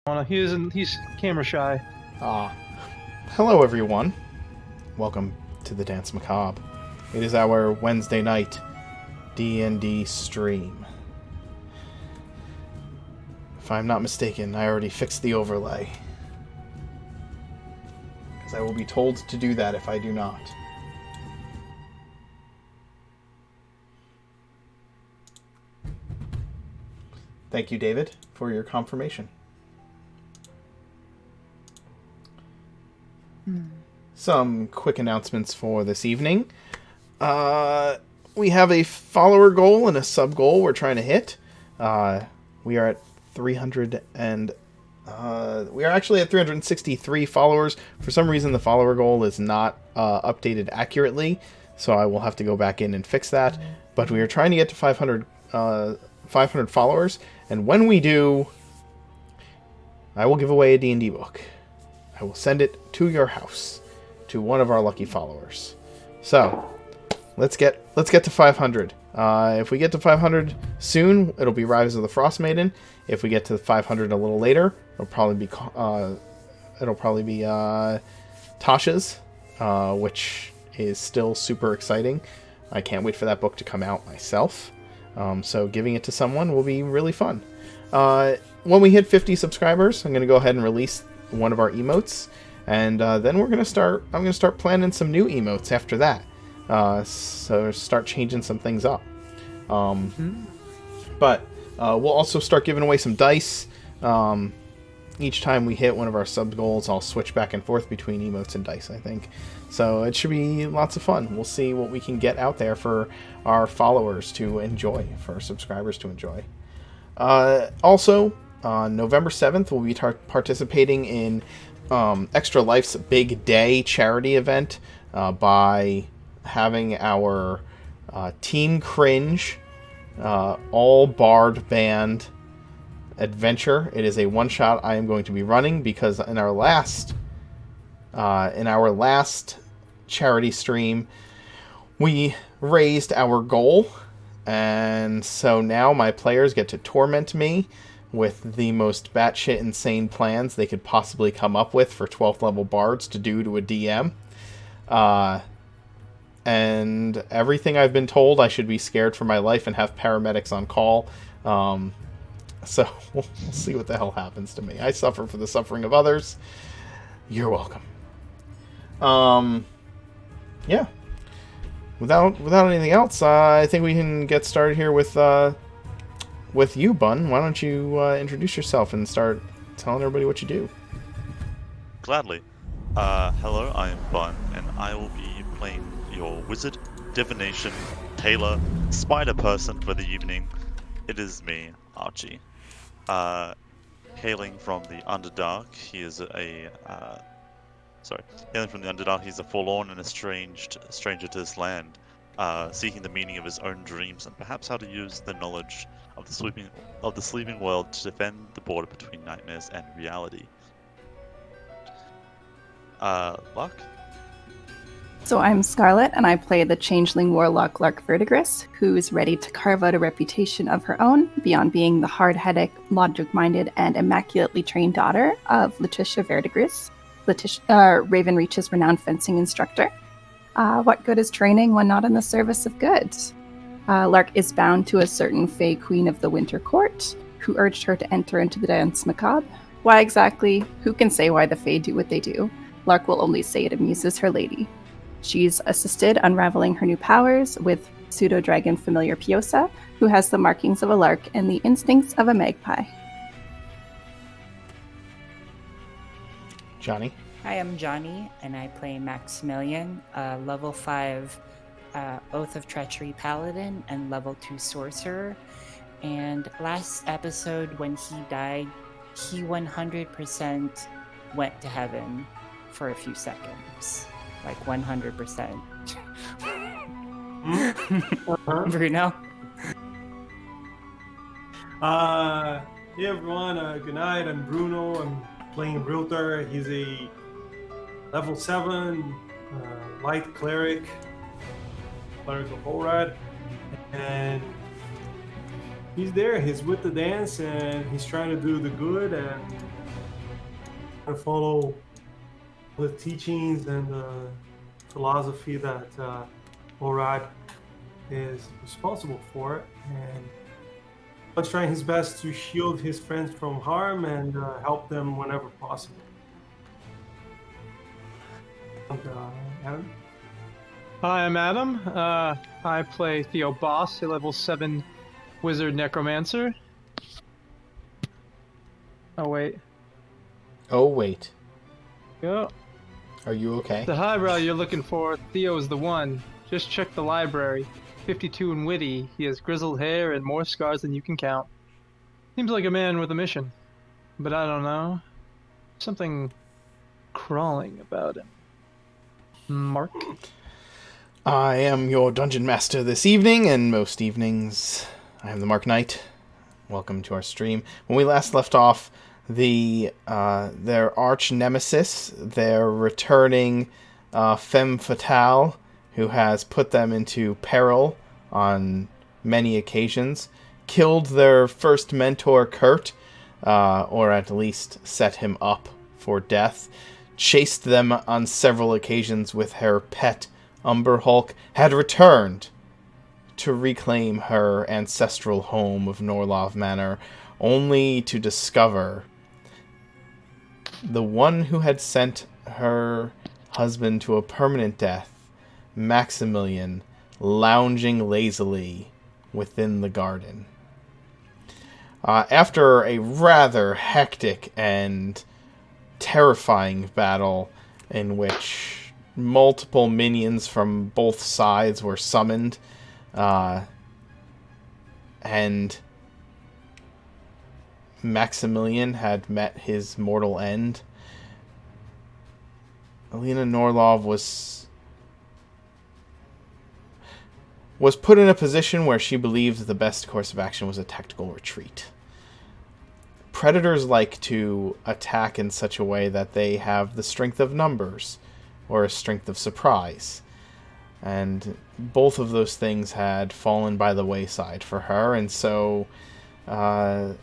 He's camera shy. Hello everyone. Welcome to the Danse Macabre. It is our Wednesday night D&D stream. If I'm not mistaken, I already fixed the overlay. Because I will be told to do that if I do not. Thank you, David, for your confirmation. Some quick announcements for this evening. We have a follower goal and a sub goal we're trying to hit. We are at 300 and we are actually at 363 followers. For some reason, the follower goal is not updated accurately, so I will have to go back in and fix that. But we are trying to get to 500 followers, and when we do, I will give away a D&D book. I will send it to your house, to one of our lucky followers. So, let's get to 500. If we get to 500 soon, it'll be Rise of the Frost Maiden. If we get to 500 a little later, it'll probably be Tasha's, which is still super exciting. I can't wait for that book to come out myself. So giving it to someone will be really fun. When we hit 50 subscribers, I'm going to go ahead and release one of our emotes, and then I'm going to start planning some new emotes after that. So start changing some things up. But we'll also start giving away some dice. Each time we hit one of our sub goals, I'll switch back and forth between emotes and dice, I think. So it should be lots of fun. We'll see what we can get out there for our followers to enjoy, for our subscribers to enjoy. Also, on November 7th, we'll be participating in Extra Life's Big Day charity event by having our Team Cringe all bard band adventure. It is a one-shot I am going to be running because in our last charity stream, we raised our goal, and so now my players get to torment me with the most batshit insane plans they could possibly come up with for 12th level bards to do to a DM. And everything I've been told, I should be scared for my life and have paramedics on call. So we'll see what the hell happens to me. I suffer for the suffering of others. You're welcome. Yeah. Without anything else, I think we can get started here with you, Bun. Why don't you introduce yourself and start telling everybody what you do? Gladly. Hello, I am Bun, and I will be playing your wizard, divination, tailor, spider person for the evening. It is me, Archie. Hailing from the Underdark, he's a forlorn and estranged stranger to this land, seeking the meaning of his own dreams and perhaps how to use the knowledge of the sleeping world to defend the border between nightmares and reality. Luck? So I'm Scarlet, and I play the changeling warlock Lark Verdigris, who is ready to carve out a reputation of her own beyond being the hard-headed, logic-minded, and immaculately trained daughter of Letitia Verdigris, Ravenreach's renowned fencing instructor. What good is training when not in the service of good? Lark is bound to a certain Fey Queen of the Winter Court, who urged her to enter into the Danse Macabre. Why exactly? Who can say why the Fey do what they do? Lark will only say it amuses her lady. She's assisted unraveling her new powers with pseudo-dragon familiar Piosa, who has the markings of a lark and the instincts of a magpie. Johnny? Hi, I'm Johnny, and I play Maximilian, level 5 Oath of Treachery Paladin and level 2 Sorcerer. And last episode, when he died, he 100% went to heaven for a few seconds. Like 100%. Bruno? Hey everyone, good night. I'm Bruno. I'm playing Brilter. He's a level 7 light cleric of Horad. And he's there, he's with the dance, and he's trying to do the good, and follow the teachings and the philosophy that Orad is responsible for, and was trying his best to shield his friends from harm and help them whenever possible. And, Adam? Hi, I'm Adam. I play Theo Boss, a level 7 wizard necromancer. Oh, wait. Oh, wait. Go. Are you okay? The highbrow you're looking for, Theo's the one. Just check the library. 52 and witty. He has grizzled hair and more scars than you can count. Seems like a man with a mission. But I don't know. Something crawling about him. Mark? I am your dungeon master this evening, and most evenings I am the Mark Knight. Welcome to our stream. When we last left off, their arch nemesis, their returning femme fatale, who has put them into peril on many occasions, killed their first mentor, Kurt, or at least set him up for death, chased them on several occasions with her pet, Umber Hulk, had returned to reclaim her ancestral home of Norlov Manor, only to discover the one who had sent her husband to a permanent death, Maximilian, lounging lazily within the garden. After a rather hectic and terrifying battle in which multiple minions from both sides were summoned, and Maximilian had met his mortal end, Illena Norlov was put in a position where she believed the best course of action was a tactical retreat. Predators like to attack in such a way that they have the strength of numbers or a strength of surprise. And both of those things had fallen by the wayside for her, and so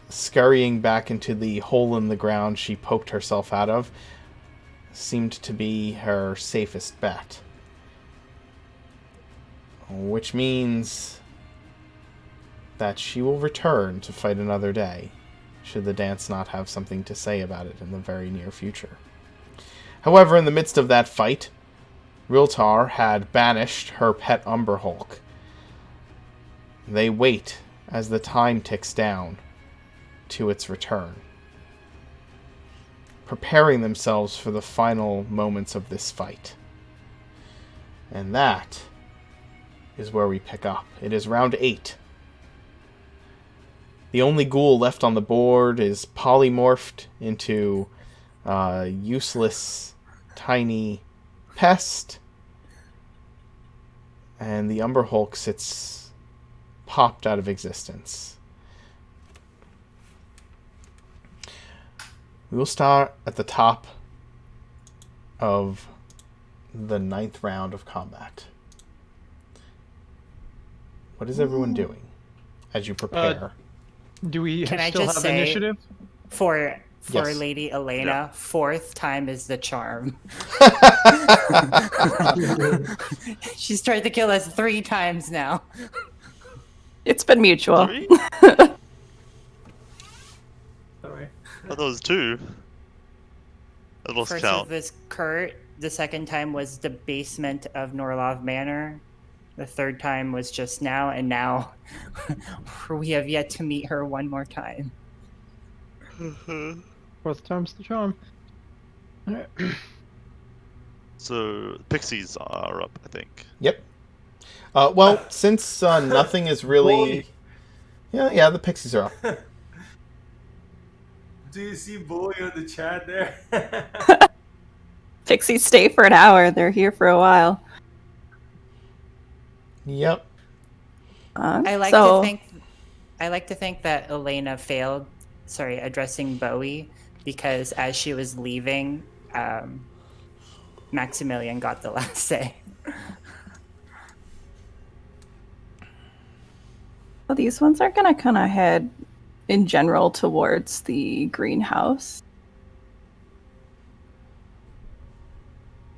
scurrying back into the hole in the ground she poked herself out of seemed to be her safest bet. Which means that she will return to fight another day, should the dance not have something to say about it in the very near future. However, in the midst of that fight, Riltar had banished her pet Umber Hulk. They wait as the time ticks down to its return, preparing themselves for the final moments of this fight. And that is where we pick up. It is round 8. The only ghoul left on the board is polymorphed into a useless, tiny pest, and the Umber Hulk sits popped out of existence. We will start at the top of the 9th round of combat. What is everyone doing as you prepare? Do we Can I still just have say- initiative? For Yes. Lady Illena, 4th time is the charm. She's tried to kill us 3 times now. It's been mutual. 3? Sorry. I thought it was 2. I lost First count. was Kurt. The second time was the basement of Norlov Manor. The third time was just now, and now we have yet to meet her one more time. 4th time's the charm. Alright. So pixies are up, I think. Yep. Well, since nothing is really... Boy. Yeah, the pixies are up. Do you see Boy on the chat there? Pixies stay for an hour. They're here for a while. Yep. I like to think that Illena failed. Sorry, addressing Bowie, because as she was leaving, Maximilian got the last say. Well, these ones are gonna kind of head in general towards the greenhouse.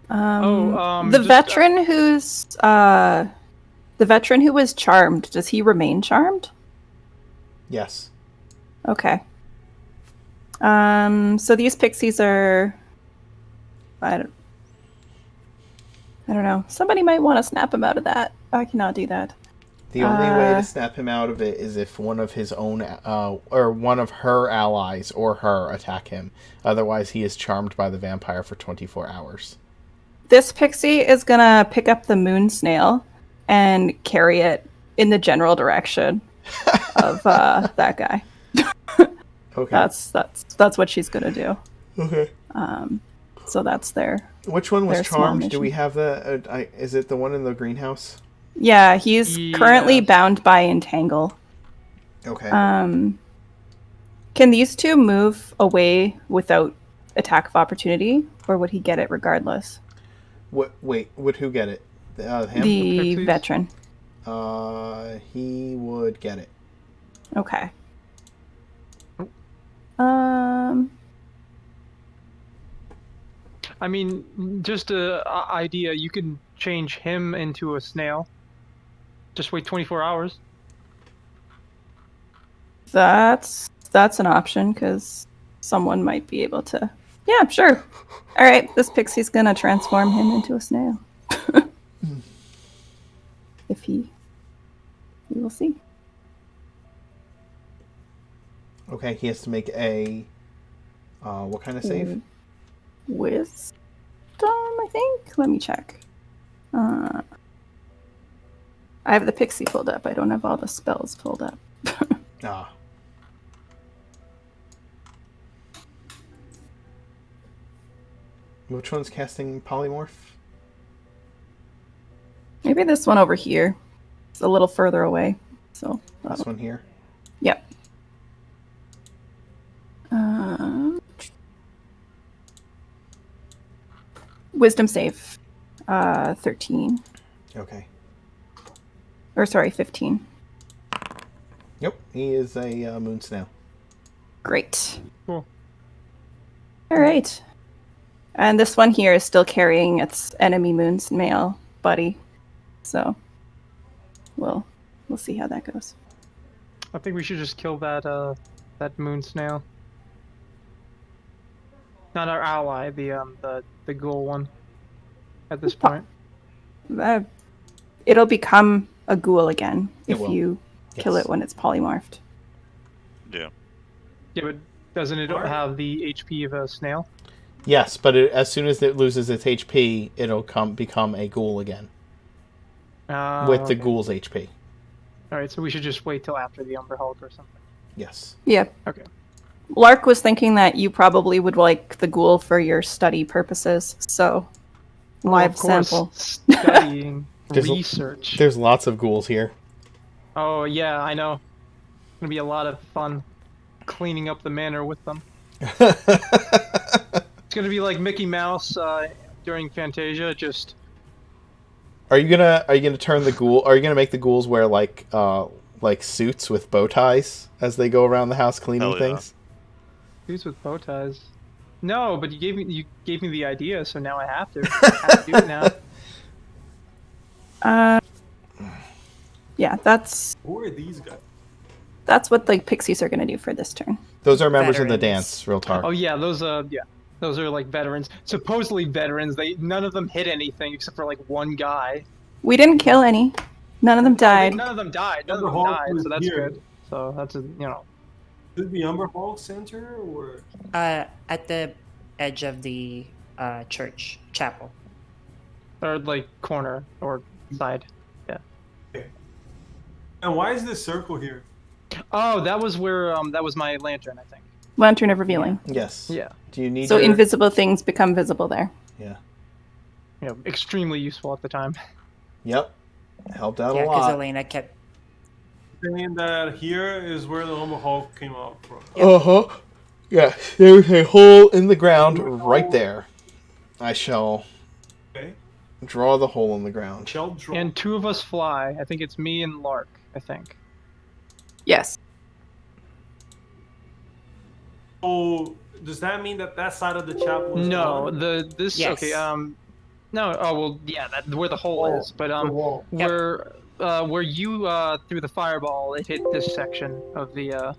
The just, veteran who was charmed, does he remain charmed? Yes. Okay. So these pixies are, I don't know. Somebody might want to snap him out of that. I cannot do that. The only way to snap him out of it is if one of his own, or one of her allies or her attack him. Otherwise, he is charmed by the vampire for 24 hours. This pixie is gonna pick up the moon snail and carry it in the general direction of that guy. Okay. That's what she's gonna do. Okay. So that's their. Which one was their small charmed? Do mission. we have the? Is it the one in the greenhouse? Yeah, he's currently Yes. bound by entangle. Okay. Can these two move away without attack of opportunity, or would he get it regardless? Wait, would who get it? Him? The pixies? veteran. He would get it. Okay. I mean, just a idea. You can change him into a snail. Just wait 24 hours. That's an option because someone might be able to. Yeah, sure. All right, this pixie's gonna transform him into a snail. If we will see. Okay, he has to make a. What kind of save? Wisdom, I think. Let me check. I have the pixie pulled up. I don't have all the spells pulled up. Ah. Which one's casting polymorph? Maybe this one over here. It's a little further away. So This one here. Yep. Wisdom save. 13. Okay. Or sorry, 15. Yep, he is a moon snail. Great. Cool. All right. And this one here is still carrying its enemy moon snail buddy. So we'll see how that goes. I think we should just kill that moon snail. Not our ally, the ghoul one. At this point. It'll become a ghoul again It if will. you kill Yes. it when it's polymorphed. Yeah. Yeah, but doesn't it have the HP of a snail? Yes, but as soon as it loses its HP, it'll become a ghoul again with the Okay. ghoul's HP. All right, so we should just wait till after the Umber Hulk or something. Yes. Yeah. Okay. Lark was thinking that you probably would like the ghoul for your study purposes, so live of course, sample. studying, There's a- research. There's lots of ghouls here. Oh yeah, I know. Gonna be a lot of fun cleaning up the manor with them. It's gonna be like Mickey Mouse during Fantasia. Just Are you gonna turn the ghoul? Are you gonna make the ghouls wear like suits with bow ties as they go around the house cleaning Hell yeah. things? dudes with bow ties. No, but you gave me the idea, so now I have to. I have to do it now. Yeah, that's Who are these guys? what the pixies are going to do for this turn. Those are members of the Veterans. dance. Real talk. Oh yeah, those are like veterans. Supposedly veterans. None of them hit anything except for like one guy. We didn't kill any. None of them died. None of them died. None of Umber them Hulk died. was So that's here. good. So that's Should be Umber Hall Center or At the edge of the church chapel. third like corner or side. Yeah. and why is this circle here? Oh, that was where that was my lantern, I think. Lantern of revealing. Yes. Yeah. Do you need So your... invisible things become visible there. Yeah. Extremely useful at the time. Yep. Helped out Yeah, a because lot. Illena kept. Saying that here is where the Umber Hall came out from. Uh-huh. Yeah, there's a hole in the ground right there. I shall Okay. draw the hole in the ground. Shell draw. And two of us fly. I think it's me and Lark, I think. Yes. So does that mean that side of the chapel is No, gone? this Yes. okay, No, oh well, yeah, where the hole Oh, is. But the wall. where you threw the fireball, it hit this section of the.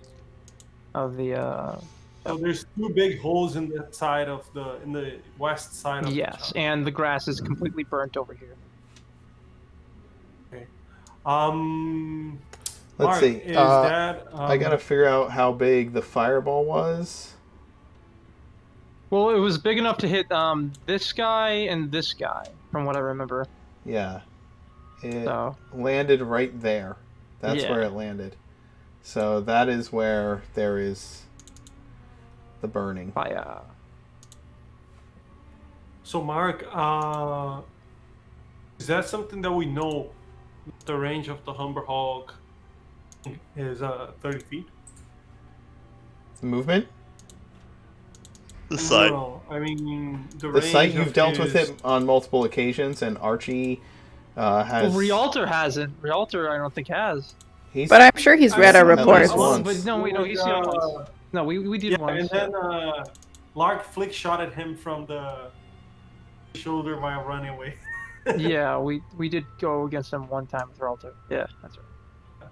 So there's two big holes in the side of in the west side of the Yes, chunk. and the grass is completely burnt over here. Okay. Let's Mark, see. is that I gotta figure out how big the fireball was. Well, it was big enough to hit this guy and this guy, from what I remember. Yeah. It So landed right there. That's Yeah. where it landed. So that is where there is the burning. by So Mark, is that something that we know? The range of the Humber Hog is 30 feet. The movement? The site. No, I mean the The range site, of you've dealt with his- it on multiple occasions, and Archie has. Well, Rialter hasn't. Rialter, I don't think has. He's, But I'm sure he's read our I've seen at reports. least once. But no, wait, no, he's seen it once. No, we did Yeah, once. and then Lark flick shot at him from the shoulder while running away. Yeah, we did go against him one time with Rialter. Yeah, that's right.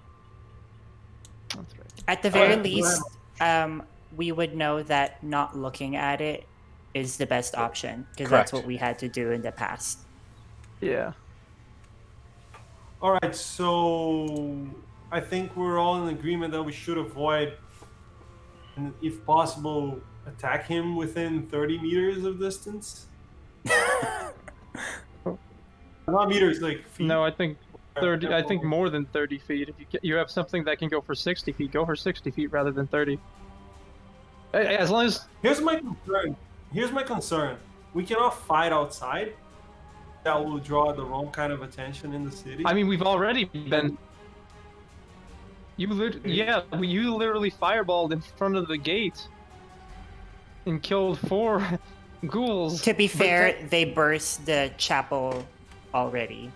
That's right. At the very Alright, go least, we would know that not looking at it is the best option because that's Correct. what we had to do in the past. Yeah. All right, so I think we're all in agreement that we should avoid, and if possible, attack him within 30 meters of distance. Not meters, like feet. No, I think 30. I think more than 30 feet. If you have something that can go for 60 feet, go for 60 feet rather than 30. As long as Here's my concern. We cannot fight outside. That will draw the wrong kind of attention in the city. I mean, we've already been. You literally fireballed in front of the gate and killed 4 ghouls. To be But fair, they burst the chapel already.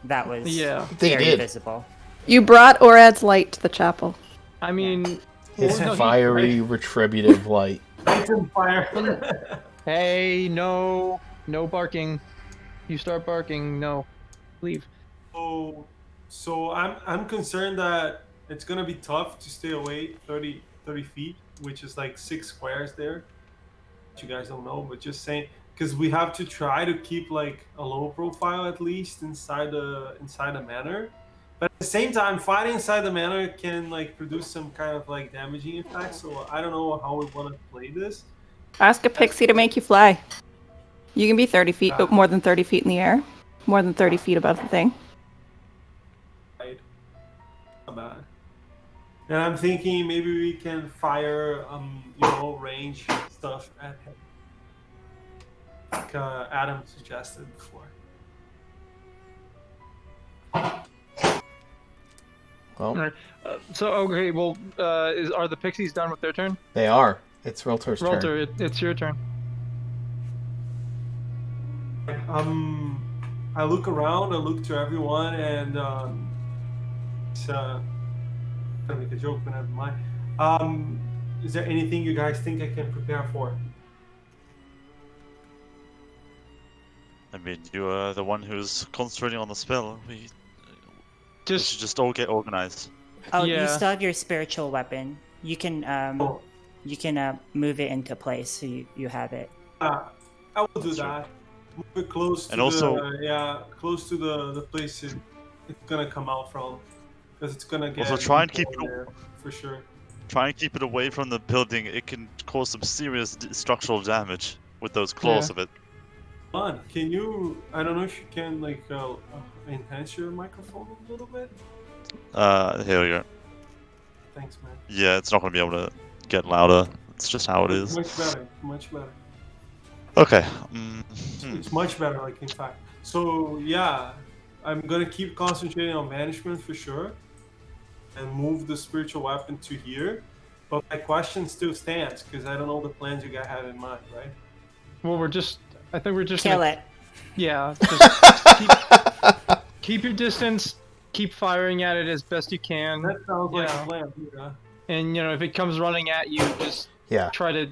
That was Yeah. They very did. visible. You brought Orad's light to the chapel. I mean, His well, no, fiery, retributive light. Lights on fire. Hey, no barking. You start barking, no, leave. So I'm concerned that it's gonna be tough to stay away 30 feet, which is like 6 squares there. Which you guys don't know, but just saying, because we have to try to keep like a low profile at least inside the manor. But at the same time, fighting inside the manor can like produce some kind of like damaging effect. So I don't know how we want to play this. Ask a pixie to make you fly. You can be 30 feet, but more than 30 feet in the air. More than 30 feet above the thing. Right. Not bad. And I'm thinking maybe we can fire, range stuff at him, like Adam suggested before. Well, Alright. So okay, well, are the pixies done with their turn? they are. It's Realtor's turn. Rialter, it's your turn. I look around, I look to everyone, and it's gonna make a joke, but never mind. Is there anything you guys think I can prepare for? I mean, you are the one who's concentrating on the spell. We should Just just all get organized. Oh, you Yeah. still have your spiritual weapon. You can Oh, move it into place so you have it. I will do Sure. that. Move it close to And also- close to the place it's gonna come out from, because it's gonna get. Also, try and keep people it- there, for sure. Try and keep it away from the building. It can cause some serious structural damage with those claws Yeah. of it. Fun. Can you? I don't know if you can enhance your microphone a little bit. Here we go. Thanks, man. Yeah, it's not going to be able to get louder. It's just how it is. Much better. Much better. Okay. It's much better, like in fact. So yeah, I'm gonna keep concentrating on banishment for sure, and move the spiritual weapon to here. But my question still stands because I don't know the plans you guys have in mind, right? well, I think we're just Kill gonna- it. Yeah, just keep your distance. Keep firing at it as best you can, That sounds like Yeah. a plan. Yeah. and if it comes running at you, just Yeah. try to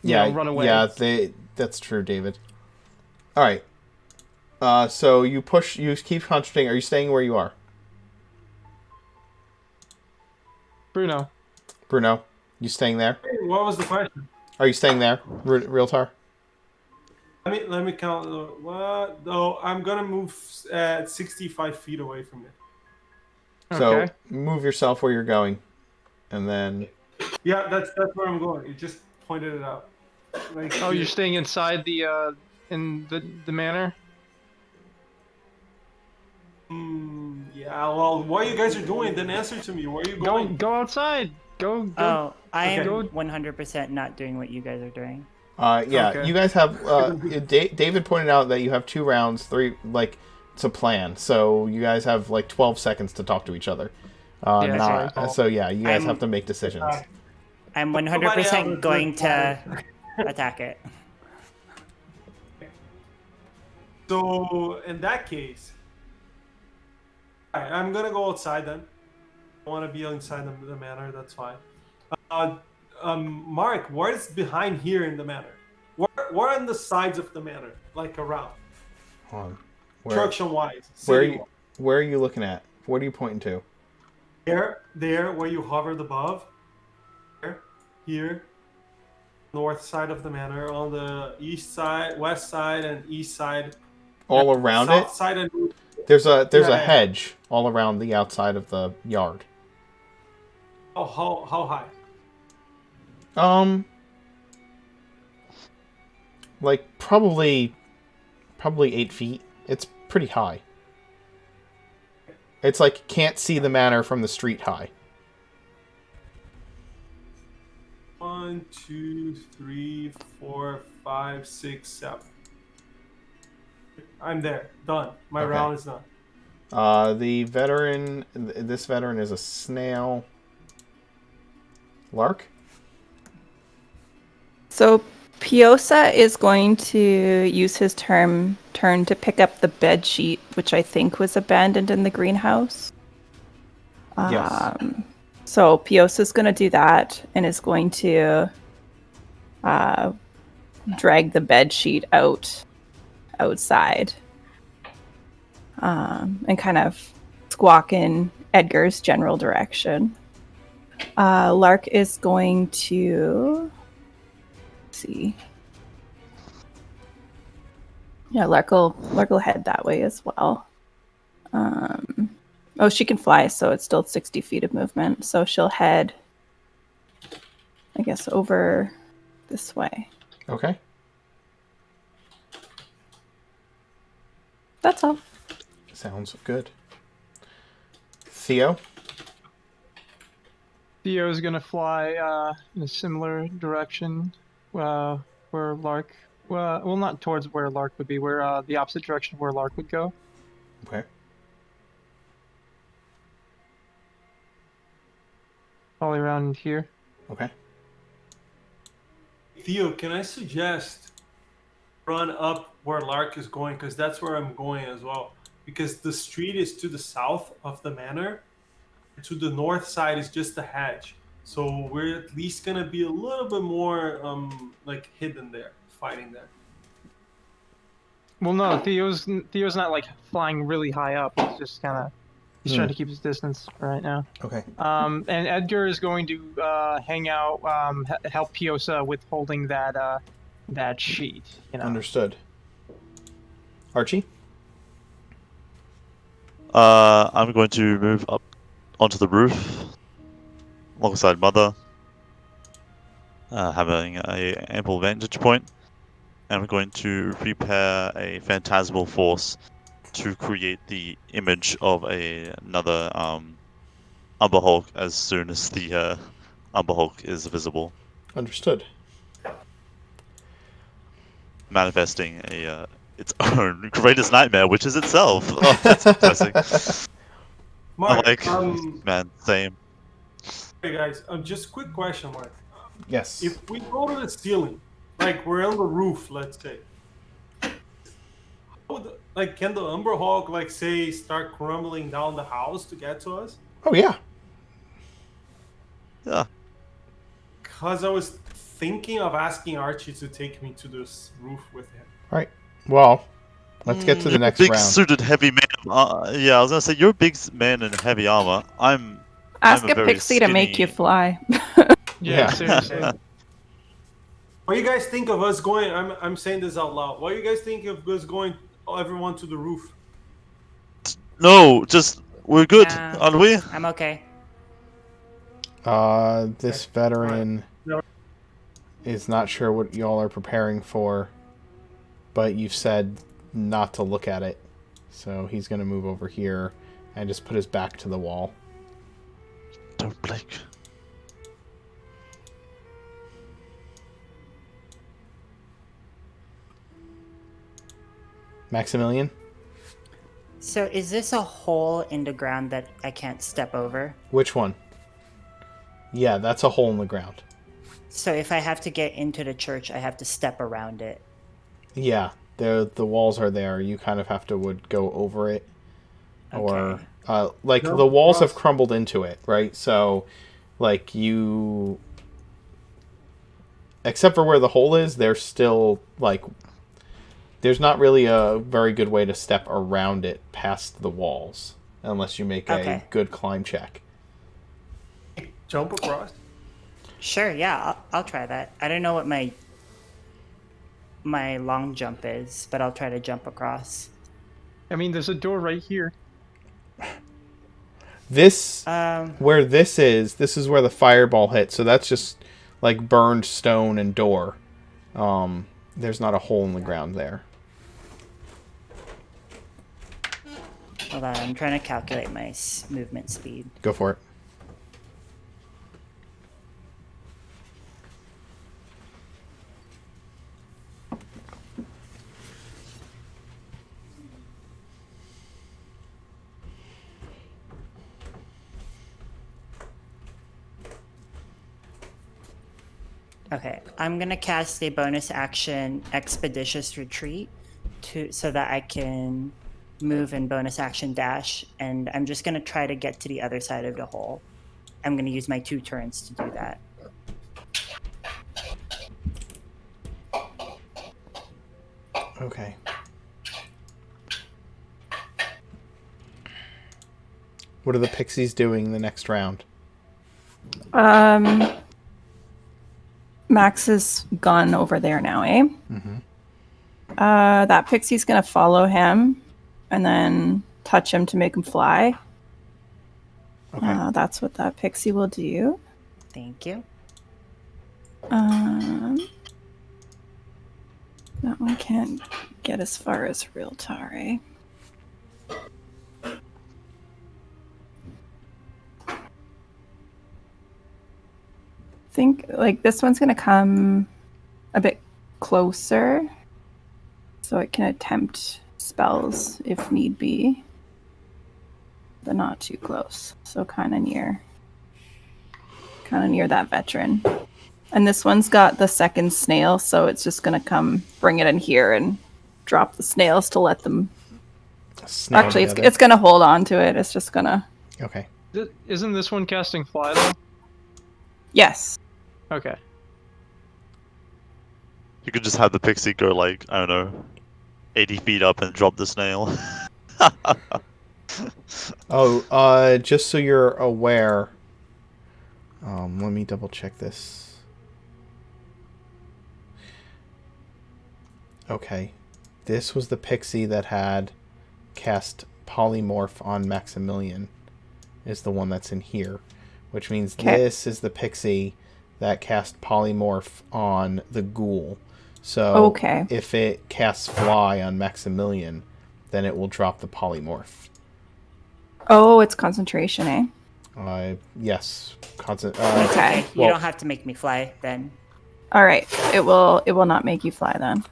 Yeah. run away. Yeah, that's true, David. All right. So you push. You keep concentrating. Are you staying where you are, Bruno. Bruno? You staying there? Hey, what was the question? Are you staying there, Realtar? Let me count. What? No, I'm gonna move at 65 feet away from it. So Okay. move yourself where you're going, and then Yeah, that's where I'm going. You just pointed it out. Like Oh, here. you're staying inside in the manor? Yeah. Well, what you guys are doing? Then answer to me. Where are you going? Go outside. Go. Oh, I am Okay. 100% not doing what you guys are doing. yeah, Okay. you guys have. David pointed out that you have 2 rounds, 3 like to plan. So you guys have like 12 seconds to talk to each other. Yeah, not sorry. so yeah, you guys I'm- have to make decisions. I'm Nobody 100% else going is to attack it. So in that case, alright, I'm gonna go outside then. I want to be inside the manor. That's fine. Mark, what is behind here in the manor? What are on the sides of the manor, like around, Hold on. construction wise? Where are you looking at? What are you pointing to? There, where you hovered above. Here, north side of the manor, on the east side, west side, and east side. All around south it? side and There's a Yeah. hedge all around the outside of the yard. how high? Like probably 8 feet. It's pretty high. It's like can't see the manor from the street high. 1, 2, 3, 4, 5, 6, 7. I'm there. Done. My Okay. round is done. This veteran is a snail. Lark? So Piosa is going to use his turn to pick up the bed sheet, which I think was abandoned in the greenhouse. Yes. So Piosa is going to do that and is going to drag the bed sheet outside and kind of squawk in Edgar's general direction. Lark is going to see. Yeah, Lark will head that way as well. Oh, she can fly, so it's still 60 feet of movement. So she'll head, I guess, over this way. Okay. That's all. Sounds good. Theo? Theo's gonna fly in a similar direction, where Lark. Well, not towards where Lark would be. Where the opposite direction of where Lark would go. Okay. Probably around here. Okay. Theo, can I suggest run up where Lark is going? Because that's where I'm going as well. Because the street is to the south of the manor. To the north side is just a hedge. So we're at least going to be a little bit more like hidden there, fighting there. Well, no, Theo's not like flying really high up. He's just kind of trying to keep his distance right now. Okay. And Edgar is going to hang out, help Piosa with holding that sheet. You know. Understood. Archie? I'm going to move up onto the roof alongside Mother, having a ample vantage point, and we're going to prepare a phantasmal force to create the image of another Umber Hulk as soon as the Umber Hulk is visible, Understood. manifesting its own greatest nightmare, which is itself. Oh, that's depressing. Mark, Man, same. hey guys, just quick question, Mark. Yes. If we go to the ceiling, like we're on the roof, let's say, can the Umber Hulk, like, say, start crumbling down the house to get to us? Oh, yeah. Yeah. Because I was thinking of asking Archie to take me to this roof with him. All right. Well, Let's get to the You're next a big round. suited heavy man. Yeah, I was gonna say you're a big man in heavy armor. I'm Ask I'm a a very pixie to make you skinny- fly. Yeah, seriously. What do you guys think of us going? I'm saying this out loud. What do you guys think of us going everyone to the roof? No, just we're good, Nah. aren't we? I'm okay. This veteran No. is not sure what y'all are preparing for, but you've said not to look at it. So he's going to move over here and just put his back to the wall. Don't blink. Maximilian? So is this a hole in the ground that I can't step over? Which one? Yeah, that's a hole in the ground. So if I have to get into the church, I have to step around it. Yeah, the walls are there. You kind of have to go over it. Or, Okay. No, the walls have cross. crumbled into it, right? So, like, you... Except for where the hole is, there's still, like... There's not really a very good way to step around it past the walls. Unless you make Okay. a good climb check. Jump across. Sure, yeah, I'll try that. I don't know what my long jump is, but I'll try to jump across. I mean, there's a door right here. This... Um, Where this is where the fireball hit. So that's just, like, burned stone and door. There's not a hole in the ground there. hold on, I'm trying to calculate my movement speed. Go for it. Okay, I'm gonna cast a bonus action Expeditious Retreat so that I can move and bonus action dash, and I'm just gonna try to get to the other side of the hole. I'm gonna use my 2 turns to do that. Okay. What are the pixies doing the next round? Max is gone over there now, eh? Mhm. That pixie's gonna follow him and then touch him to make him fly. Okay. That's what that pixie will do. Thank you. That one can't get as far as real tar, eh? Think like this one's gonna come a bit closer so it can attempt spells if need be, but not too close. So kind of near that veteran. And this one's got the second snail, so it's just gonna come bring it in here and drop the snails to let them. Snail Actually, together. it's gonna hold on to it. It's just gonna. Okay. Isn't this one casting fly though? Yes. Okay. You could just have the pixie go like, I don't know, 80 feet up and drop the snail. Oh, just so you're aware, let me double check this. Okay. This was the pixie that had cast polymorph on Maximilian, is the one that's in here. Which means this is the pixie that cast polymorph on the ghoul. So if it casts fly on Maximilian, then it will drop the polymorph. Oh, it's concentration, eh? Yes. Okay. You well- don't have to make me fly then. All right. It will not make you fly then.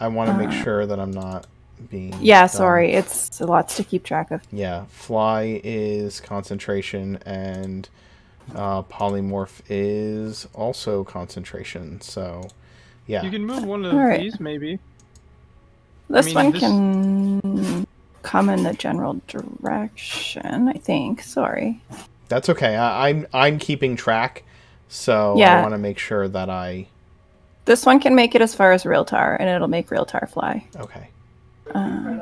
I want to make sure that I'm not being... Yeah, dumb. sorry. It's lots to keep track of. Yeah. Fly is concentration, and polymorph is also concentration. So, yeah. You can move one of Alright. these, maybe. This mean, one this- can come in the general direction, I think. Sorry. That's okay. I'm keeping track, so I Yeah. want to make sure that I... This one can make it as far as Realtar, and it'll make Realtar fly. Okay. Uh,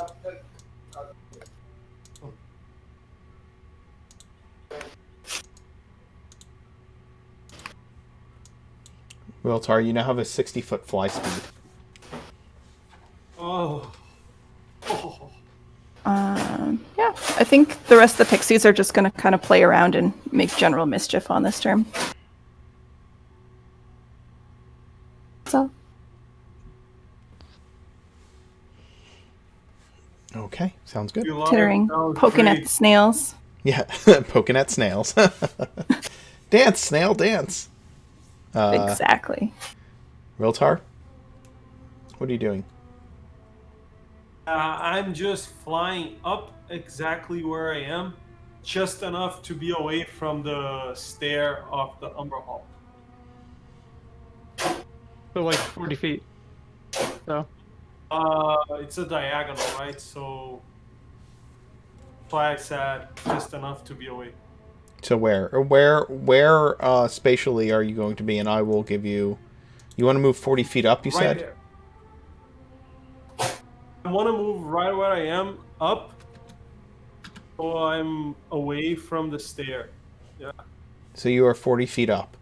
Wiltar, you now have a 60-foot fly speed. Oh. Oh. yeah, I think the rest of the pixies are just going to kind of play around and make general mischief on this turn. So, Okay, sounds good. You love it. tittering, Sounds poking great. at the snails. Yeah, poking at snails. Dance, snail, dance. Exactly. Wiltar, what are you doing? I'm just flying up exactly where I am, just enough to be away from the stair of the Umber Hall. So like 40 feet. So It's a diagonal, right? So that's why I said just enough to be away. So where spatially are you going to be? And I will give you. You want to move 40 feet up? You Right said. there. I want to move right where I am up, so I'm away from the stair. Yeah. So you are 40 feet up.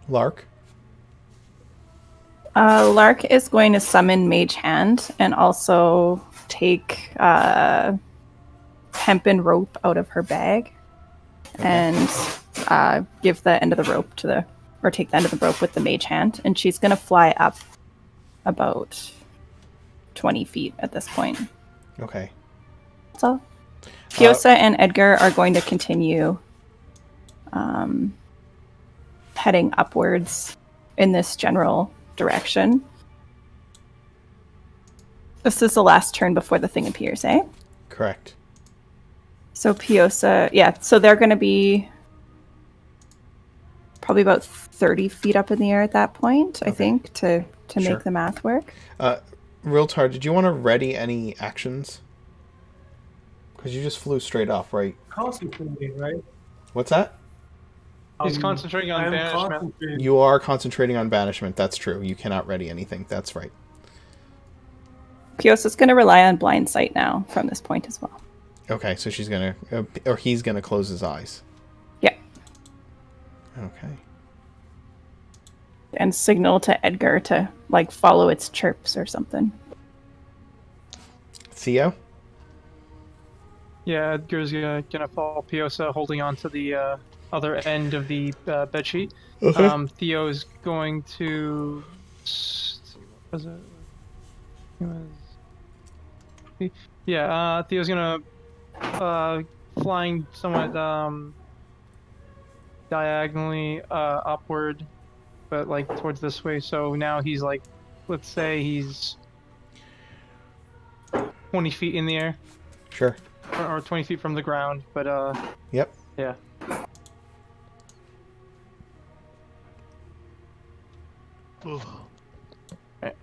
Lark. Lark is going to summon Mage Hand and also take hempen rope out of her bag and give the end of the rope to the, or take the end of the rope with the Mage Hand, and she's going to fly up about 20 feet at this point. Okay. So, Piosa and Edgar are going to continue heading upwards in this general direction. This is the last turn before the thing appears, eh? Correct. So Piosa, yeah, so they're going to be probably about 30 feet up in the air at that point, I think, to Sure. make the math work. Realtar, did you want to ready any actions? Because you just flew straight up, right? Concentrating, right? What's that? he's concentrating on I'm banishment. concentrating. You are concentrating on banishment. That's true. You cannot ready anything. That's right. Piosa's going to rely on blind sight now from this point as well. Okay, so she's gonna, or he's gonna close his eyes. Yeah. Okay. And signal to Edgar to, like, follow its chirps or something. Theo. Yeah, Edgar's gonna follow Piosa, holding on to the other end of the bedsheet. Okay. Theo's going to. Was it? It was. Yeah, Theo's gonna flying somewhat diagonally upward, but like towards this way. So now he's like, let's say he's 20 feet in the air, Sure. or 20 feet from the ground. But Yep. yeah. Right.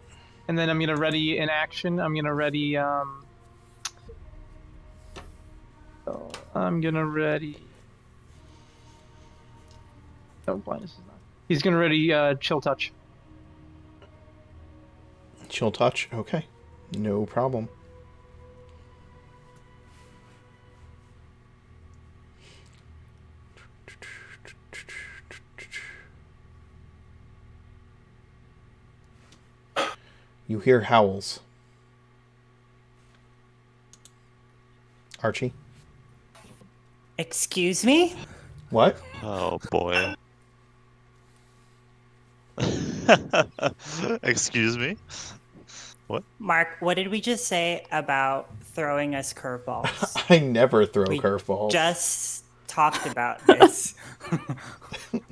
And then I'm gonna ready in action. I'm gonna ready. So I'm gonna ready. Oh, blindness is not. He's gonna ready chill touch. Chill touch. Okay. No problem. You hear howls. Archie? Excuse me? What? Oh boy. Excuse me? Mark, what did we just say about throwing us curveballs? I never throw We curveballs. Just talked about this.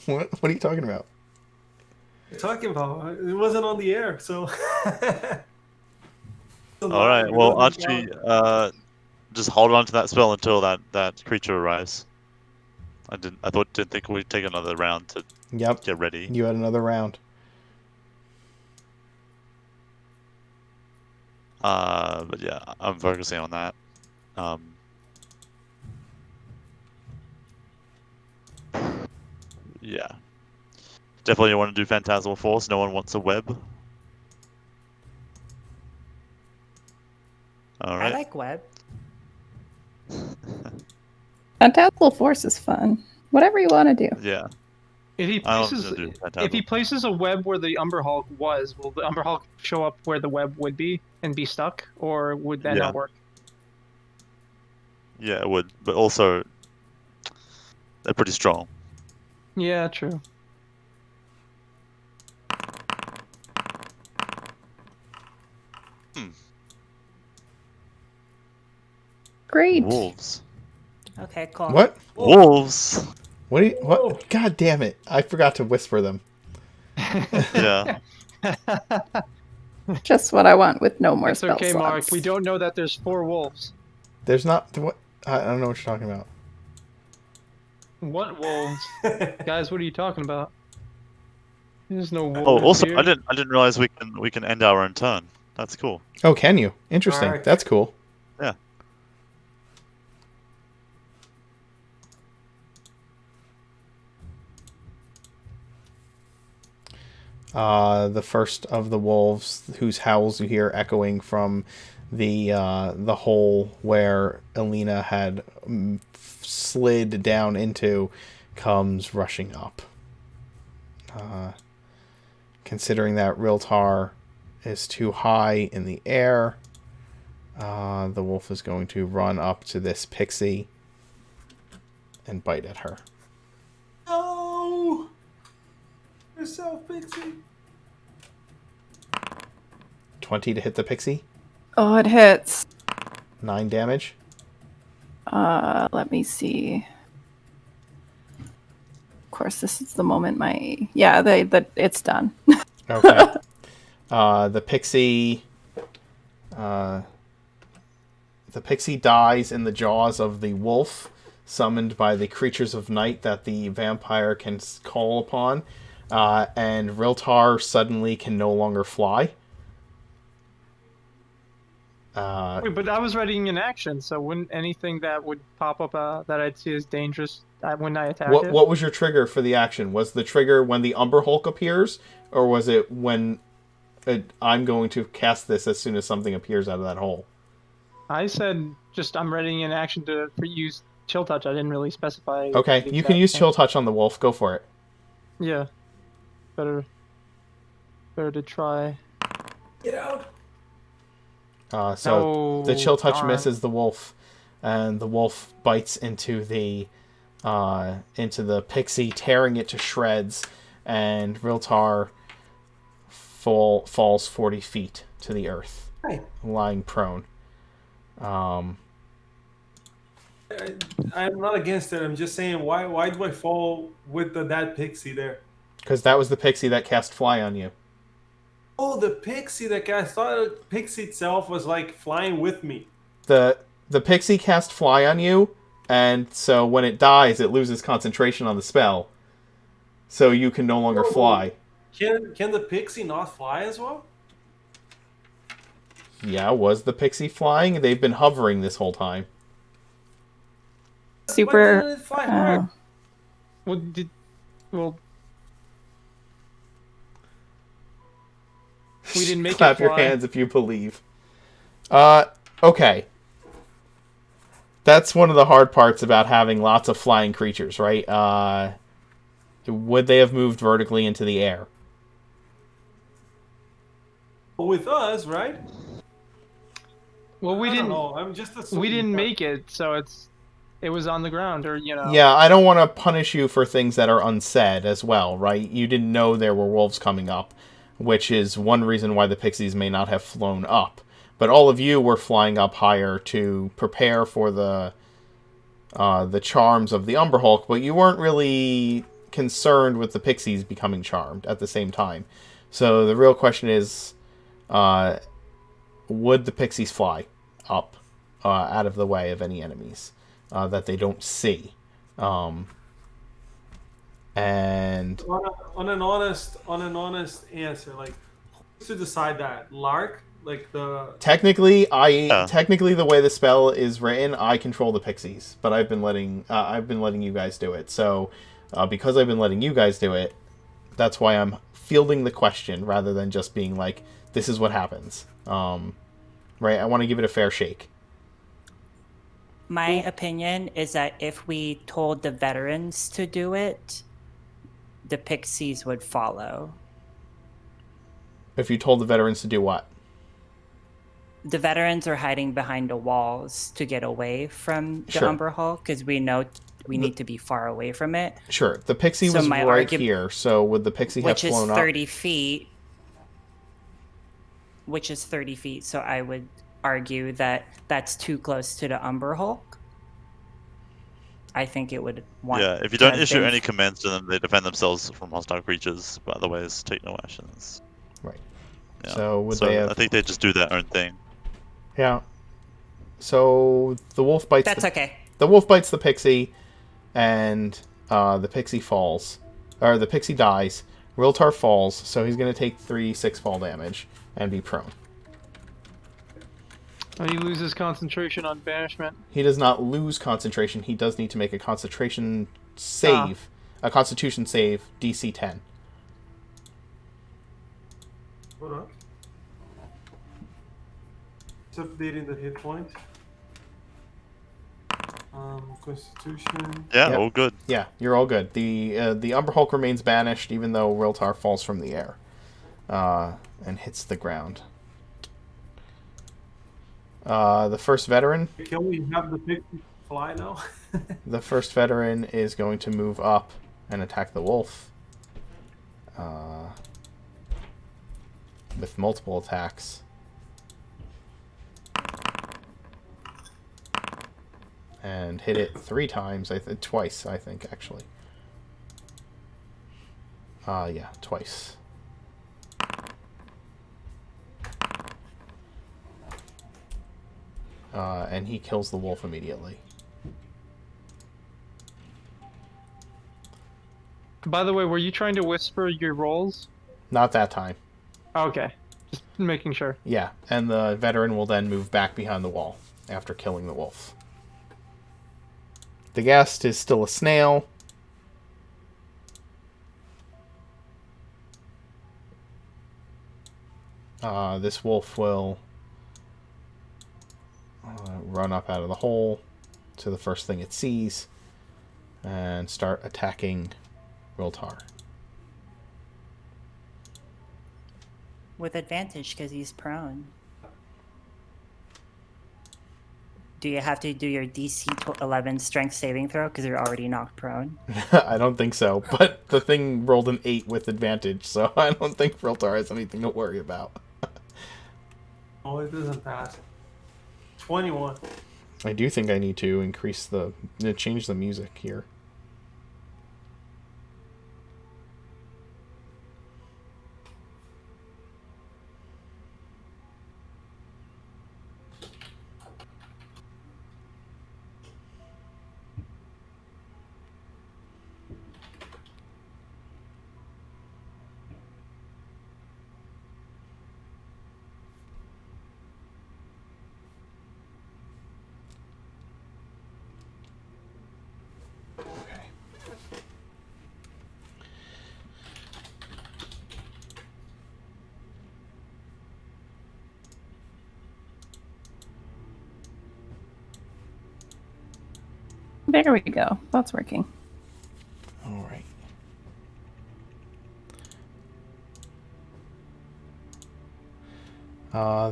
What are you talking about? You're talking about it wasn't on the air, so. All right. Well, Archie, just hold on to that spell until that creature arrives. Didn't think we'd take another round to Yep. get ready. You had another round. But yeah, I'm focusing on that. Yeah. Definitely you want to do Phantasmal Force. No one wants a web. All I right. like web. Phantasmal Force is fun. Whatever you want to do. Yeah. If he I'm places gonna do if he Phantasmal. places a web where the Umber Hulk was, will the Umber Hulk show up where the web would be and be stuck, or would that Yeah. not work? Yeah, it would. But also, they're pretty strong. Yeah, true. Great. Wolves. Okay, cool. What? Wolves. What? Do you, Whoa. what? God damn it! I forgot to whisper them. Yeah. Just what I want with no more It's spell okay, slots. Mark. We don't know that there's 4 wolves. There's not. What? I don't know what you're talking about. What wolves? Guys, what are you talking about? There's no wolves Oh, also, here. I didn't realize we can end our own turn. That's cool. Oh, can you? Interesting. Alright. That's cool. Yeah. The first of the wolves, whose howls you hear echoing from the hole where Illena had slid down into, comes rushing up. Considering that Riltar is too high in the air, the wolf is going to run up to this pixie and bite at her. No! Yourself, Pixie. 20 to hit the pixie. Oh, it hits. 9 damage. Let me see. Of course, this is the moment it's done. Okay. The pixie dies in the jaws of the wolf, summoned by the creatures of night that the vampire can call upon, and Riltar suddenly can no longer fly. Wait, but I was readying an action, so wouldn't anything that would pop up that I'd see as dangerous when I attack it? What was your trigger for the action? Was the trigger when the Umber Hulk appears, or was it when I'm going to cast this as soon as something appears out of that hole? I said just I'm readying an action to use Chill Touch. I didn't really specify. Okay, the you can exact use thing. Chill Touch on the wolf. Go for it. Yeah. Better to try. Get out. So the Chill Touch darn. misses the wolf, and the wolf bites into the pixie, tearing it to shreds, and Riltar falls 40 feet to the earth, Hey, lying prone. I'm not against it. I'm just saying, why do I fall with that pixie there? Because that was the pixie that cast Fly on you. Oh, the pixie that guy. I thought the pixie itself was like flying with me. The pixie cast Fly on you, and so when it dies, it loses concentration on the spell, so you can no longer fly. Can the pixie not fly as well? Yeah, was the pixie flying? They've been hovering this whole time. Why Super. didn't it fly hard? Well, we didn't make Clap it your fly. hands if you believe. Okay. That's one of the hard parts about having lots of flying creatures, right? Would they have moved vertically into the air? With us, right? Well, we I don't didn't. know. I'm just assuming. We didn't make it, so it was on the ground, or Yeah, I don't want to punish you for things that are unsaid as well, right? You didn't know there were wolves coming up, which is one reason why the pixies may not have flown up. But all of you were flying up higher to prepare for the charms of the Umber Hulk, but you weren't really concerned with the pixies becoming charmed at the same time. So the real question is, would the pixies fly up out of the way of any enemies that they don't see? And on an honest answer, like who's to decide that? Lark, like the technically, the way the spell is written, I control the pixies, but I've been letting you guys do it. So because I've been letting you guys do it, That's why I'm fielding the question rather than just being like, this is what happens. Right? I want to give it a fair shake. My opinion is that if we told the veterans to do it, the pixies would follow. If you told the veterans to do what? The veterans are hiding behind the walls to get away from the Sure. Umber Hulk because we know we need to be far away from it. Sure. The pixie So was my right here, so would the pixie have Which is flown 30 feet. Which is 30 feet, so I would argue that that's too close to the Umber Hulk. I think it would want. Yeah, if you to don't have issue been- any commands to them, they defend themselves from hostile creatures, but otherwise take no actions. Right. Yeah. So would they have... I think they just do their own thing. Yeah. So the wolf bites That's okay. The wolf bites the pixie, and the pixie falls. Or the pixie dies. Riltar falls, so he's going to take 3 fall damage and be prone. And he loses concentration on banishment. He does not lose concentration. He does need to make a concentration save. A constitution save, DC 10. Hold on. It's updating the hit point. Constitution. Yeah, Yep. all good. Yeah, you're all good. The Umber Hulk remains banished, even though Riltar falls from the air and hits the ground. The first veteran. Can we have the pixie fly now? The first veteran is going to move up and attack the wolf with multiple attacks. And hit it 3 times, twice, I think, actually. Yeah, twice. And he kills the wolf immediately. By the way, were you trying to whisper your rolls? Not that time. Okay, just making sure. Yeah, and the veteran will then move back behind the wall after killing the wolf. The guest is still a snail. This wolf will run up out of the hole to the first thing it sees and start attacking Riltar. With advantage because he's prone. Do you have to do your DC 11 strength saving throw because you're already knocked prone? I don't think so, but the thing rolled an 8 with advantage, so I don't think Riltar has anything to worry about. Oh, it doesn't pass. 21. I do think I need to change the music here. There we go. That's working. All right.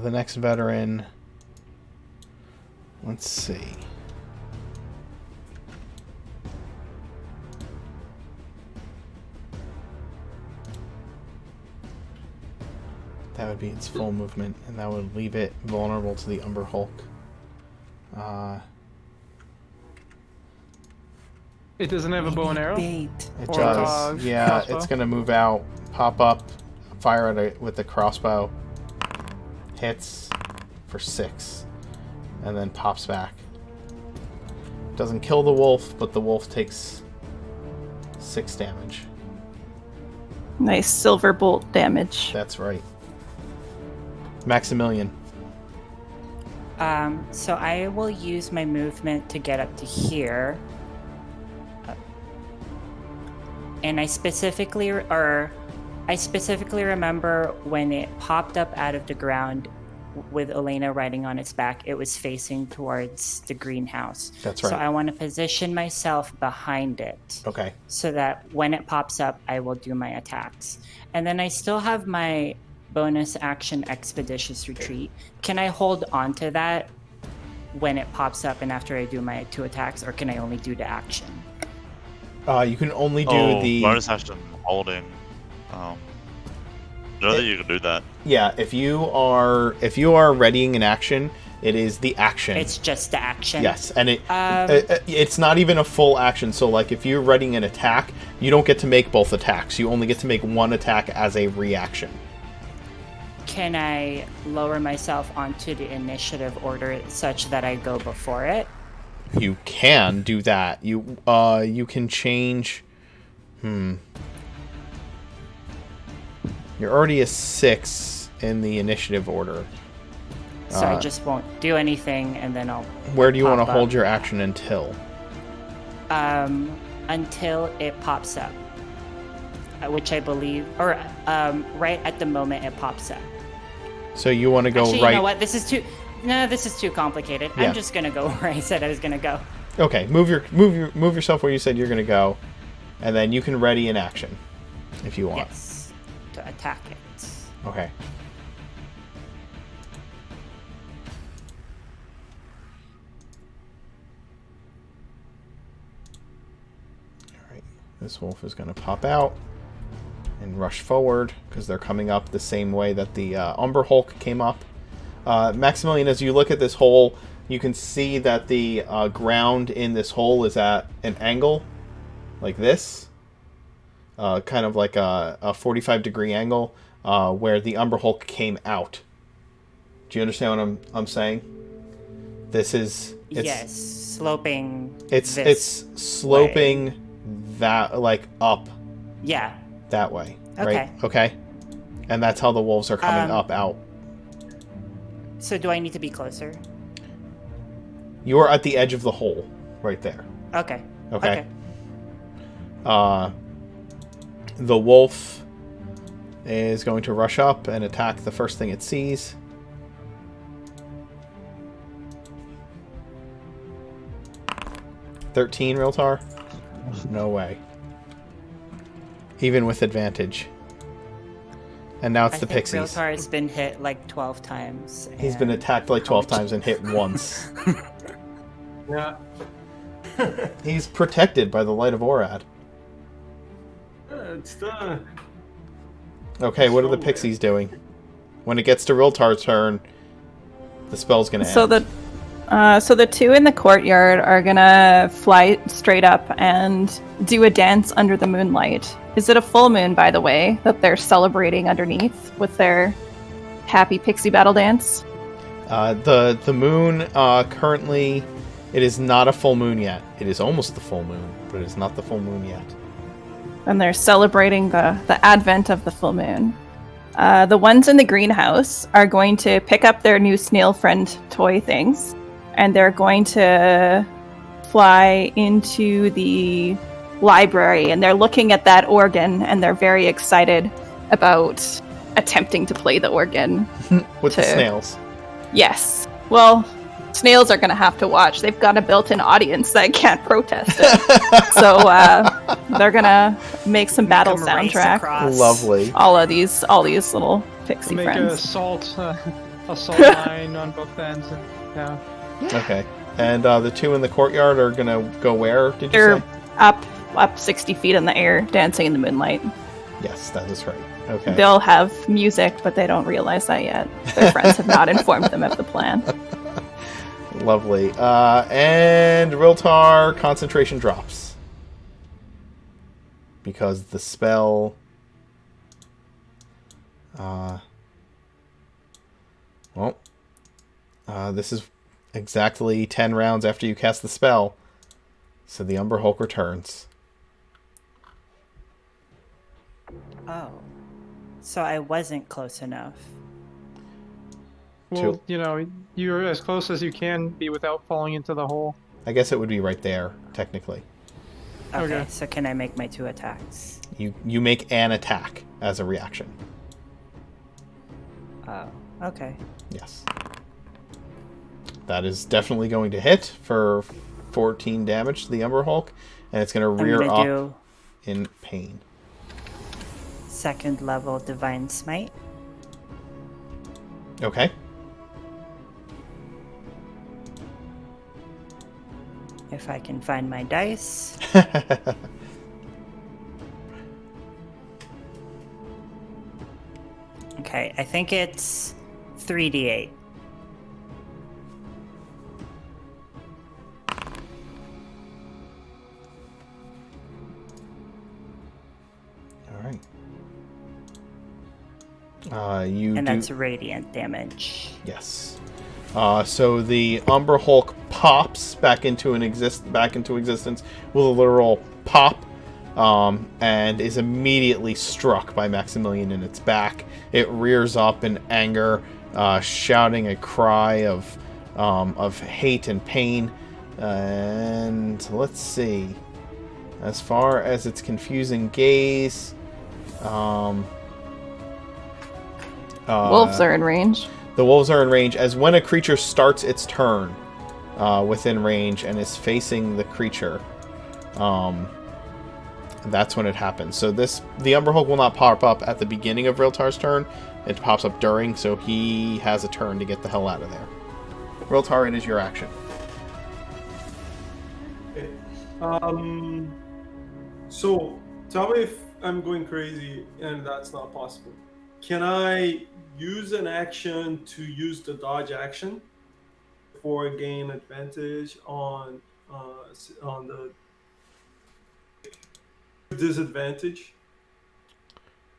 The next veteran. Let's see. That would be its full movement, and that would leave it vulnerable to the Umber Hulk. It doesn't have a bow and arrow? Bait. It Or does. Yeah, crossbow? it's going to move out, pop up, fire at it with the crossbow. Hits for 6. And then pops back. Doesn't kill the wolf, but the wolf takes 6 damage. Nice silver bolt damage. That's right. Maximilian. So I will use my movement to get up to here. and I specifically remember when it popped up out of the ground with Illena riding on its back, it was facing towards the greenhouse. That's right. So I want to position myself behind it. Okay. So that when it pops up, I will do my attacks. And then I still have my bonus action Expeditious Retreat. Can I hold on to that when it pops up and after I do my 2 attacks, or can I only do the action? You can only do the bonus action holding. Know that you can do that. Yeah, if you are readying an action, it is the action. It's just the action. Yes, and it's not even a full action. So, like, if you're readying an attack, you don't get to make both attacks. You only get to make one attack as a reaction. Can I lower myself onto the initiative order such that I go before it? You can do that. You can change. You're already a 6 in the initiative order. So I just won't do anything, and then I'll. Where do you want to hold your action until? Until it pops up, which I believe, or right at the moment it pops up. So you want to go Actually, right? You know what? This is too complicated. Yeah. I'm just gonna go where I said I was gonna go. Okay, move yourself where you said you're going to go, and then you can ready an action if you want. Yes, to attack it. Okay. Alright, this wolf is going to pop out and rush forward because they're coming up the same way that the Umber Hulk came up. Maximilian, as you look at this hole, you can see that the ground in this hole is at an angle like this. Kind of like a 45-degree angle where the Umber Hulk came out. Do you understand what I'm saying? Yes, sloping. It's sloping way. That like up. Yeah. That way. Okay. Right? Okay. And that's how the wolves are coming up out. So do I need to be closer? You are at the edge of the hole, right there. Okay. Okay. The wolf is going to rush up and attack the first thing it sees. $13, Realtar? No way. Even with advantage. And now it's the pixies. Realtar has been hit like 12 times. He's been attacked like 12 times and hit once. Yeah. He's protected by the light of Orad. It's the. Okay, what are the pixies doing? When it gets to Realtar's turn, the spell's gonna end. So the 2 in the courtyard are gonna fly straight up and do a dance under the moonlight. Is it a full moon, by the way, that they're celebrating underneath with their happy pixie battle dance? The moon currently, it is not a full moon yet. It is almost the full moon, but it is not the full moon yet. And they're celebrating the advent of the full moon. The ones in the greenhouse are going to pick up their new snail friend toy things, and they're going to fly into the library, and they're looking at that organ, and they're very excited about attempting to play the organ. With the snails. Yes. Well, snails are going to have to watch. They've got a built-in audience that can't protest it. So they're going to make some battle soundtrack. Lovely. All these little pixie Make friends. assault line on both ends. And, yeah. Okay. And the 2 in the courtyard are going to go where, did you They're say? up 60 feet in the air, dancing in the moonlight. Yes, that is right. Okay. They'll have music, but they don't realize that yet. Their friends have not informed them of the plan. Lovely. And Riltar, concentration drops. Because the spell... this is exactly 10 rounds after you cast the spell. So the Umber Hulk returns. Oh. So I wasn't close enough. Well, you're as close as you can be without falling into the hole. I guess it would be right there, technically. Okay, so can I make my 2 attacks? You make an attack as a reaction. Oh, okay. Yes. That is definitely going to hit for 14 damage to the Umber Hulk, and it's going to rear I'm up gonna do in pain. 2nd level Divine Smite. Okay. If I can find my dice. Okay, I think it's 3d8. All right. And that's radiant damage. Yes. So the Umber Hulk pops back into existence with a literal pop, and is immediately struck by Maximilian in its back. It rears up in anger, shouting a cry of hate and pain. And let's see. As far as its confusing gaze, Wolves are in range. the wolves are in range. As when a creature starts its turn within range and is facing the creature, that's when it happens. So the Umber Hulk will not pop up at the beginning of Riltar's turn. It pops up during, so he has a turn to get the hell out of there. Riltar, it is your action. Okay. So tell me if I'm going crazy and that's not possible. Can I use an action to use the dodge action for gain advantage on the disadvantage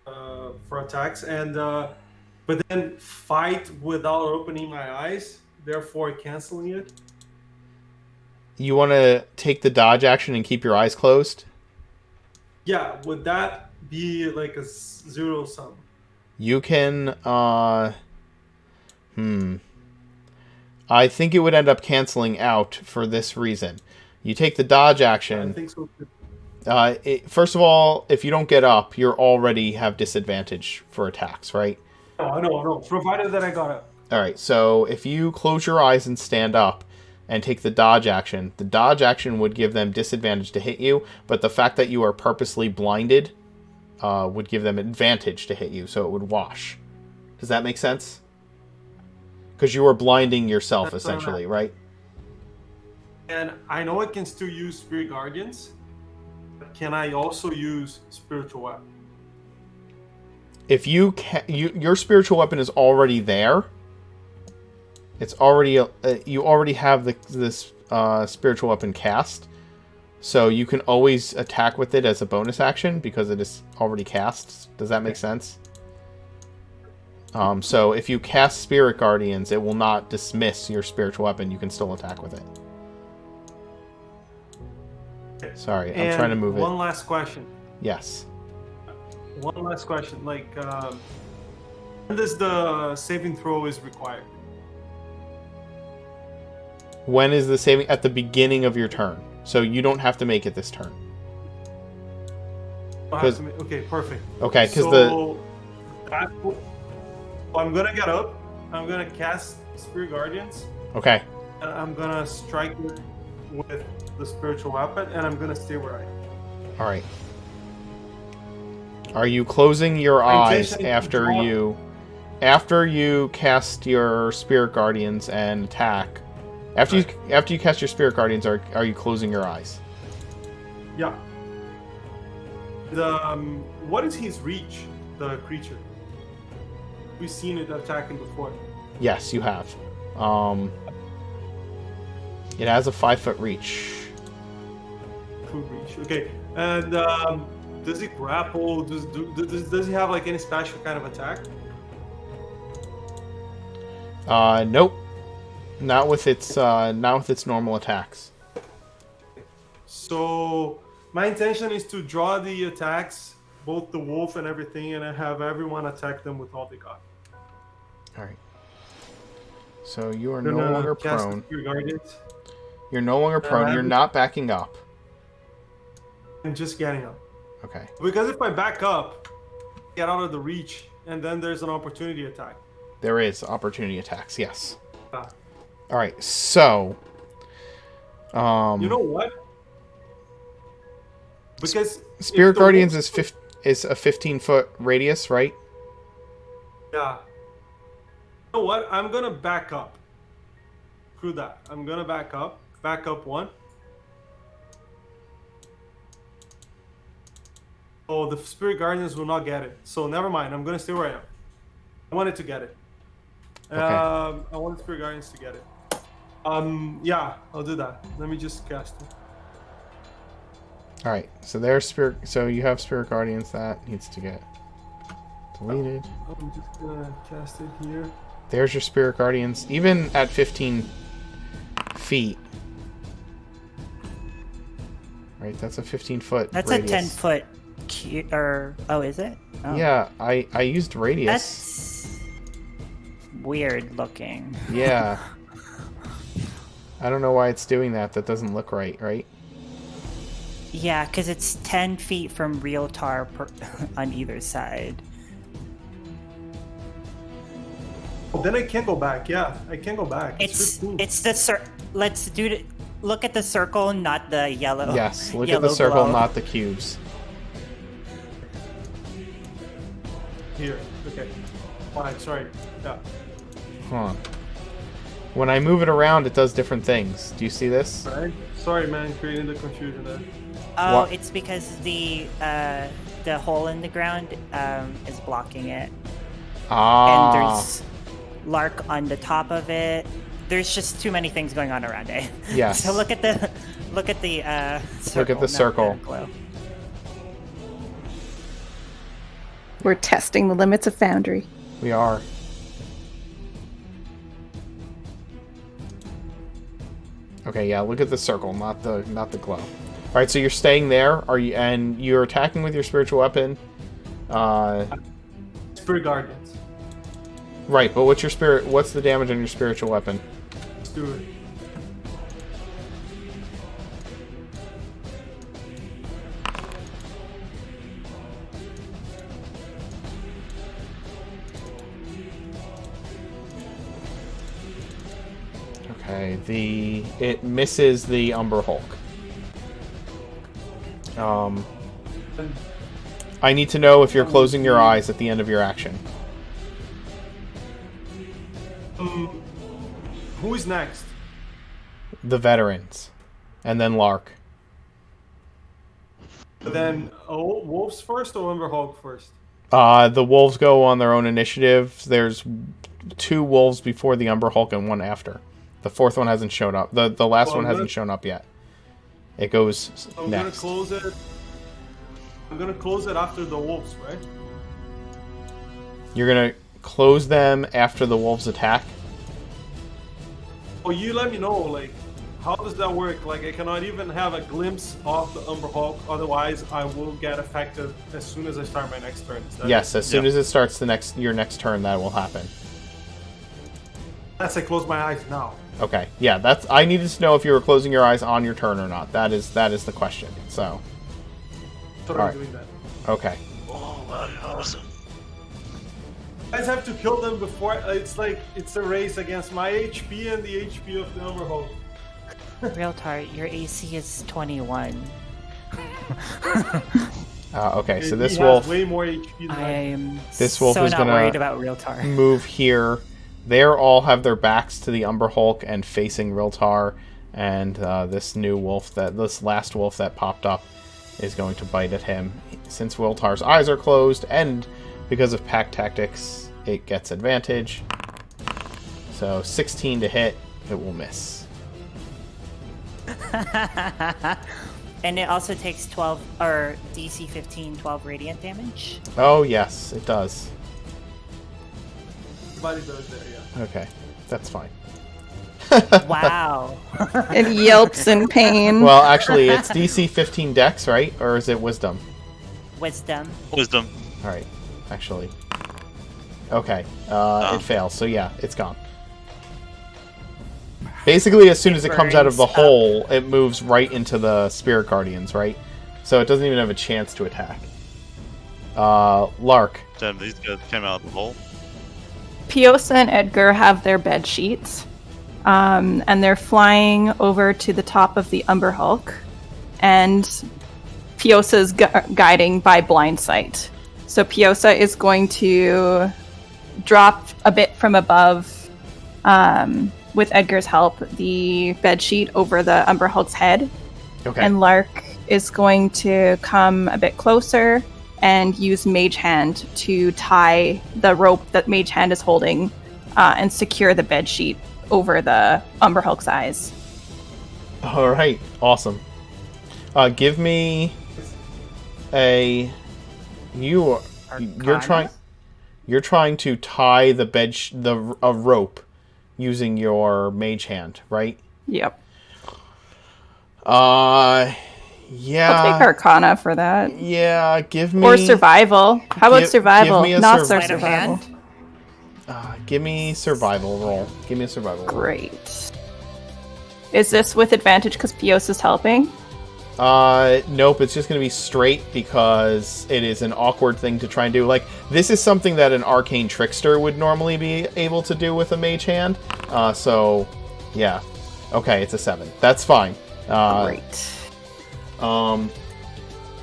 for attacks, and but then fight without opening my eyes, therefore canceling it? You want to take the dodge action and keep your eyes closed? Yeah, would that be like a zero sum? You can, I think it would end up canceling out for this reason. You take the dodge action. I think so too. First of all, if you don't get up, you already have disadvantage for attacks, right? No, I know. Provided that I got it. All right, so if you close your eyes and stand up and take the dodge action would give them disadvantage to hit you, but the fact that you are purposely blinded would give them advantage to hit you, so it would wash. Does that make sense? Because you are blinding yourself, That's essentially, right? And I know I can still use Spirit Guardians, but can I also use Spiritual Weapon? If you your spiritual weapon is already there. It's already you already have this spiritual weapon cast, so you can always attack with it as a bonus action because it is already cast. Does that make sense? So if you cast Spirit Guardians, it will not dismiss your spiritual weapon. You can still attack with it. Okay. Sorry, I'm trying to move it. One last question. Yes. One last question. Like, when does the saving throw is required? When is the saving? At the beginning of your turn. So you don't have to make it this turn. Okay, perfect. Okay, because I'm gonna get up. I'm gonna cast Spirit Guardians. Okay. And I'm gonna strike it with the spiritual weapon, and I'm gonna stay where I am. All right. Are you closing your eyes after you cast your Spirit Guardians and attack? After you cast your Spirit Guardians, are you closing your eyes? Yeah. What is his reach, the creature? We've seen it attacking before. Yes, you have. It has a 5-foot reach. Foot reach. Okay. And does it grapple? Does he have like any special kind of attack? Nope. Not with its normal attacks. So my intention is to draw the attacks, both the wolf and everything, and I have everyone attack them with all they got. All right. So you are no longer prone. Your guardians. You're no longer prone. You're not backing up. and just getting up. Okay. Because if I back up, get out of the reach, and then there's an opportunity attack. There is opportunity attacks, yes. Ah. Alright, so... You know what? Because Spirit Guardians is a 15-foot radius, right? Yeah. You know what? I'm gonna back up. Screw that. I'm gonna back up. Back up 1. Oh, the Spirit Guardians will not get it. So never mind. I'm gonna stay where I am. I wanted to get it. Okay. I want the Spirit Guardians to get it. Yeah, I'll do that. Let me just cast it. Alright, so there's Spirit... So you have Spirit Guardians. That needs to get deleted. I'm just gonna cast it here. There's your Spirit Guardians. Even at 15 feet. Right, that's a 15-foot That's radius. a 10-foot or oh, is it? Oh. Yeah, I used radius. That's weird looking. Yeah. I don't know why it's doing that. That doesn't look right, right? Yeah, because it's 10 feet from real tar on either side. Oh, then I can go back. Yeah, I can go back. It's 15. the let's do it. Look at the circle, not the yellow. Yes, look at yellow the circle, glow. not the cubes. Here. Okay. Fine. Sorry. Yeah. Huh. When I move it around, it does different things. Do you see this? Right. Sorry, man, creating the confusion there. Oh, What? it's because the hole in the ground is blocking it, and Ah. there's Lark on the top of it. There's just too many things going on around it. Yes. So look at the circle, not circle. glow. We're testing the limits of Foundry. We are. Okay, yeah, look at the circle, not the glow. All right, so you're staying there. Are you? And you're attacking with your spiritual weapon. Spirit Guardians. Right, but what's your spirit? What's the damage on your spiritual weapon? Let's do it. Okay, it misses the Umber Hulk. I need to know if you're closing your eyes at the end of your action. Who is next? The veterans, and then Lark. Then Wolves first or Umber Hulk first? The wolves go on their own initiative. There's 2 wolves before the Umber Hulk and 1 after. The 4th one hasn't shown up. The last one hasn't shown up yet. It goes I'm next. gonna close it. I'm gonna close it after the wolves, right? You're gonna close them after the wolves attack. Oh, you let me know. Like, how does that work? Like, I cannot even have a glimpse of the Umber Hulk. Otherwise, I will get affected as soon as I start my next turn. Is that Yes, it? as soon as it starts your next turn, that will happen. Unless I close my eyes now. Okay, yeah, I needed to know if you were closing your eyes on your turn or not. That is the question. So, So Alright. I'm doing that. okay. Oh, very awesome. You guys have to kill them before. It's like it's a race against my HP and the HP of the Umber Hulk. Real tar, your AC is 21. Okay, so He this has wolf way more HP than I. I'm This wolf so is not gonna worried about real tar. move here. They all have their backs to the Umber Hulk and facing Riltar, and this last wolf that popped up is going to bite at him. Since Wiltar's eyes are closed, and because of pack tactics, it gets advantage. So 16 to hit, it will miss. And it also takes 12 or DC 15, 12 radiant damage. Oh yes, it does. Everybody does that, yeah. Okay, that's fine. Wow. It yelps in pain. Well, actually, it's DC 15 Dex, right? Or is it Wisdom? Wisdom. Wisdom. All right, actually. Okay, it fails. So yeah, it's gone. Basically, as soon as it comes out of the burns up. hole, it moves right into the Spirit Guardians, right? so it doesn't even have a chance to attack. Lark. Damn, these guys came out of the hole. Piosa and Edgar have their bed sheets, and they're flying over to the top of the Umber Hulk, and Piosa's guiding by blind sight. So Piosa is going to drop a bit from above, with Edgar's help, the bed sheet over the Umber Hulk's head. Okay. And Lark is going to come a bit closer and use Mage Hand to tie the rope that Mage Hand is holding and secure the bed sheet over the Umber Hulk's eyes. All right. Awesome. Give me a. You're trying to tie the bed a rope using your Mage Hand, right? Yep. Yeah. I'll take Arcana for that. Yeah, give me... Or Survival. How about Survival? Give me a Not Sleight of Survival. hand? Give me Survival roll. Give me a Survival roll. Great. Is this with advantage because Pios is helping? Nope, it's just going to be straight because it is an awkward thing to try and do. Like, this is something that an Arcane Trickster would normally be able to do with a Mage Hand. So, yeah. Okay, it's a 7. That's fine. Great.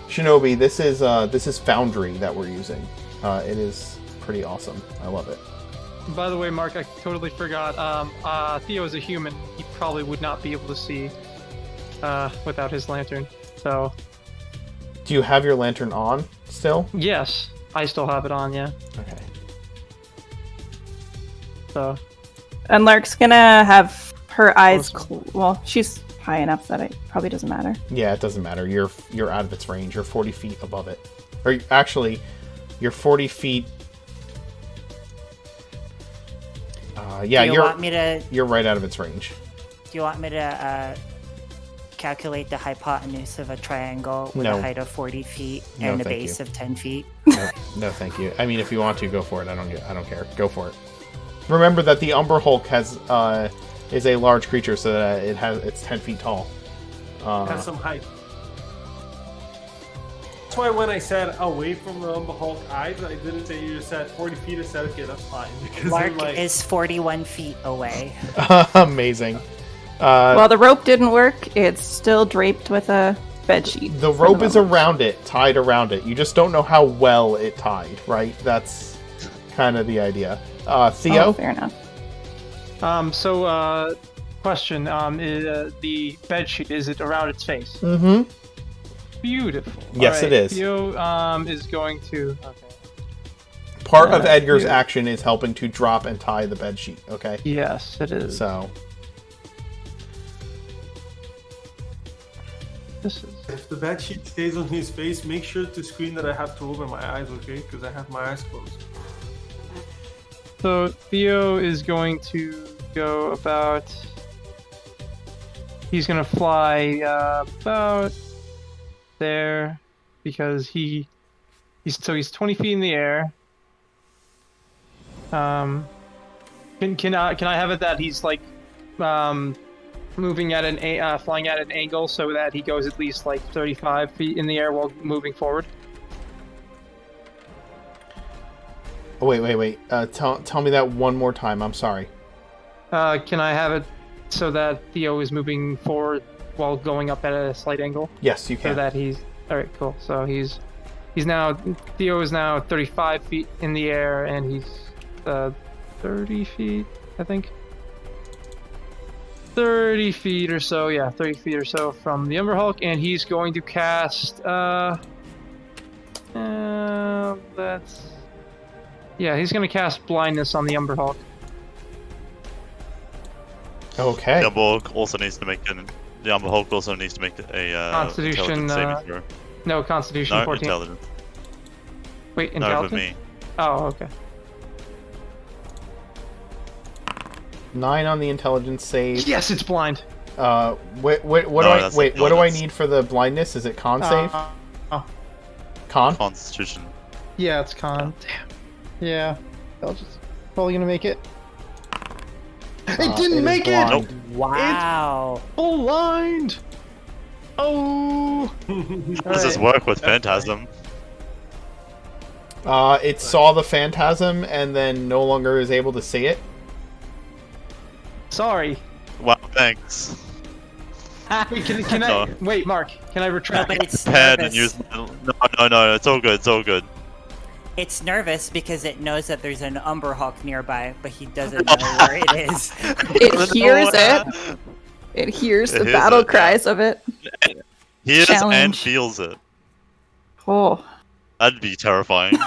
Shinobi, this is Foundry that we're using. It is pretty awesome. I love it. By the way, Mark, I totally forgot. Theo is a human. He probably would not be able to see without his lantern. So. Do you have your lantern on still? Yes, I still have it on. Yeah. Okay. So. And Lark's gonna have her eyes. Well, she's high enough that it probably doesn't matter. Yeah, it doesn't matter. You're out of its range. You're 40 feet above it. Or actually, you're 40 feet. Yeah, you're right out of its range. Do you want me to calculate the hypotenuse of a triangle with No. a height of 40 feet No, and a thank base you. of 10 feet? No, thank you. I mean, if you want to, go for it. I don't care. Go for it. Remember that the Umber Hulk is a large creature, so that it's 10 feet tall. Has some height. That's why when I said away from the Umber Hulk eyes, I didn't say you just said 40 feet. I said, okay, that's fine. Because Lark I'm like, is 41 feet away. Amazing. Well, the rope didn't work. It's still draped with a bed sheet. The rope is around it, tied around it. You just don't know how well it tied, right? That's kind of the idea. Theo? Oh, fair enough. Question. The bed sheet, is it around its face? Mm-hmm. Beautiful. Yes, it is. Theo is going to. Okay. Part of Edgar's action is helping to drop and tie the bed sheet. Okay. Yes, it is. So. This is. if the bed sheet stays on his face, make sure to screen that I have to open my eyes, okay? Because I have my eyes closed. So Theo is going to go about. He's gonna fly about there because he's 20 feet in the air. Can I have it that he's like moving at flying at an angle so that he goes at least like 35 feet in the air while moving forward? Oh, wait. Tell me that one more time. I'm sorry. Can I have it so that Theo is moving forward while going up at a slight angle? Yes, you can. So that he's all right. Cool. So Theo is now 35 feet in the air, and he's 30 feet, I think. 30 feet or so, yeah, 30 feet or so from the Umber Hulk, and he's going to cast. He's going to cast blindness on the Umber Hulk. Okay. The Umber Hulk also needs to make a Constitution, intelligence saving throw. No, Constitution No, 14. intelligence. Wait, No, intelligence? with me. Oh, okay. 9 on the intelligence save. Yes, it's blind. What do I need for the blindness? Is it con save? Con? Constitution. Yeah, it's con. Damn. Yeah. I'll just probably gonna make it. It didn't make it! blind. Wow. Blind! Oh! How does this work with Phantasm? It saw the phantasm and then no longer is able to see it. Sorry. Wow, thanks. Wait, can No. I... Wait, Mark. Can I retract? But it's Pad and nervous. use. No, it's all good. It's all good. It's nervous because it knows that there's an Umber Hulk nearby, but he doesn't know where it is. It hears it. It hears It the hears battle it, yeah. cries of it. Hears and Challenge. feels it. Oh. That'd be terrifying.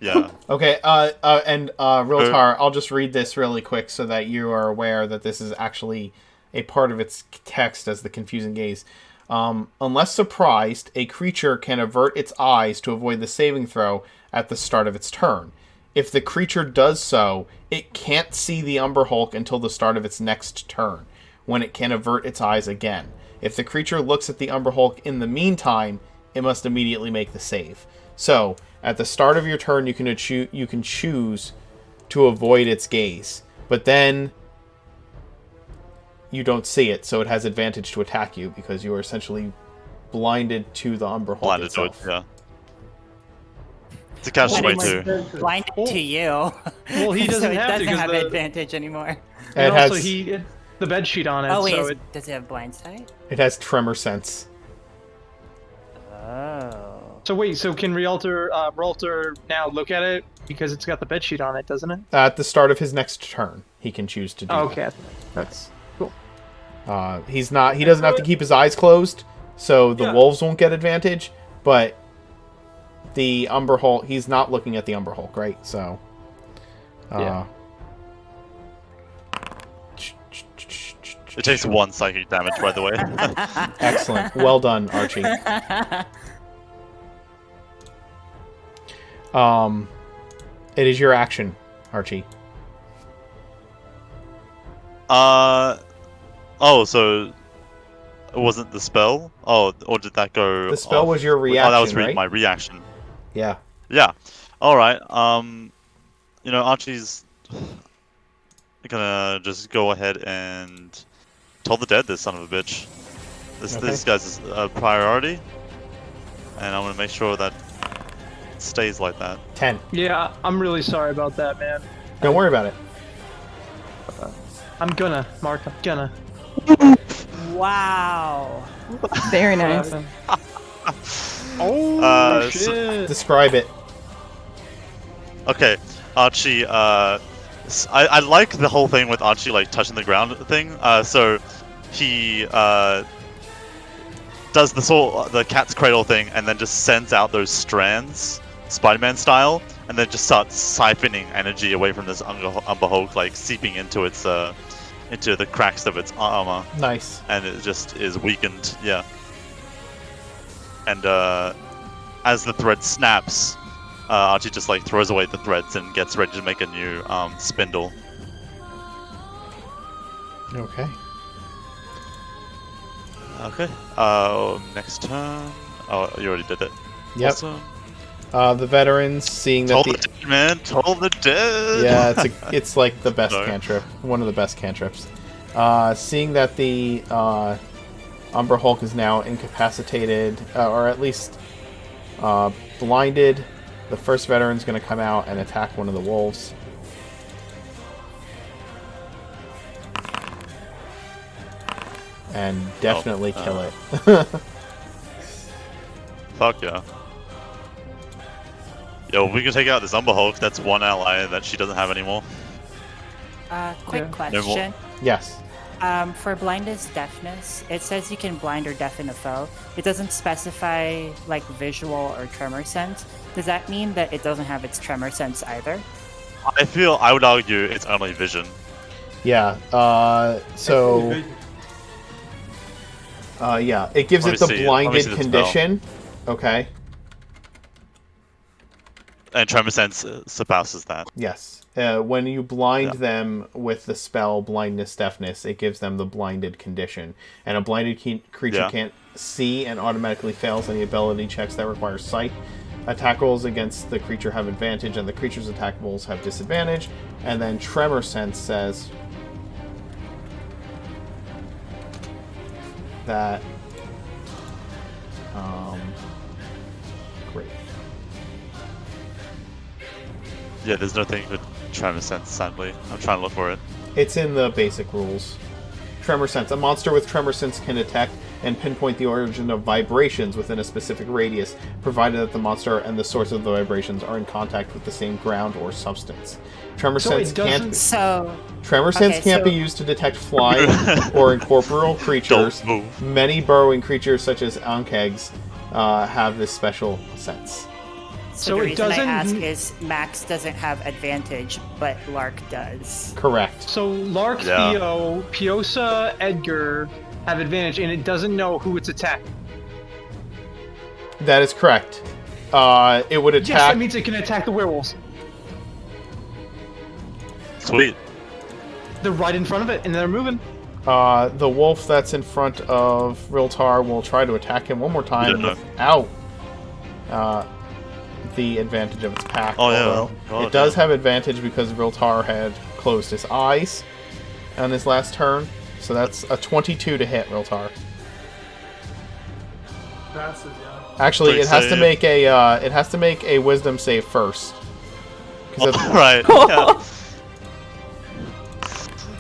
Yeah. Okay, Riltar, I'll just read this really quick so that you are aware that this is actually a part of its text as the confusing gaze. Unless surprised, a creature can avert its eyes to avoid the saving throw at the start of its turn. If the creature does so, it can't see the Umber Hulk until the start of its next turn, when it can avert its eyes again. If the creature looks at the Umber Hulk in the meantime, it must immediately make the save. So, at the start of your turn, you can choose to avoid its gaze, but then you don't see it, so it has advantage to attack you because you are essentially blinded to the Umber Hulk Blinded to it. itself. Yeah. It's a catch But 22. it's blinded to you. Well, he doesn't so it have to doesn't because have the... advantage anymore. It And has also, the bed sheet on it, Oh wait, so it... does it have blind sight? it has tremor sense. Oh. So wait, so can Realtor now look at it because it's got the bed sheet on it, doesn't it? At the start of his next turn, he can choose to do Oh, okay, that's cool. that. He doesn't have to keep his eyes closed, so the Yeah. wolves won't get advantage, but the Umber Hulk, he's not looking at the Umber Hulk, right? So, Yeah. It takes 1 psychic damage, by the way. Excellent. Well done, Archie. It is your action, Archie. Oh, so it wasn't the spell? Oh, or did that go? The spell off? was your Oh, that was reaction, right? my reaction. Yeah. Yeah. All right. Archie's gonna just go ahead and toll the dead. This son of a bitch. This guy's a priority, and I'm gonna make sure that it stays like that. 10. Yeah, I'm really sorry about that, man. Don't worry about it. I'm gonna, Mark, I'm gonna. Wow. Very nice. Oh, So- shit. Describe it. Okay, Archie. I like the whole thing with Archie like touching the ground thing. So he does the cat's cradle thing, and then just sends out those strands, Spider-Man style, and then just starts siphoning energy away from this Umber Hulk, like seeping into its into the cracks of its armor, Nice. and it just is weakened. Yeah. And as the thread snaps, Archie just like throws away the threads and gets ready to make a new spindle. Okay. Okay. Next turn. Oh, you already did it. Yep. Awesome. The veterans, seeing that Toll the dead, man. Toll the dead. yeah, it's like the best Sorry. cantrip, one of the best cantrips. Seeing that the Umber Hulk is now incapacitated, or at least blinded, the first veteran's going to come out and attack one of the wolves. And definitely kill it. Fuck yeah. Yo, we can take out this Umber Hulk. That's one ally that she doesn't have anymore. Quick Yeah. question. Yes. For blindness deafness, it says you can blind or deafen a foe. It doesn't specify like visual or tremor sense. Does that mean that it doesn't have its tremor sense either? I would argue it's only vision. Yeah. Yeah, it gives Let it the me see- let me blinded see the spell. condition. Okay. And tremor sense surpasses that. Yes. When you blind Yeah. them with the spell blindness deafness, it gives them the blinded condition. And a blinded creature Yeah. can't see and automatically fails any ability checks that require sight. Attack rolls against the creature have advantage, and the creature's attack rolls have disadvantage. And then tremor sense says that rate. Yeah, there's nothing for Tremor Sense, sadly. I'm trying to look for it. It's in the basic rules. Tremor Sense. A monster with Tremor Sense can detect and pinpoint the origin of vibrations within a specific radius, provided that the monster and the source of the vibrations are in contact with the same ground or substance. Tremor Sense can't. Tremor Sense can't be used to detect flying or incorporeal creatures. Don't move. Many burrowing creatures, such as ankegs, have this special sense. So the it reason I doesn't- ask is Max doesn't have advantage, but Lark does. Correct. So Lark, Yeah. Theo, Piosa, Edgar have advantage, and it doesn't know who it's attacking. That is correct. It would Yes, attack. that means it can attack the werewolves. Sweet. They're right in front of it, and they're moving. The wolf that's in front of Riltar will try to attack him one more time Yeah. without the advantage of its pack. Oh, yeah. although God, it does yeah. have advantage because Riltar had closed his eyes on his last turn. So that's a 22 to hit Riltar. Passes, yeah. Actually, Great it has to save. make a wisdom save first. 'Cause Right.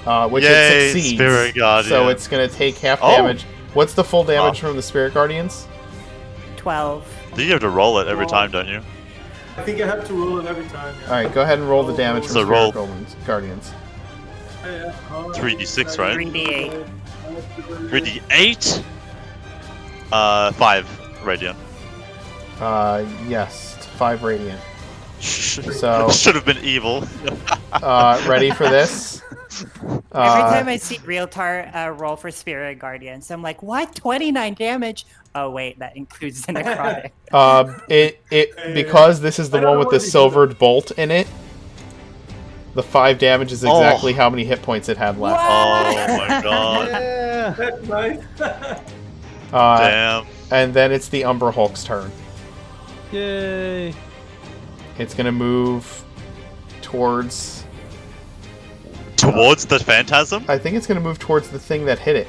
Yeah. which Yay, it succeeds. Spirit Guardian. So it's going to take half Oh. damage. What's the full damage Oh. from the Spirit Guardians? 12. You have to roll it every time, don't you? I think I have to roll it every time. Yeah. Alright, go ahead and roll the damage from So Spirit roll- Guardians. Yeah. 3d6, right? 3d8. 3d8? 5 radiant. Yes, it's 5 radiant. So should have been evil. Ready for this? Every time I see Realtar roll for Spirit Guardians, I'm like, what? 29 damage? Oh, wait, that includes the necrotic. Because this is the I don't one know with what the he silvered bolt in it, the 5 damage is exactly how many hit points it had left. Oh my god. Yeah. That's nice. Damn. And then it's the Umber Hulk's turn. Yay. It's gonna move towards... Towards the phantasm? I think it's gonna move towards the thing that hit it.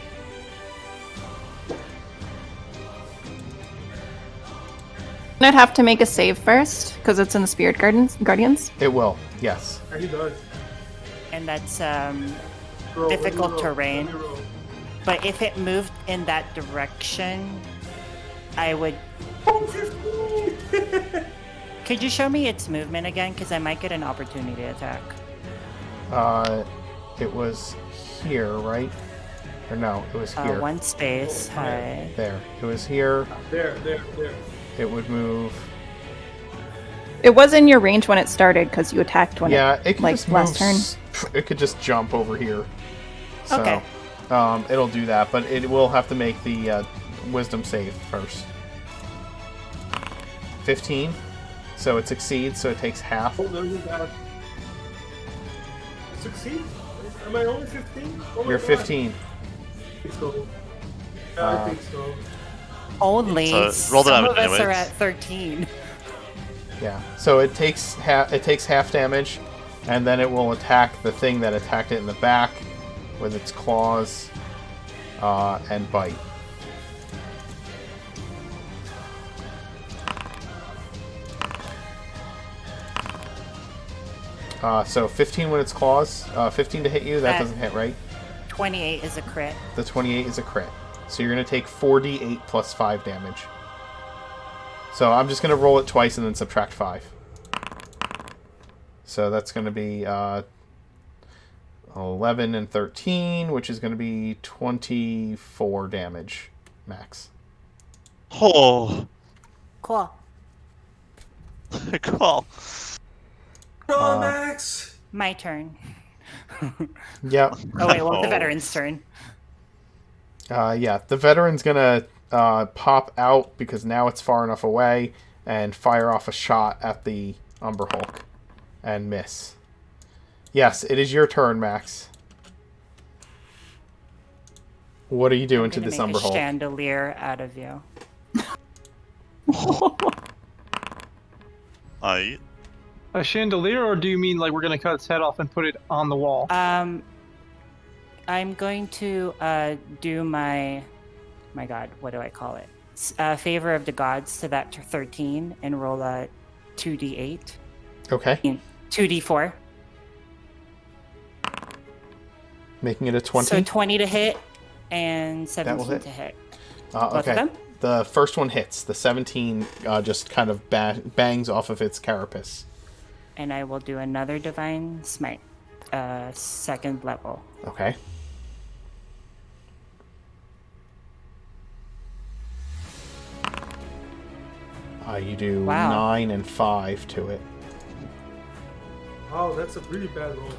I'd have to make a save first, because it's in the Spirit Guardians. It will, yes. Yeah, he does. And that's Roll, difficult let me roll, terrain. let me roll. But if it moved in that direction, I would. Oh, 15! Could you show me its movement again? Because I might get an opportunity attack. It was here, right? Or no, it was here. One space. Hi. There. It was here. There. It would move. It was in your range when it started, because you attacked when Yeah, it could like just last turn. It could just jump over here. So, Okay. it'll do that, but it will have to make the wisdom save first. 15. So it succeeds, so it takes half. Oh, no, you got succeed? Am I only 15? Oh my You're God. 15. I think so. Yeah, I think so. Only So, roll the some damage of us are anyways. at 13. Yeah. So it takes half damage, and then it will attack the thing that attacked it in the back with its claws and bite. So 15 with its claws, 15 to hit you. That doesn't hit, right? 28 is a crit. The 28 is a crit. So you're going to take 4d8 plus 5 damage. So I'm just going to roll it twice and then subtract 5. So that's going to be 11 and 13, which is going to be 24 damage max. Oh. Cool. Cool. No, Max! My turn. Yep. Oh, wait, well, the Oh. veteran's turn. Yeah, the veteran's going to pop out because now it's far enough away and fire off a shot at the Umber Hulk and miss. Yes, it is your turn, Max. What are you doing to I'm gonna this make Umber a Hulk? chandelier out of you. I A chandelier, or do you mean like we're gonna cut its head off and put it on the wall? I'm going to do my God, what do I call it? Favor of the Gods to that 13 and roll a 2d8. Okay. 2d4. Making it a 20. So 20 to hit and That will 17 hit. to hit. Okay. Both of them? The first one hits. The 17 just kind of bangs off of its carapace. And I will do another Divine Smite. Second level. Okay. You do Wow. 9 and 5 to it. Oh, that's a pretty bad roll.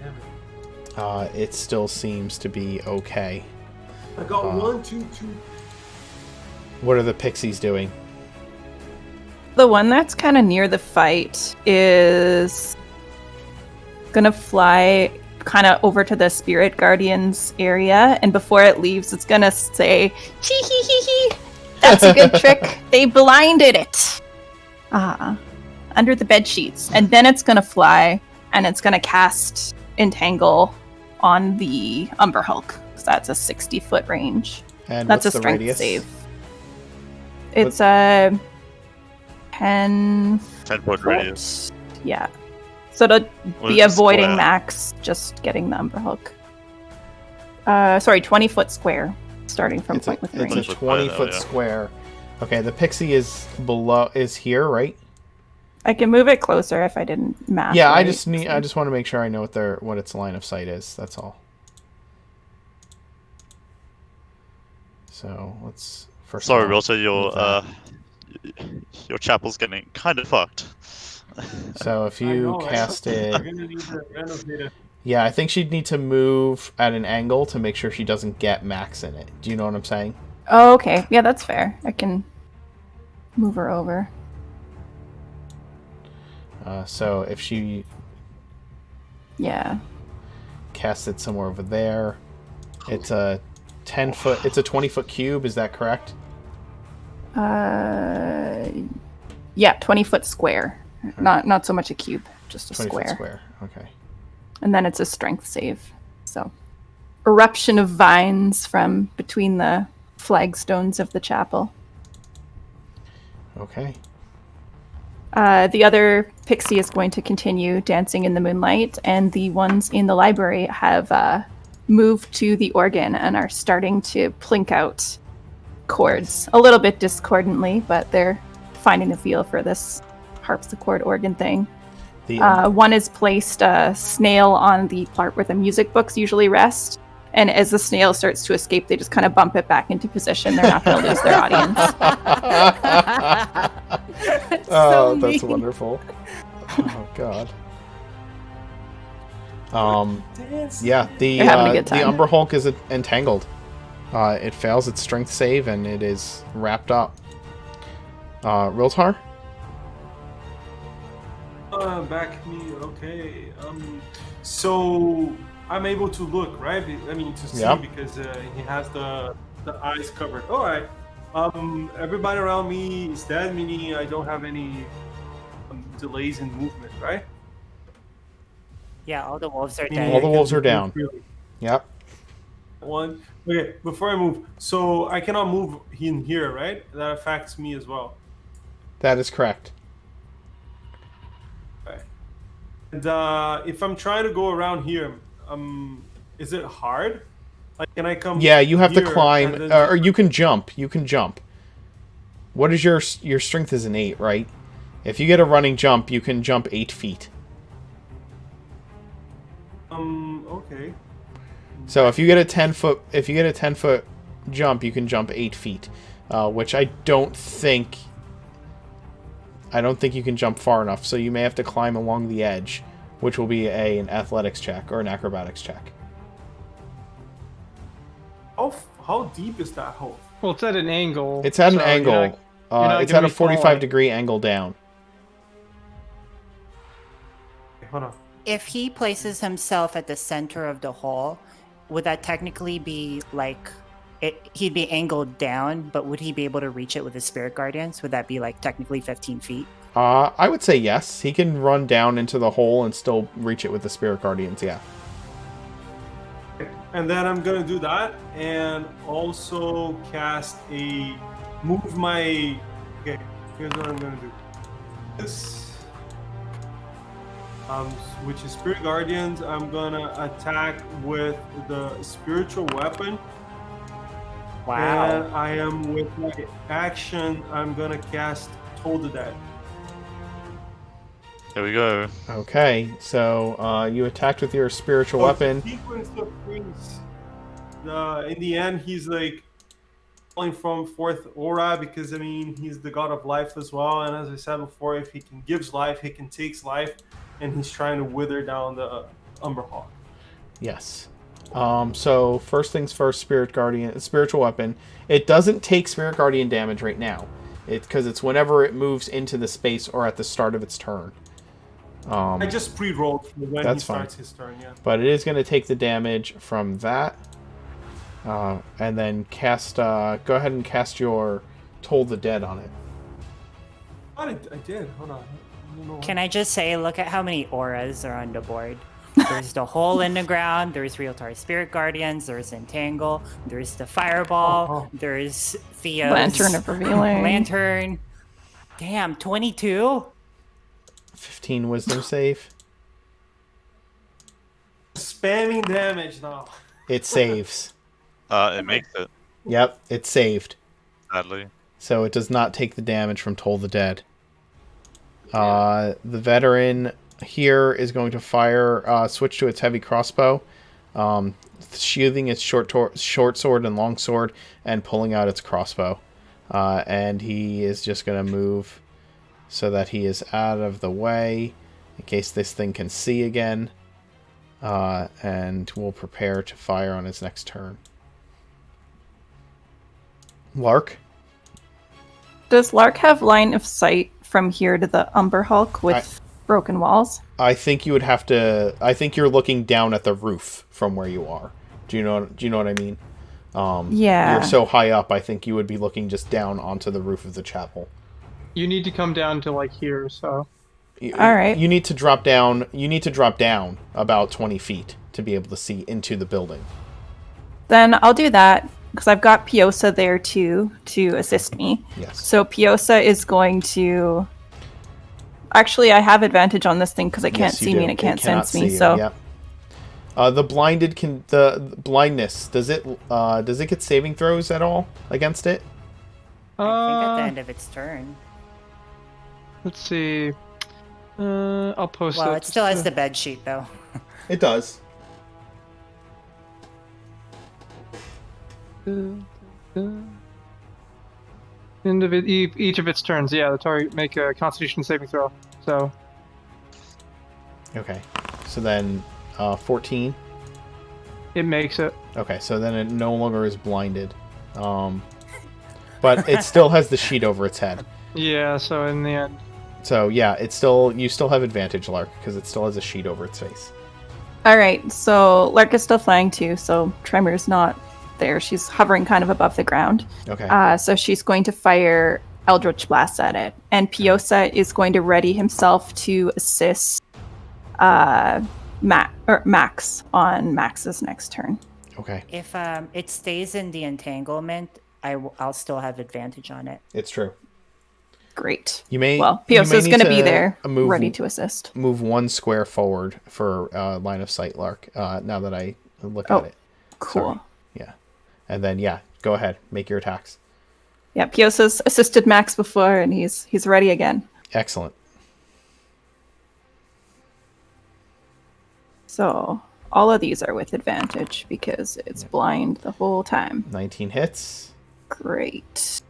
Damn it. It still seems to be okay. I got 1, 2, 2. What are the pixies doing? The one that's kind of near the fight is gonna fly kind of over to the Spirit Guardians area, and before it leaves, it's gonna say, "Hee hee hee hee." That's a good trick. They blinded it. Under the bed sheets, and then it's gonna fly, and it's gonna cast Entangle on the Umber Hulk. So that's a 60-foot range. And That's a what's the strength radius? save. It's a 10 10-foot radius. Yeah. So to What be is the avoiding square? Max, just getting the Umber Hulk. Sorry, 20-foot square, starting from It's a, point with it's a range. 20-foot yeah. square. Okay, the pixie is here, right? I can move it closer if I didn't math. Yeah, I right. just want to make sure I know what its line of sight is. That's all. So let's first. Sorry, of all, Wilter, move your chapel's getting kind of fucked. that. So if I you know, cast I'm it, gonna need to renovate it. yeah, I think she'd need to move at an angle to make sure she doesn't get Max in it. Do you know what I'm saying? Oh, okay. Yeah, that's fair. I can move her over. So if she Yeah. casts it somewhere over there, it's a 10-foot. It's a 20-foot cube. Is that correct? Yeah, 20-foot square. Not so much a cube, just a 20-foot square. square. Okay. And then it's a strength save. So, eruption of vines from between the flagstones of the chapel. Okay. The other pixie is going to continue dancing in the moonlight, and the ones in the library have moved to the organ and are starting to plink out chords. A little bit discordantly, but they're finding a feel for this harpsichord organ thing. One has placed a snail on the part where the music books usually rest, and as the snail starts to escape, they just kind of bump it back into position. They're not going to lose their audience. Oh, So that's mean. wonderful. Oh God. Yeah, They're having a good the time. Umber Hulk is entangled. It fails its strength save and it is wrapped up. Riltar? Back me, okay. So I'm able to look, right? I mean, to see Yeah. because he has the eyes covered. All right. Everybody around me is dead, meaning I don't have any delays in movement, right? Yeah, all the wolves are Meaning dead. I All the can wolves are move down. freely. Yep. One. Okay, before I move, so I cannot move in here, right? That affects me as well. That is correct. Okay. And if I'm trying to go around here, is it hard? Like, can I come? Yeah, you have to here climb, and then- or you can jump. You can jump. What is your strength is an 8, right? If you get a running jump, you can jump 8 feet. Okay. So if you get a 10-foot jump, you can jump 8 feet, which I don't think you can jump far enough. So you may have to climb along the edge, which will be an athletics check or an acrobatics check. How deep is that hole? Well, it's at an angle. It's at an so angle. you're not It's gonna at a be falling. 45-degree angle down. Okay, hold on. If he places himself at the center of the hole, would that technically be like he'd be angled down, but would he be able to reach it with his spirit guardians? Would that be like technically 15 feet? I would say yes. He can run down into the hole and still reach it with the spirit guardians. Yeah. And then I'm gonna do that, and also cast a move my. Okay, here's what I'm gonna do. This, which is Spirit Guardians. I'm gonna attack with the spiritual weapon. Wow. And I am with my action. I'm gonna cast Toll the Dead. Here we go. Okay, so you attacked with your spiritual So it's a weapon. sequence of things. In the end, he's like calling from forth aura because I mean he's the god of life as well. And as I said before, if he can gives life, he can takes life, and he's trying to wither down the Umberhawk. Yes. So first things first, spiritual weapon. It doesn't take Spirit Guardian damage right now. Because it's whenever it moves into the space or at the start of its turn. I just pre-rolled for when he starts his turn, yeah. But it is going to take the damage from that. And then cast. Go ahead and cast your Toll the Dead on it. I did. Hold on. I don't know Can I just say, look at how many auras are on the board. There's the hole in the ground, there's Realtar Spirit Guardians, there's Entangle, there's the Fireball, there's Theo's Lantern of Revealing. Lantern. Damn, 22? 15 Wisdom save. Spamming damage now. It saves. It makes it, Yep, it saved. sadly. So it does not take the damage from Toll the Dead. The veteran here is going to fire, switch to its heavy crossbow, shielding its short sword and long sword, and pulling out its crossbow. And he is just going to move so that he is out of the way in case this thing can see again. And will prepare to fire on his next turn. Lark? Does Lark have line of sight from here to the Umber Hulk with broken walls? I think you would have to. I think you're looking down at the roof from where you are. Do you know what I mean? Yeah. You're so high up. I think you would be looking just down onto the roof of the chapel. You need to come down to like here, so. All right. You need to drop down. You need to drop down about 20 feet to be able to see into the building. Then I'll do that because I've got Piosa there too to assist me. Yes. So Piosa is going to. Actually, I have advantage on this thing because it can't Yes, you see do. me and it can't cannot sense me. see you, So yep. The blindness, does it get saving throws at all against it? I think at the end of its turn. Let's see. I'll post it. Well, it still has the bed sheet, though. It does. End of each of its turns, yeah, the target make a Constitution saving throw. So. Okay. So then, 14. It makes it. Okay, so then it no longer is blinded. But it still has the sheet over its head. Yeah, so in the end. So yeah, you still have advantage, Lark, because it still has a sheet over its face. all right. So Lark is still flying too. So Tremor's not there. She's hovering kind of above the ground. Okay. So she's going to fire Eldritch Blast at it, and Piosa is going to ready himself to assist Max on Max's next turn. Okay. If it stays in the entanglement, I'll still have advantage on it. It's true. Great. You may. Well, you may Piosa's need going to be to there, move- ready to assist. Move 1 square forward for line of sight, Lark. Now that I look at it. Cool. Sorry. Yeah. And then go ahead, make your attacks. Yeah, Piosa's assisted Max before, and he's ready again. Excellent. So all of these are with advantage because it's blind the whole time. 19 hits. Great.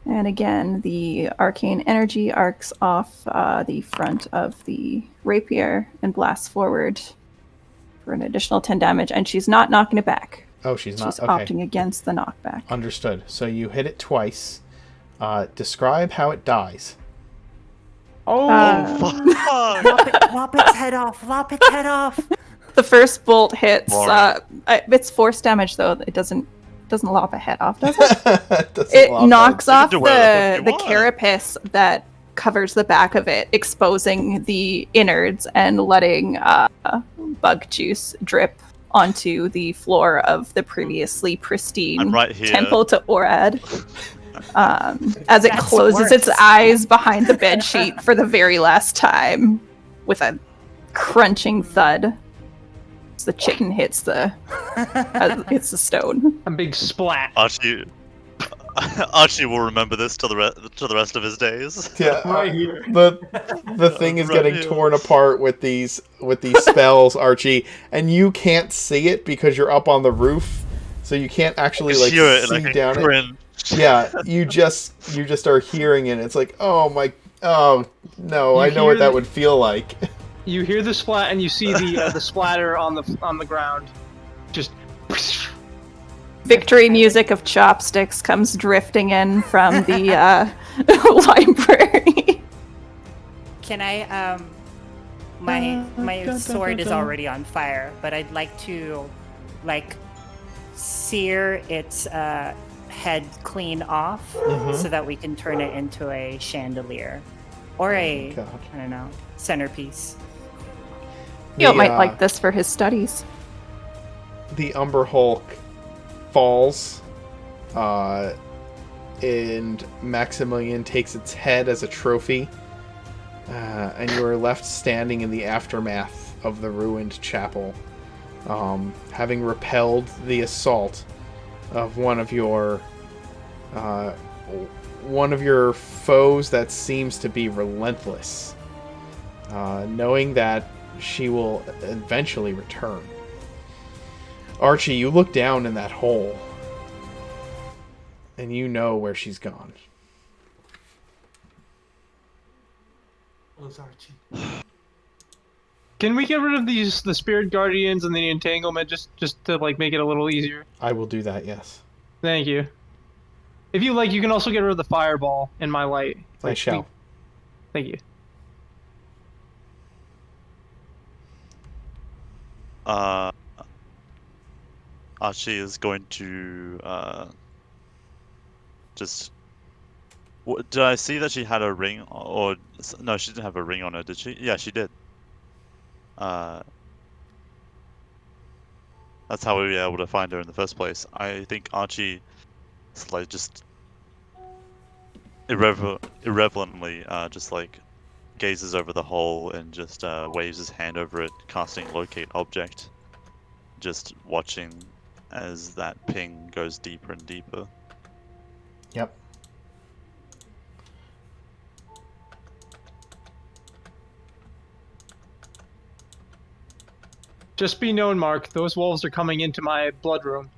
And again, the arcane energy arcs off the front of the rapier and blasts forward for an additional 10 damage. And she's not knocking it back. Oh, she's not. She's Okay. opting against the knockback. Understood. So you hit it twice. Describe how it dies. Fuck! Lop its head off! Lop its head off! The first bolt hits. Boring. It's force damage, though. It doesn't lop a head off, does it? Doesn't It lop knocks out. off do whatever the you want. carapace that covers the back of it, exposing the innards and letting bug juice drip onto the floor of the previously pristine I'm right here. temple to Orad. As it That's closes worse. its eyes behind the bedsheet for the very last time with a crunching thud. As the chicken hits the stone. A big splat. Archie will remember this to the rest of his days. Yeah, Right here. the thing is Right getting here. torn apart with these spells, Archie, and you can't see it because you're up on the roof, so you can't actually like Hear it, see and I can down it. cringe. Yeah, you just are hearing it. It's like, oh no, I know hear what that the- would feel like. You hear the splat and you see the splatter on the ground. Just Victory music of chopsticks comes drifting in from the library. Can I my sword is already on fire, but I'd like to sear its head clean off so that we can turn it into a chandelier or a God. I don't know, centerpiece. Theo The, might like this for his studies. The Umber Hulk falls, and Maximilian takes its head as a trophy, and you are left standing in the aftermath of the ruined chapel, having repelled the assault of one of your foes that seems to be relentless, knowing that she will eventually return. Archie, you look down in that hole, and you know where she's gone. Those Archie. can we get rid of the spirit guardians and the entanglement just to like make it a little easier? I will do that, yes. Thank you. If you like, you can also get rid of the fireball in my light. I shall. Thank you. Archie is going to just. Did I see that she had a ring? Or no, she didn't have a ring on her, did she? Yeah, she did. That's how we were able to find her in the first place. I think Archie is like just irreverently just like gazes over the hole and just waves his hand over it, casting locate object, just watching as that ping goes deeper and deeper. Yep. Just be known, Mark, those wolves are coming into my blood room.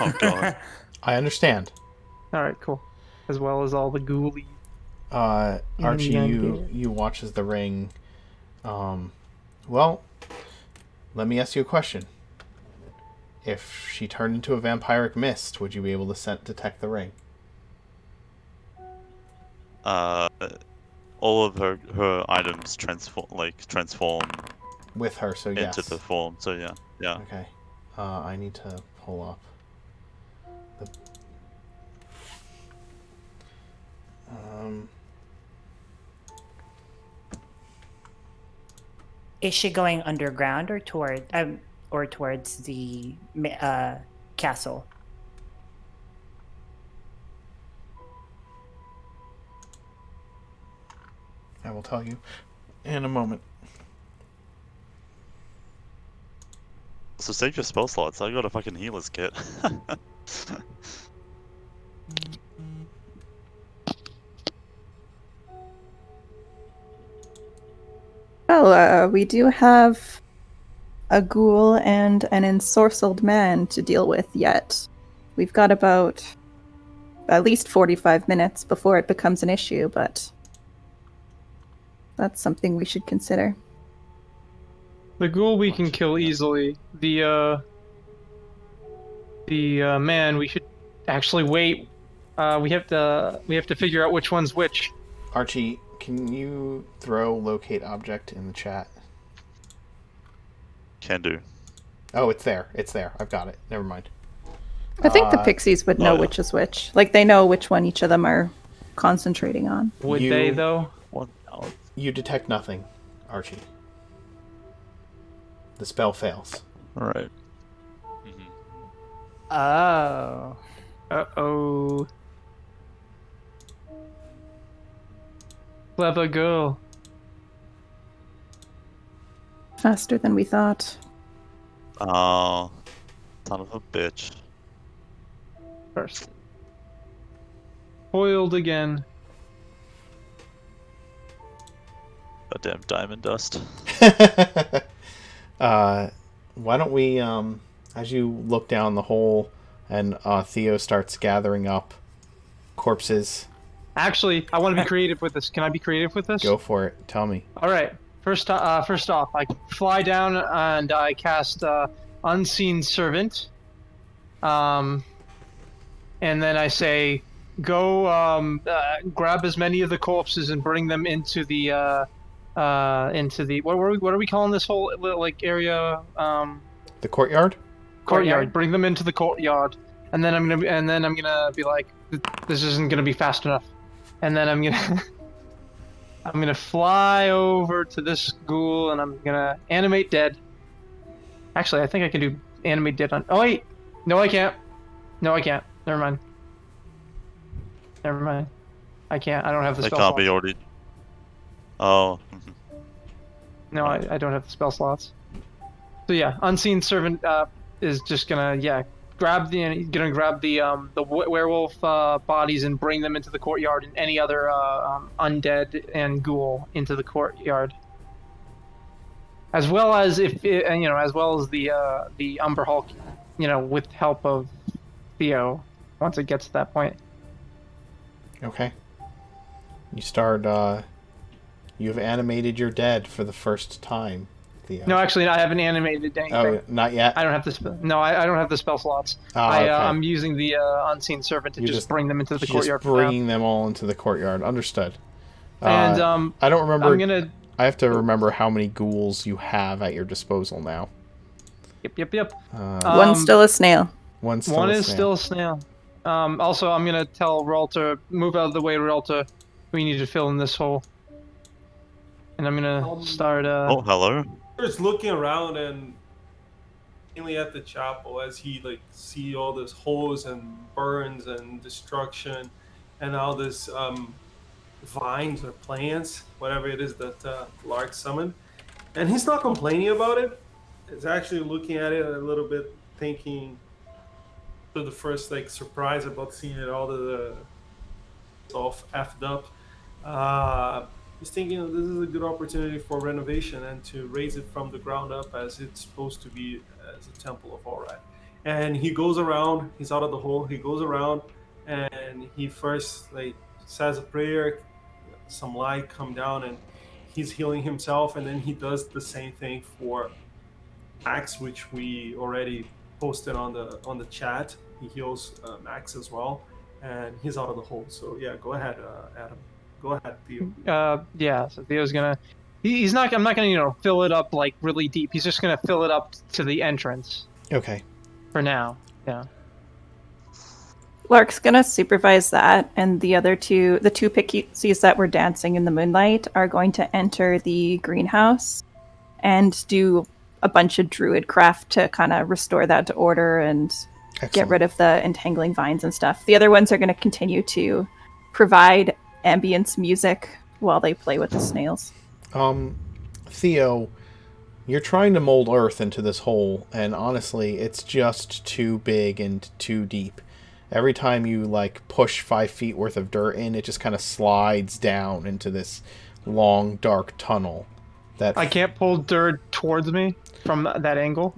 Oh god. I understand. Alright, cool. As well as all the ghoulies. Archie, Yeah, you watch as the ring. Well, let me ask you a question. If she turned into a vampiric mist, would you be able to detect the ring? All of her items transform With her, so yes. into the form. So yeah. Okay. I need to pull up the. Is she going underground or towards the castle? I will tell you in a moment. So save your spell slots. I got a fucking healer's kit. Well, we do have a ghoul and an ensorcelled man to deal with yet. We've got about at least 45 minutes before it becomes an issue, but that's something we should consider. The ghoul we can kill easily. The man, we should actually wait. We have to figure out which one's which. Archie, can you throw locate object in the chat? Can do. Oh, it's there. It's there. I've got it. Never mind. I think the pixies would know yeah. which is which. Like, they know which one each of them are concentrating on. Would You- they, though? What? You detect nothing, Archie. the spell fails. All right. Oh. Uh-oh. Clever girl. Faster than we thought. Oh, son of a bitch. First. Foiled again. Goddamn diamond dust. Why don't we, as you look down the hole and Theo starts gathering up corpses. Actually, I want to be creative with this. Can I be creative with this? Go for it. Tell me. All right. First off, I fly down and I cast Unseen Servant. And then I say, go grab as many of the corpses and bring them into the what are we calling this whole like area? The courtyard? Courtyard. Bring them into the courtyard, and then I'm gonna be like, this isn't gonna be fast enough, and then I'm gonna fly over to this ghoul and I'm gonna animate dead. Actually, I think I can do animate dead on. Oh wait, no, I can't. No, I can't. Never mind. Never mind. I can't. I don't have the They spell can't slots. be already. Oh. No, I don't have the spell slots. So yeah, Unseen Servant is just gonna grab the werewolf bodies and bring them into the courtyard, and any other undead and ghoul into the courtyard, as well as the Umber Hulk, with help of Theo once it gets to that point. Okay. You start, you've animated your dead for the first time, Theo. No, actually, I haven't animated anything. Oh, not yet? I don't have the I don't have the spell slots. Okay. I'm using the Unseen Servant to just bring them into the courtyard. Just bringing them all into the courtyard. Understood. And I don't remember. I'm gonna. I have to remember how many ghouls you have at your disposal now. Yep. One's still a snail. One is still a snail. Also, I'm gonna tell Ralter, move out of the way, Ralter. We need to fill in this hole. And I'm gonna start. Oh, hello. Just looking around and mainly at the chapel as he see all this holes and burns and destruction and all this vines or plants, whatever it is that Lark summoned, and he's not complaining about it. He's actually looking at it a little bit, thinking to the first surprise about seeing it all effed up. He's thinking this is a good opportunity for renovation and to raise it from the ground up as it's supposed to be as a temple of Orad. And he goes around, he's out of the hole, he goes around and he first says a prayer, some light come down and he's healing himself, and then he does the same thing for Max, which we already posted on the chat. He heals Max as well, and he's out of the hole. So yeah, go ahead, Adam. Go ahead, Theo. So Theo's gonna. He's not. I'm not gonna, fill it up really deep. He's just gonna fill it up to the entrance. Okay. For now, yeah. Lark's gonna supervise that, and the two pixies that were dancing in the moonlight are going to enter the greenhouse and do a bunch of druid craft to kind of restore that to order and get rid of the entangling vines and stuff. The other ones are going to continue to provide ambience music while they play with the snails. Theo, you're trying to mold earth into this hole, and honestly, it's just too big and too deep. Every time you push 5 feet worth of dirt in, it just kind of slides down into this long, dark tunnel. That I can't pull dirt towards me from that angle.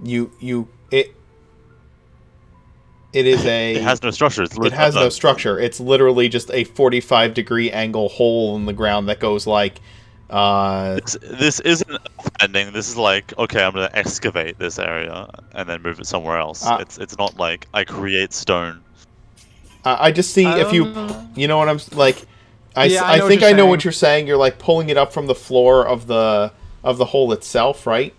It is a. It has no structure. It has no structure. It's literally just a 45-degree angle hole in the ground that goes This isn't ending. This is okay, I'm gonna excavate this area and then move it somewhere else. It's not like I create stone. I just see if you, you know what I'm I think I know what you're saying. You're pulling it up from the floor of the hole itself, right?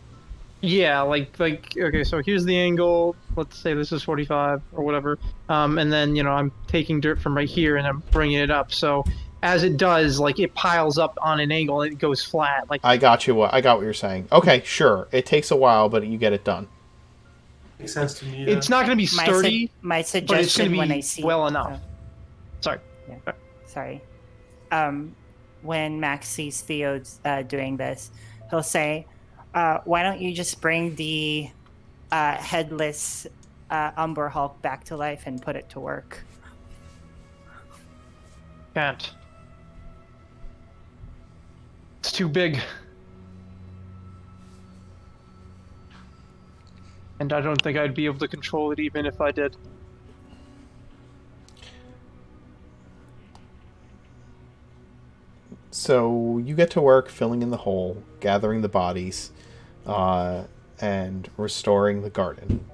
Yeah, okay, so here's the angle. Let's say this is 45 or whatever. And then, I'm taking dirt from right here and I'm bringing it up. So as it does, like it piles up on an angle and it goes flat. Like I got what you're saying. Okay, sure. It takes a while, but you get it done. Makes sense to me. it's not going to be My, sturdy, my but it's going suggestion to when I be see well enough. Sorry. yeah, sorry. When Max sees Theo doing this, he'll say, "Why don't you just bring the headless Umber Hulk back to life and put it to work?" Can't. It's too big. And I don't think I'd be able to control it even if I did. So you get to work filling in the hole, gathering the bodies, and restoring the garden.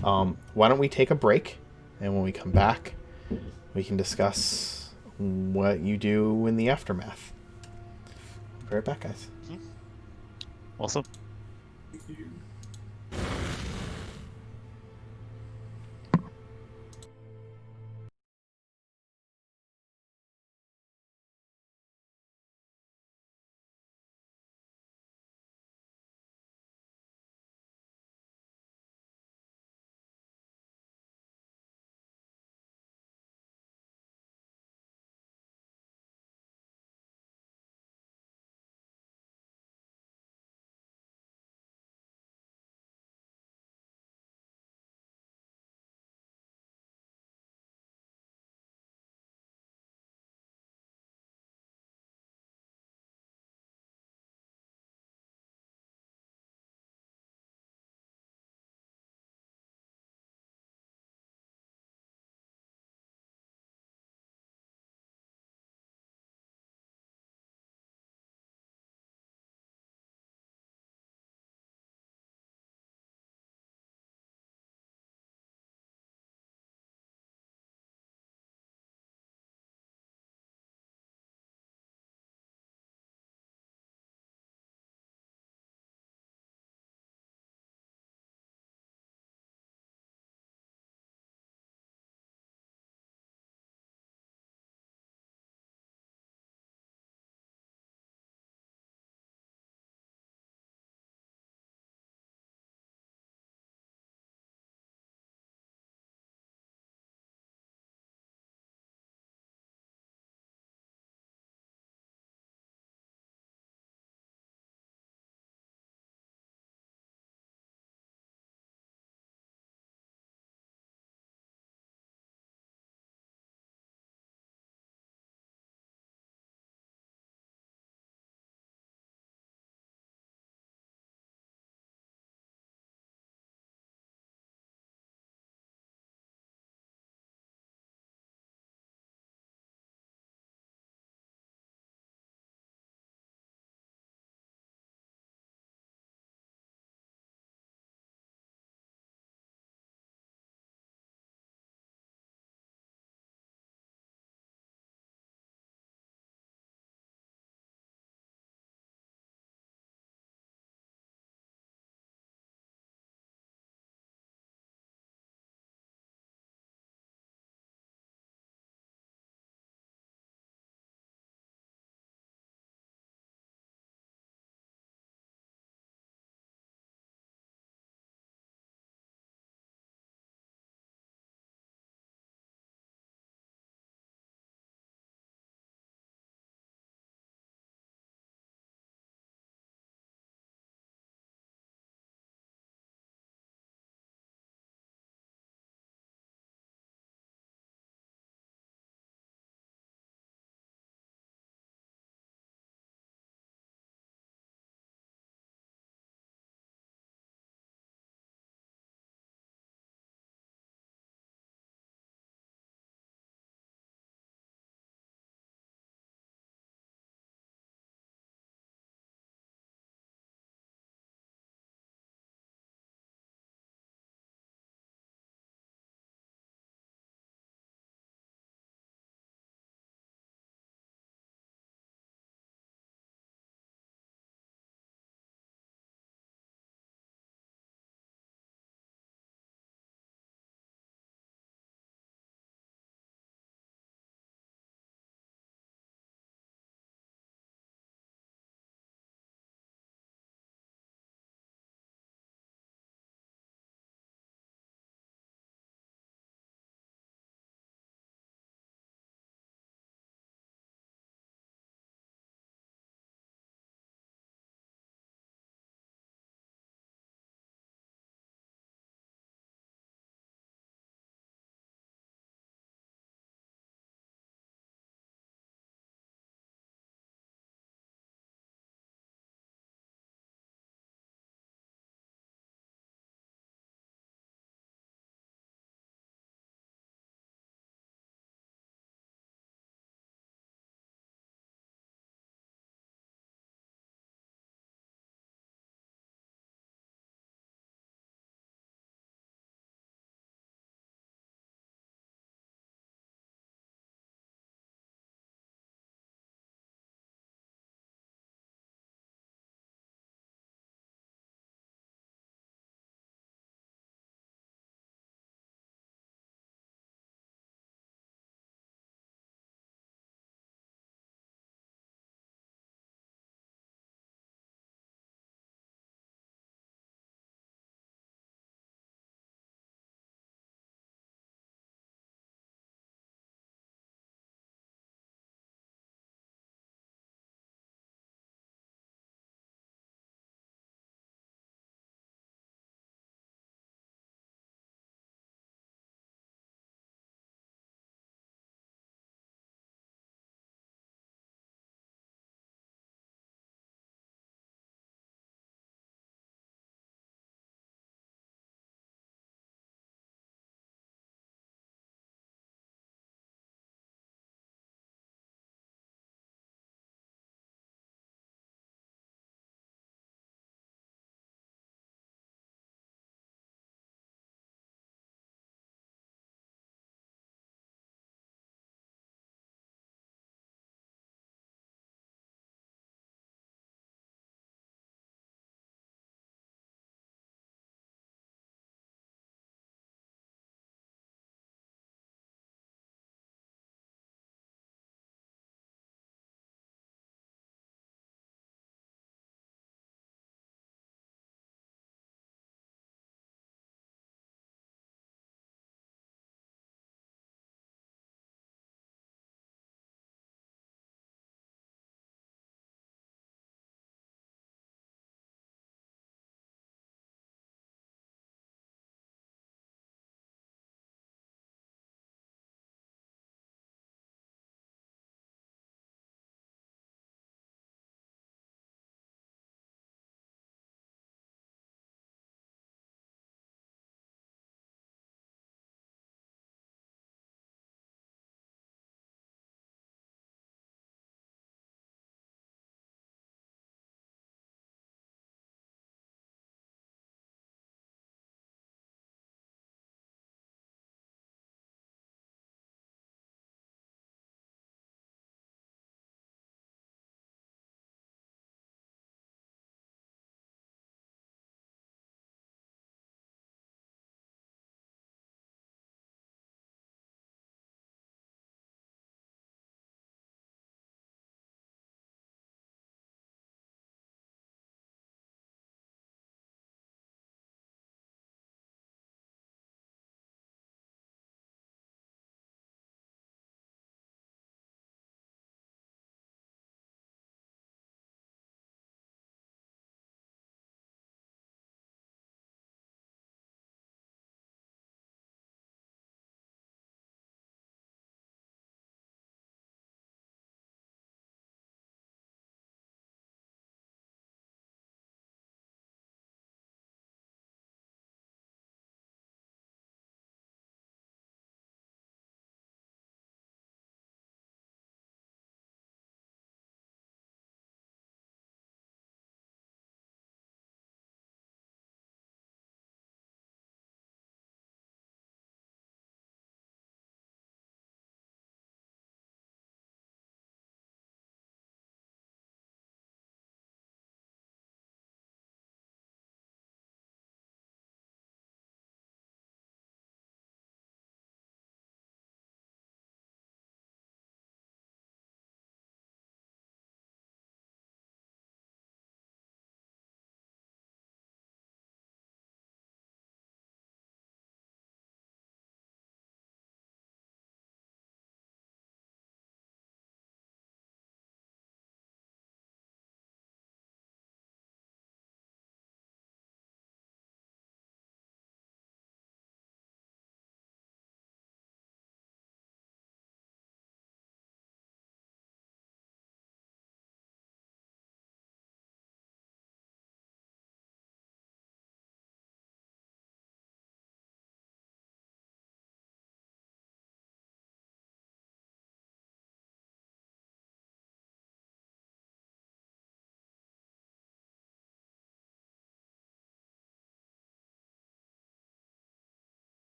Why don't we take a break? And when we come back, we can discuss what you do in the aftermath. Be right back, guys. Awesome.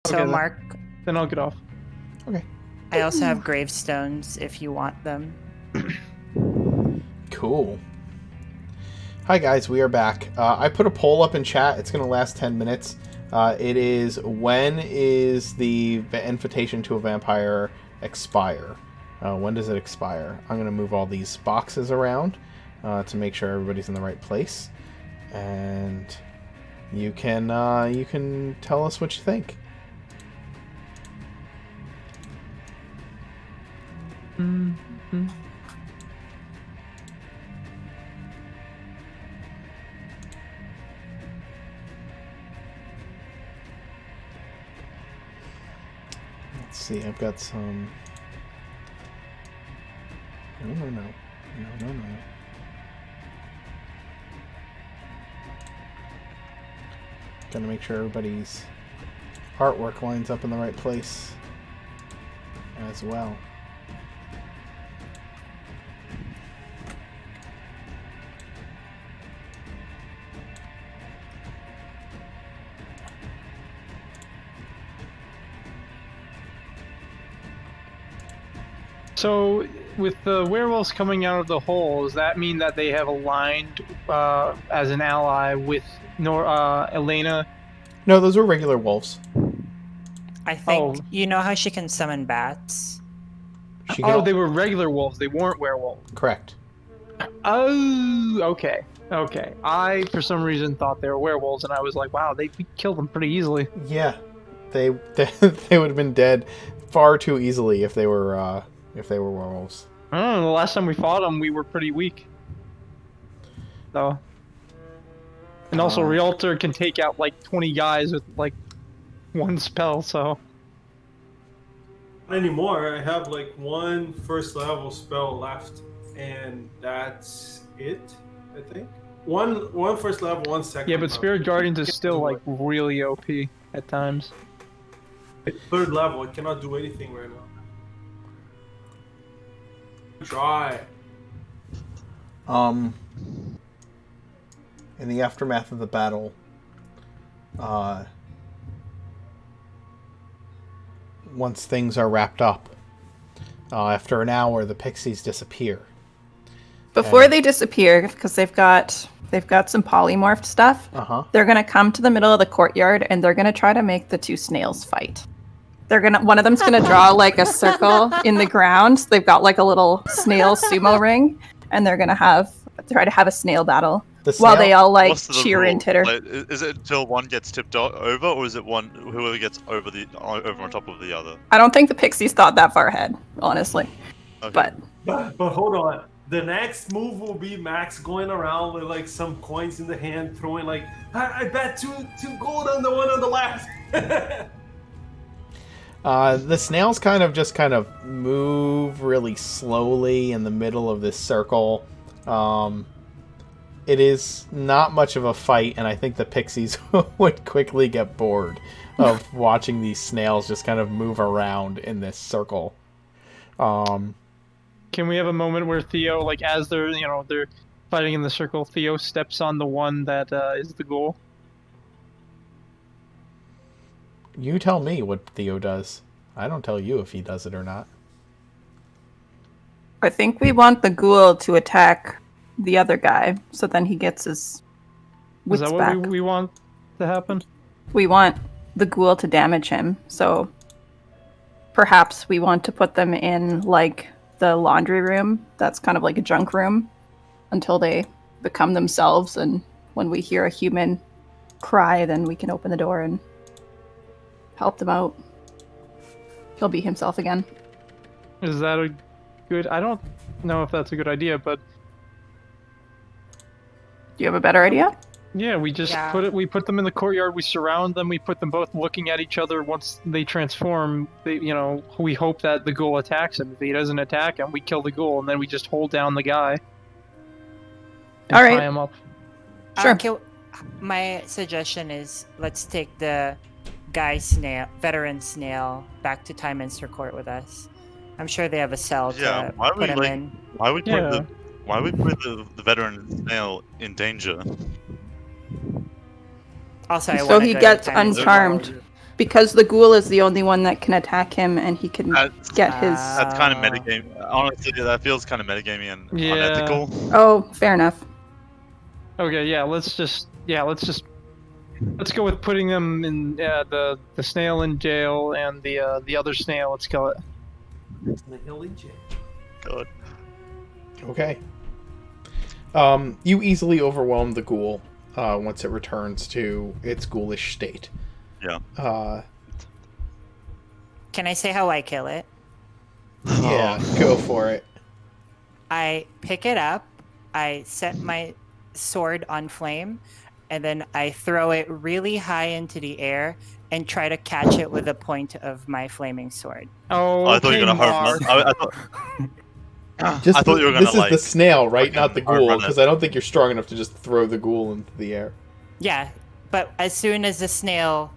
So, Okay, Mark, Then I'll get off. I also have gravestones if you want them. Cool. Hi guys, we are back. I put a poll up in chat. It's going to last 10 minutes. It is, when is the invitation to a vampire expire? When does it expire? I'm going to move all these boxes around to make sure everybody's in the right place. And you can tell us what you think. Mm-hmm. Let's see, I've got some... No. Gotta make sure everybody's artwork lines up in the right place as well. So, with the werewolves coming out of the hole, does that mean that they have aligned as an ally with Illena? No, those were regular wolves. I think Oh. you know how she can summon bats. She can They were regular wolves. They weren't werewolves. correct. Oh, okay. I, for some reason, thought they were werewolves, and I was like, wow, we killed them pretty easily. Yeah, they they would have been dead far too easily if they were werewolves. I don't know, the last time we fought them, we were pretty weak. So. And also, Realtor can take out like 20 guys with like one spell, so. Not anymore. I have like one first level spell left, and that's it. I think one first level, one second. Yeah, but level. Spirit Guardians is still like really OP at times. Third level. I cannot do anything right now. Try. In the aftermath of the battle, once things are wrapped up, after an hour, the pixies disappear. Before they disappear, because they've got some polymorphed stuff, they're gonna come to the middle of the courtyard and they're gonna try to make the two snails fight. One of them's gonna draw like a circle in the ground. So they've got like a little snail sumo ring, and they're gonna try to have a snail battle while they all like What's the cheer rule? and titter. Like, is it until one gets tipped over, or is it whoever gets over on top of the other? I don't think the pixies thought that far ahead, honestly. Okay. But hold on. The next move will be Max going around with like some coins in the hand, throwing like, I bet two gold on the one on the left. The snails kind of move really slowly in the middle of this circle. It is not much of a fight, and I think the pixies would quickly get bored of watching these snails just kind of move around in this circle. Can we have a moment where Theo, like, as they're fighting in the circle, Theo steps on the one that is the goal? You tell me what Theo does. I don't tell you if he does it or not. I think we want the ghoul to attack the other guy, so then he gets his Is wits that back. what we want to happen? We want the ghoul to damage him, so perhaps we want to put them in like the laundry room. That's kind of like a junk room until they become themselves, and when we hear a human cry, then we can open the door and help them out. He'll be himself again. Is that a good... I don't know if that's a good idea, but... Do you have a better idea? Yeah, we just Yeah. put them in the courtyard, we surround them, we put them both looking at each other. Once they transform, we hope that the ghoul attacks him. If he doesn't attack him, we kill the ghoul, and then we just hold down the guy. And All right. tie him up. Sure. My suggestion is let's take the veteran snail, back to Tyminster Court with us. I'm sure they have a cell Yeah, to why put him would in. why would Yeah. we put the veteran snail in danger? Also, I So wanna he go to gets Tyminster uncharmed. Court. because the ghoul is the only one that can attack him, and he can That's, get his. that's kind of metagame. Honestly, that feels kind of metagamey and Yeah. unethical. Oh, fair enough. Okay, yeah, let's go with putting them in the snail in jail and the other snail. Let's kill it. The hilly jail. God. Okay. You easily overwhelm the ghoul once it returns to its ghoulish state. Yeah. Can I say how I kill it? Yeah, go for it. I pick it up, I set my sword on flame, and then I throw it really high into the air and try to catch it with the point of my flaming sword. Oh, I thought you were gonna home run. I thought you were gonna This is like. the snail, right? Not the fucking hard ghoul, run it. because I don't think you're strong enough to just throw the ghoul into the air. Yeah, but as soon as the snail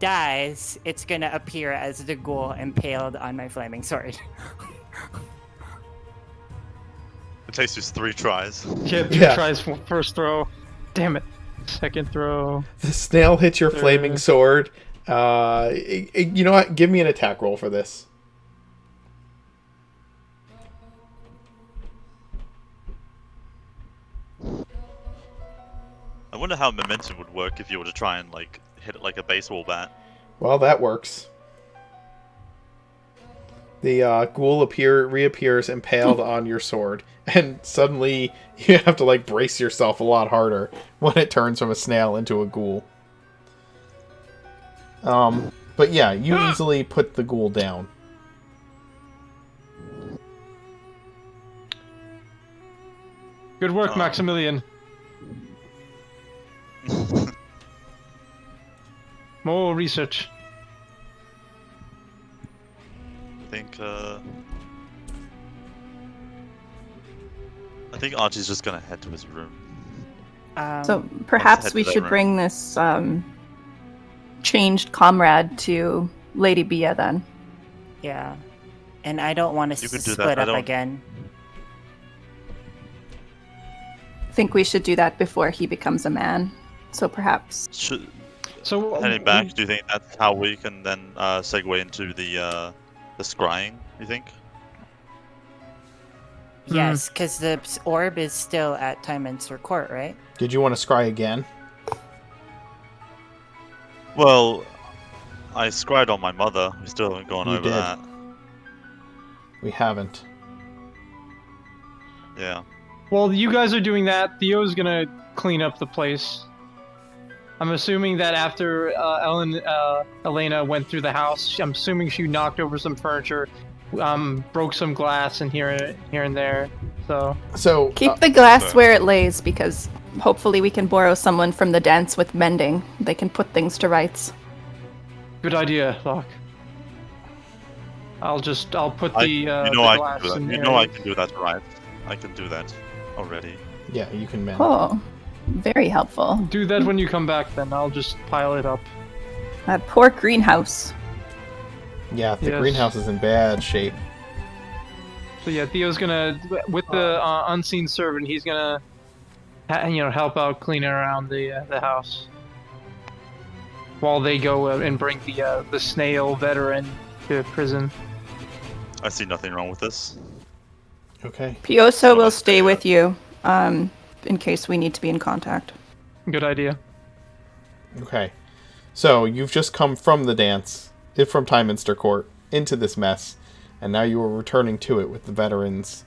dies, it's gonna appear as the ghoul impaled on my flaming sword. It takes just 3 tries. Yeah, two Yeah. tries for first throw. Damn it. Second throw. The snail hits your flaming sword. You know what? Give me an attack roll for this. I wonder how momentum would work if you were to try and like hit it like a baseball bat. Well, that works. The ghoul reappears impaled on your sword, and suddenly you have to like brace yourself a lot harder when it turns from a snail into a ghoul. But yeah, you easily put the ghoul down. Good work, Maximilian. More research. I think Archie's just gonna head to his room. So perhaps head we to that should room. bring this changed comrade to Lady Bia then. Yeah, and I don't want to You can do that. split I up don't- again. I think we should do that before he becomes a man. So perhaps. Should, So heading back, do you think that's how we can then segue into the scrying? You think? Yes, because the orb is still at Tyminster Court, right? Did you want to scry again? Well, I scried on my mother. We still haven't gone You over did. that. We haven't. Yeah. while you guys are doing that, Theo's gonna clean up the place. I'm assuming that after Illena went through the house, I'm assuming she knocked over some furniture, broke some glass and here and there. So Keep the glass sorry. where it lays, because hopefully we can borrow someone from the dance with mending. They can put things to rights. good idea, Locke. I'll put the you know the I glass can do that. in You there. know I can do that, right? I can do that already. Yeah, you can mend. Oh, very helpful. Do that when you come back. Then I'll just pile it up. That poor greenhouse. Yeah, the Yes. greenhouse is in bad shape. So yeah, Theo's gonna, with the unseen servant, he's gonna, help out cleaning around the house, while they go and bring the snail veteran to prison. I see nothing wrong with this. Okay. Pioso will let's stay do with you, in case we need to be in contact. Good idea. Okay. So you've just come from the dance, from Tyminster Court, into this mess, and now you are returning to it with the veterans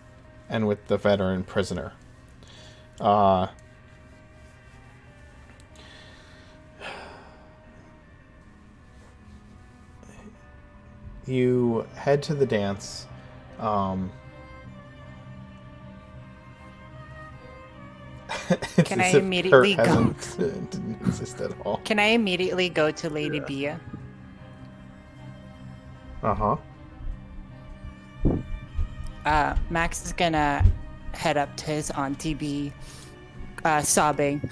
and with the veteran prisoner. You head to the dance. It's Can as I if immediately Kurt go? didn't exist at all. Can I immediately go to Lady Bia? Uh-huh. Max is gonna head up to his Auntie B, sobbing.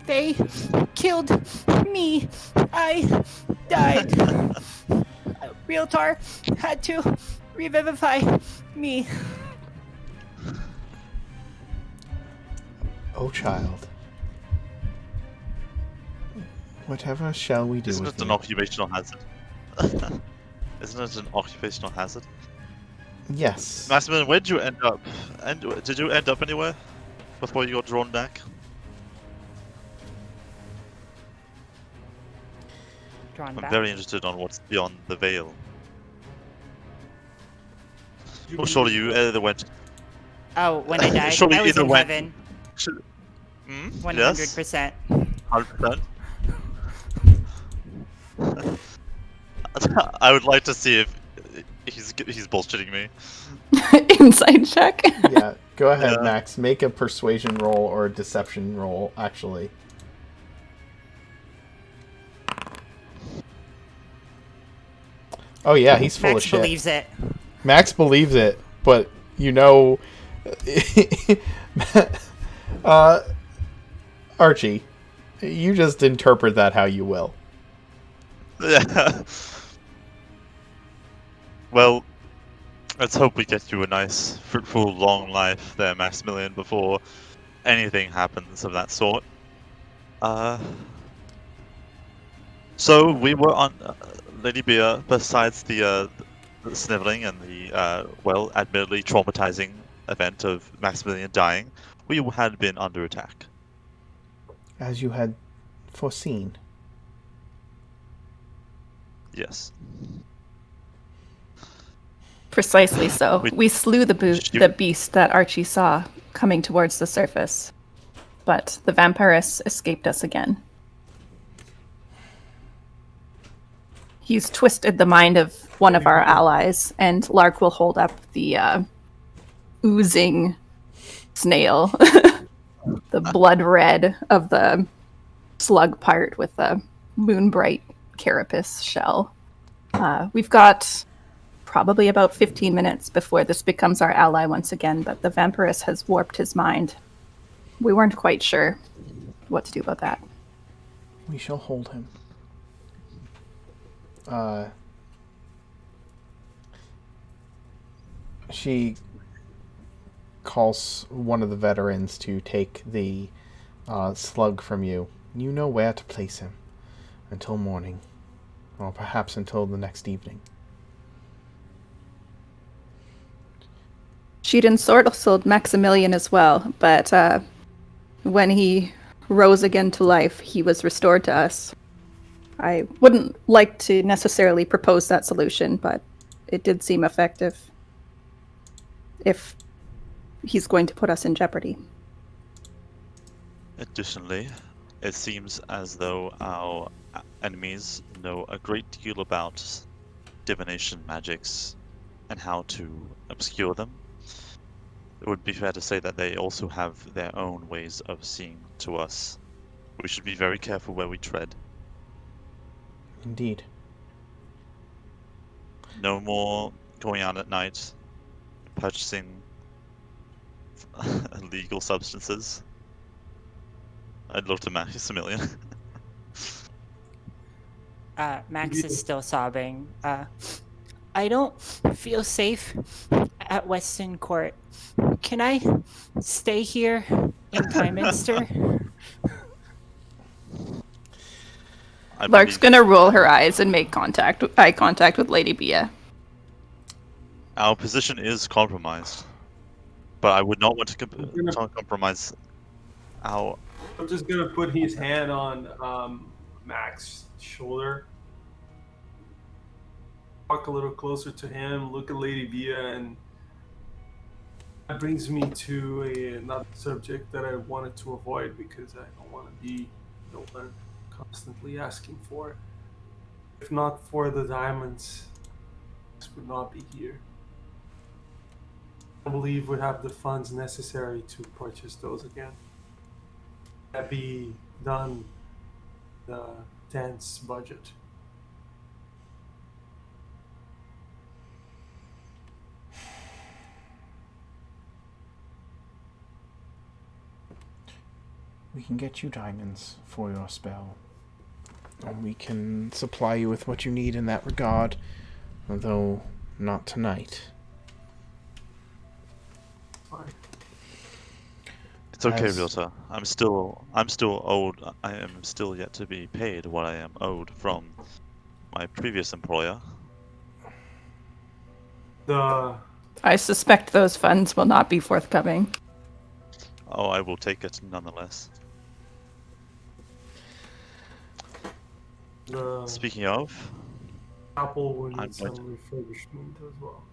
They killed me. I died. Realtor had to revivify me. Oh, child. Whatever shall we do Isn't with it an you? occupational hazard? Isn't it an occupational hazard? Yes. Maximilian, where did you end up? And did you end up anywhere before you got drawn back? Drawn I'm back. very interested on what's beyond the veil. You Well, surely you either went. Oh, when I died, Surely I was either in went. heaven. Hmm? 100%. 100%. I would like to see if he's bullshitting me. Inside check. Yeah. Go ahead, Yeah. Max. Make a persuasion roll or a deception roll, actually. Oh yeah, he's full Max of shit. believes it. Max believes it, but you know, Archie, you just interpret that how you will. Yeah. Well, let's hope we get you a nice, fruitful, long life there, Maximilian, before anything happens of that sort. So we were on Lady Beer. Besides the sniveling and the well, admittedly traumatizing event of Maximilian dying, we had been under attack. As you had foreseen. Yes. Precisely so. We slew the Shoot. beast that Archie saw coming towards the surface, but the vampiress escaped us again. He's twisted the mind of one of our allies, and Lark will hold up the oozing snail, the blood red of the slug part with the moonbright carapace shell. We've got probably about 15 minutes before this becomes our ally once again, but the vampiress has warped his mind. We weren't quite sure what to do about that. We shall hold him. She calls one of the veterans to take the slug from you. You know where to place him until morning, or perhaps until the next evening. She'd ensorcelled Maximilian as well, but when he rose again to life, he was restored to us. I wouldn't like to necessarily propose that solution, but it did seem effective if he's going to put us in jeopardy. Additionally, it seems as though our enemies know a great deal about divination magics and how to obscure them. It would be fair to say that they also have their own ways of seeing to us. We should be very careful where we tread. Indeed. No more going out at night, purchasing illegal substances. I'd love to Maximilian. Max is still sobbing. I don't feel safe at Weston Court. Can I stay here in Kymminster? Lark's gonna roll her eyes and make eye contact with Lady Bia. Our position is compromised, but I would not want to compromise our. I'm just gonna put his hand on Max's shoulder, walk a little closer to him, look at Lady Bia, and that brings me to another subject that I wanted to avoid because I don't want to be the one constantly asking for it. If not for the diamonds, this would not be here. I believe we have the funds necessary to purchase those again. That be done the Danse budget. We can get you diamonds for your spell. And we can supply you with what you need in that regard, although not tonight. Fine. It's okay, As- realtor. I'm still owed. I am still yet to be paid what I am owed from my previous employer. The I suspect those funds will not be forthcoming. Oh, I will take it nonetheless. the Speaking of, chapel will I'm need going some refurbishment as well.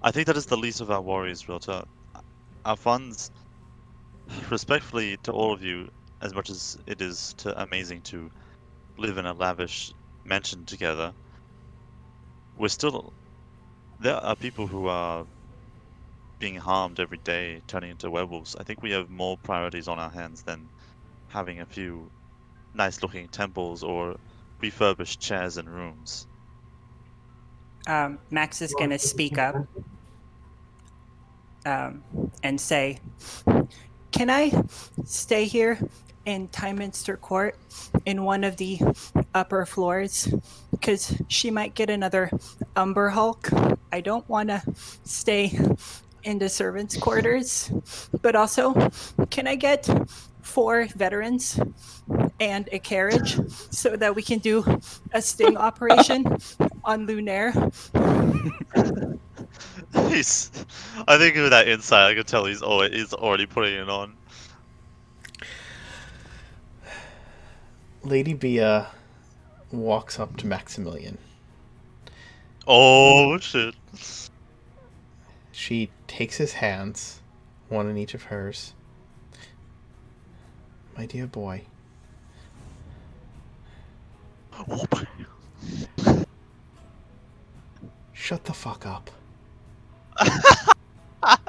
I think that is the least of our worries, realtor. Our funds, respectfully to all of you, as much as it is amazing to live in a lavish mansion together, there are people who are being harmed every day, turning into werewolves. I think we have more priorities on our hands than having a few nice-looking temples or refurbished chairs and rooms. Max is Well, going to it's a speak team up and say, "Can I stay here in Tyminster Court in one of the upper floors? Because she might get another Umber Hulk. I don't want to stay in the servants' quarters. But also, can I get 4 veterans and a carriage so that we can do a sting operation on Lunaire?" I think with that insight, I can tell he's already putting it on. Lady Bia walks up to Maximilian. Oh shit! She takes his hands, one in each of hers. My dear boy, shut the fuck up. Shut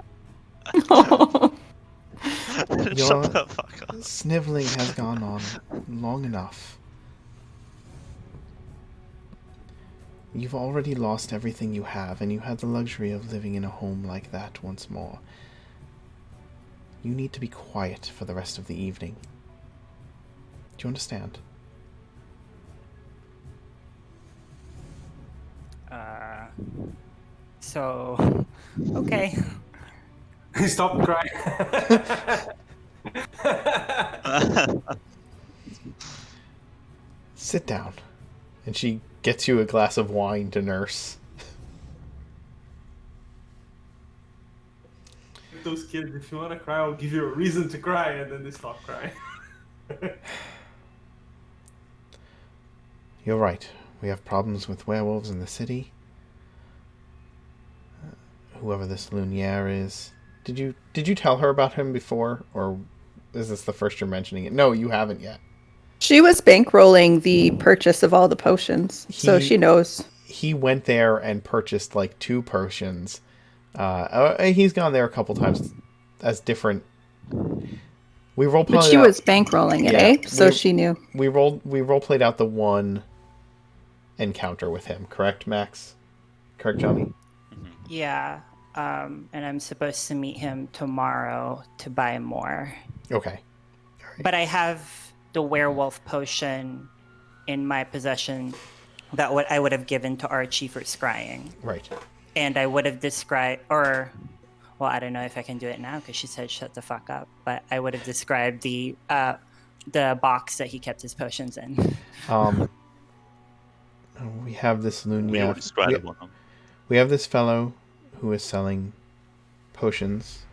Your the fuck up. sniveling has gone on long enough. You've already lost everything you have, and you had the luxury of living in a home like that once more. You need to be quiet for the rest of the evening. Do you understand? So, okay. He stopped crying. Sit down. And she gets you a glass of wine to nurse. Those kids, if you want to cry, I'll give you a reason to cry, and then they stop crying. You're right. We have problems with werewolves in the city. Whoever this Lumiere is. Did you tell her about him before, or is this the first you're mentioning it? No, you haven't yet. She was bankrolling the purchase of all the potions, so she knows. He went there and purchased like 2 potions. He's gone there a couple times as different. We role played. But she was bankrolling it, Yeah, So she knew. We role played out the one encounter with him. Correct, Max? Correct, Johnny? Yeah. And I'm supposed to meet him tomorrow to buy more. Okay. But I have the werewolf potion in my possession that I would have given to Archie for scrying. Right. And I would have described, well, I don't know if I can do it now because she said shut the fuck up. But I would have described the box that he kept his potions in. We have this Lunia. We already scratched one of them. We have this fellow who is selling potions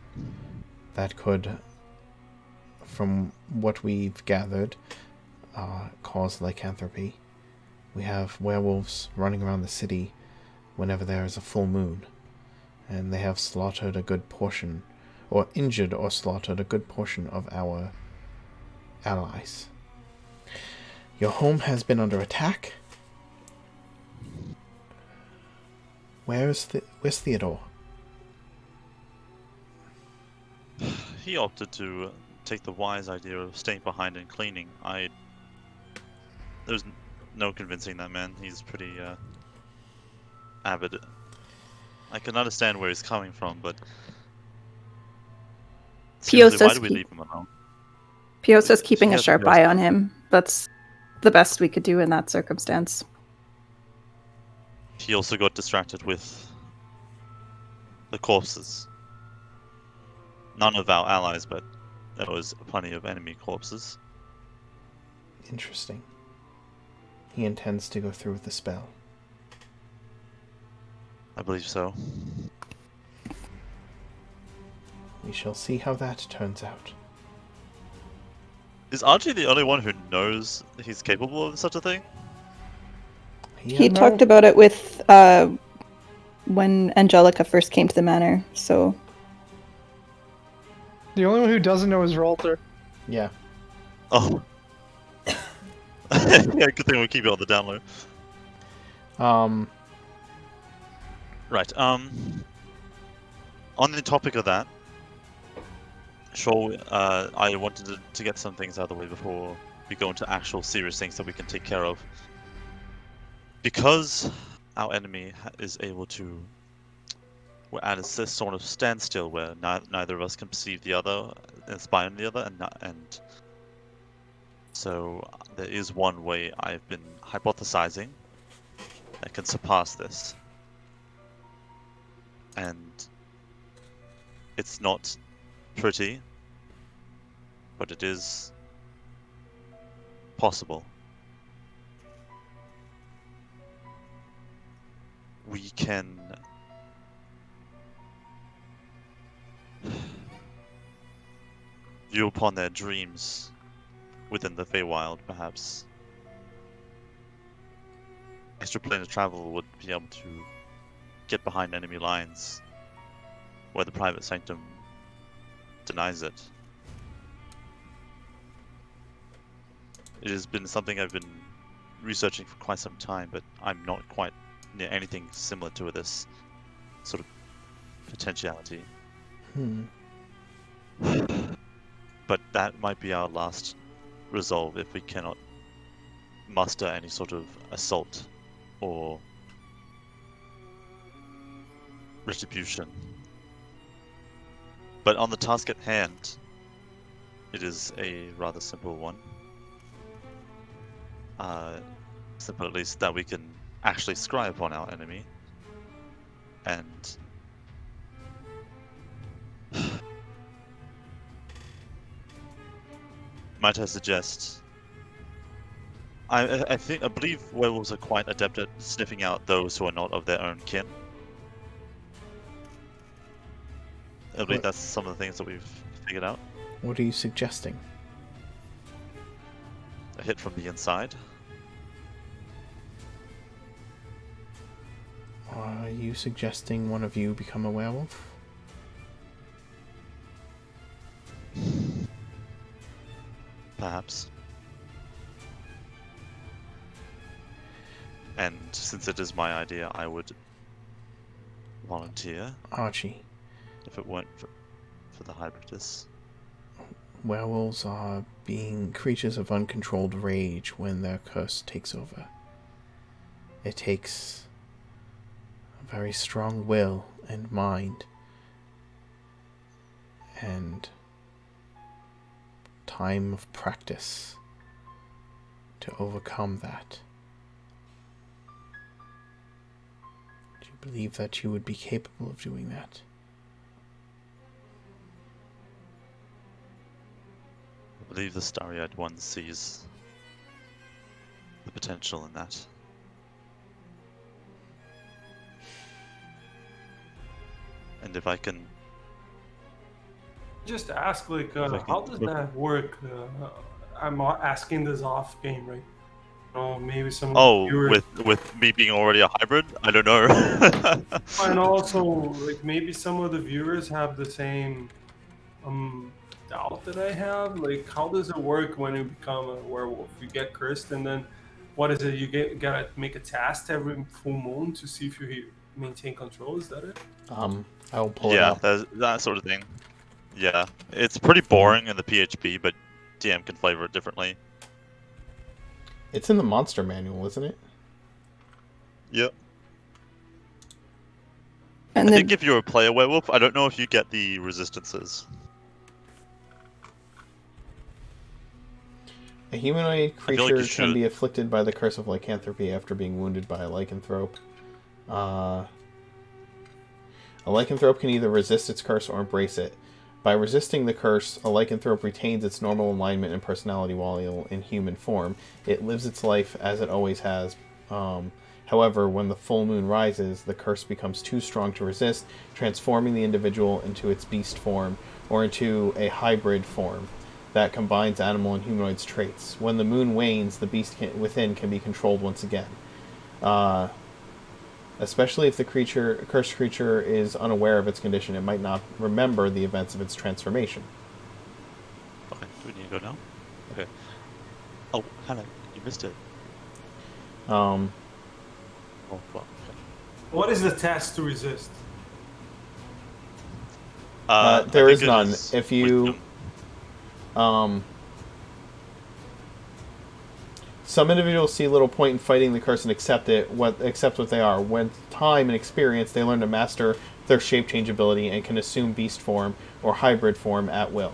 that could, from what we've gathered, cause lycanthropy. We have werewolves running around the city whenever there is a full moon, and they have slaughtered a good portion, or injured or slaughtered a good portion of our allies. Your home has been under attack. Where's Theodore? He opted to take the wise idea of staying behind and cleaning. There's no convincing that man. He's pretty avid. I can understand where he's coming from, but seriously, why do we leave him alone? Piosa's keeping a sharp eye on him. That's the best we could do in that circumstance. He also got distracted with the corpses. None of our allies, but there was plenty of enemy corpses. Interesting. He intends to go through with the spell. I believe so. We shall see how that turns out. Is Archie the only one who knows he's capable of such a thing? He talked about it with when Angelica first came to the manor, so... The only one who doesn't know is Ralter. Yeah. Oh. Yeah, good thing we keep it on the down low. Right, on the topic of that, sure, I wanted to get some things out of the way before we go into actual serious things that we can take care of. Because our enemy is able to... We're at this sort of standstill where neither of us can perceive the other, spy on the other, and so there is one way I've been hypothesizing that can surpass this. And it's not pretty, but it is possible. We can view upon their dreams within the Feywild, perhaps. Extraplanar travel would be able to get behind enemy lines where the private sanctum denies it. It has been something I've been researching for quite some time, but I'm not quite near anything similar to this sort of potentiality. But that might be our last resolve if we cannot muster any sort of assault or retribution. But on the task at hand, it is a rather simple one. Simple at least that we can actually scry upon our enemy and might I suggest I believe werewolves are quite adept at sniffing out those who are not of their own kin. I believe that's some of the things that we've figured out. What are you suggesting? A hit from the inside. Are you suggesting one of you become a werewolf? Perhaps. And since it is my idea, I would volunteer. Archie. If it weren't for the hybridus. Werewolves are being creatures of uncontrolled rage when their curse takes over. It takes a very strong will and mind and time of practice to overcome that. Do you believe that you would be capable of doing that? I believe the starry-eyed one sees the potential in that. And if I can just ask, like, how does that work? I'm asking this off game, right? Maybe some viewers... with me being already a hybrid? I don't know. And also, like, maybe some of the viewers have the same doubt that I have. Like, how does it work when you become a werewolf? You get cursed, and then what is it? You gotta make a test every full moon to see if you maintain control. Is that it? I will pull it up. Yeah, that sort of thing. Yeah, it's pretty boring in the PHP, but DM can flavor it differently. It's in the monster manual, isn't it? Yep. And I think if you're a player werewolf, I don't know if you get the resistances. A humanoid creature like can be afflicted by the curse of lycanthropy after being wounded by a lycanthrope. A lycanthrope can either resist its curse or embrace it. By resisting the curse, a lycanthrope retains its normal alignment and personality while in human form. It lives its life as it always has. However, when the full moon rises, the curse becomes too strong to resist, transforming the individual into its beast form or into a hybrid form that combines animal and humanoid's traits. When the moon wanes, the beast within can be controlled once again. Especially if the cursed creature is unaware of its condition, it might not remember the events of its transformation. Okay, do we need to go now? Okay. Oh, Hannah, you missed it. Um, Oh, well, okay. What is the test to resist? there I is think it none. is If you, wisdom. some individuals see little point in fighting the curse and accept what they are. With time and experience, they learn to master their shape change ability and can assume beast form or hybrid form at will.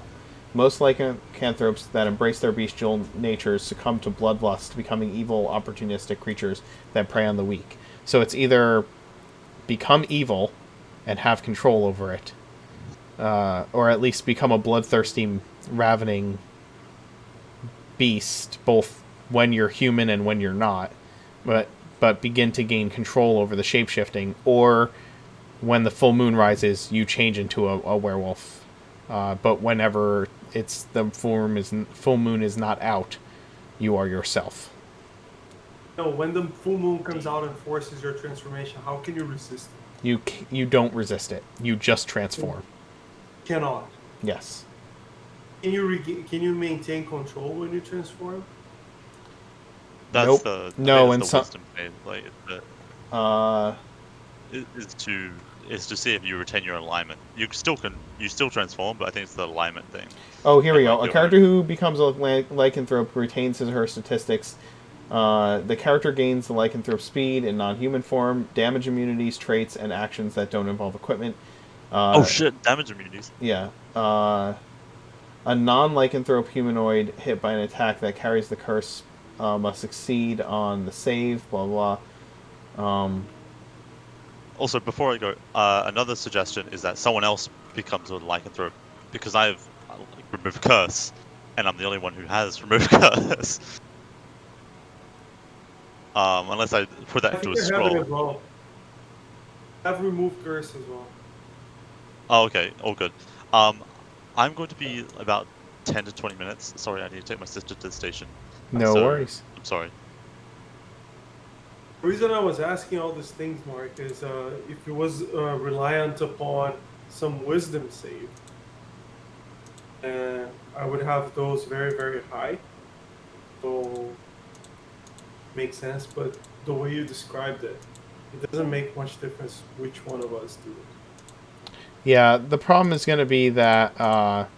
Most lycanthropes that embrace their bestial natures succumb to bloodlust, becoming evil, opportunistic creatures that prey on the weak. So it's either become evil and have control over it, or at least become a bloodthirsty, ravening beast, both when you're human and when you're not, but begin to gain control over the shapeshifting, or when the full moon rises, you change into a werewolf. But whenever the full moon is not out, you are yourself. No, when the full moon comes out and forces your transformation, how can you resist it? You don't resist it. You just transform. Cannot. Yes. Can you maintain control when you transform? That's Nope. the No, and the some. wisdom phase. Like Uh, is to see if you retain your alignment. You still transform, but I think it's the alignment thing. Oh, here we And, go. like, A character who becomes a lycanthrope retains his or her statistics. The character gains the lycanthrope speed in non-human form, damage immunities, traits, and actions that don't involve equipment. Oh shit! Damage immunities. Yeah. A non-lycanthrope humanoid hit by an attack that carries the curse must succeed on the save, blah blah. Also, before I go, another suggestion is that someone else becomes a lycanthrope, because I've removed curse, and I'm the only one who has removed curse. Unless I put that I into think a I have it scroll. as well. I've removed curse as well. Oh, okay, all good. I'm going to be about 10 to 20 minutes. Sorry, I need to take my sister to the station. No So, worries. I'm sorry. The reason I was asking all these things, Mark, is if it was reliant upon some wisdom save, I would have those very, very high. So, makes sense. But the way you described it, it doesn't make much difference which one of us do it. Yeah, the problem is going to be that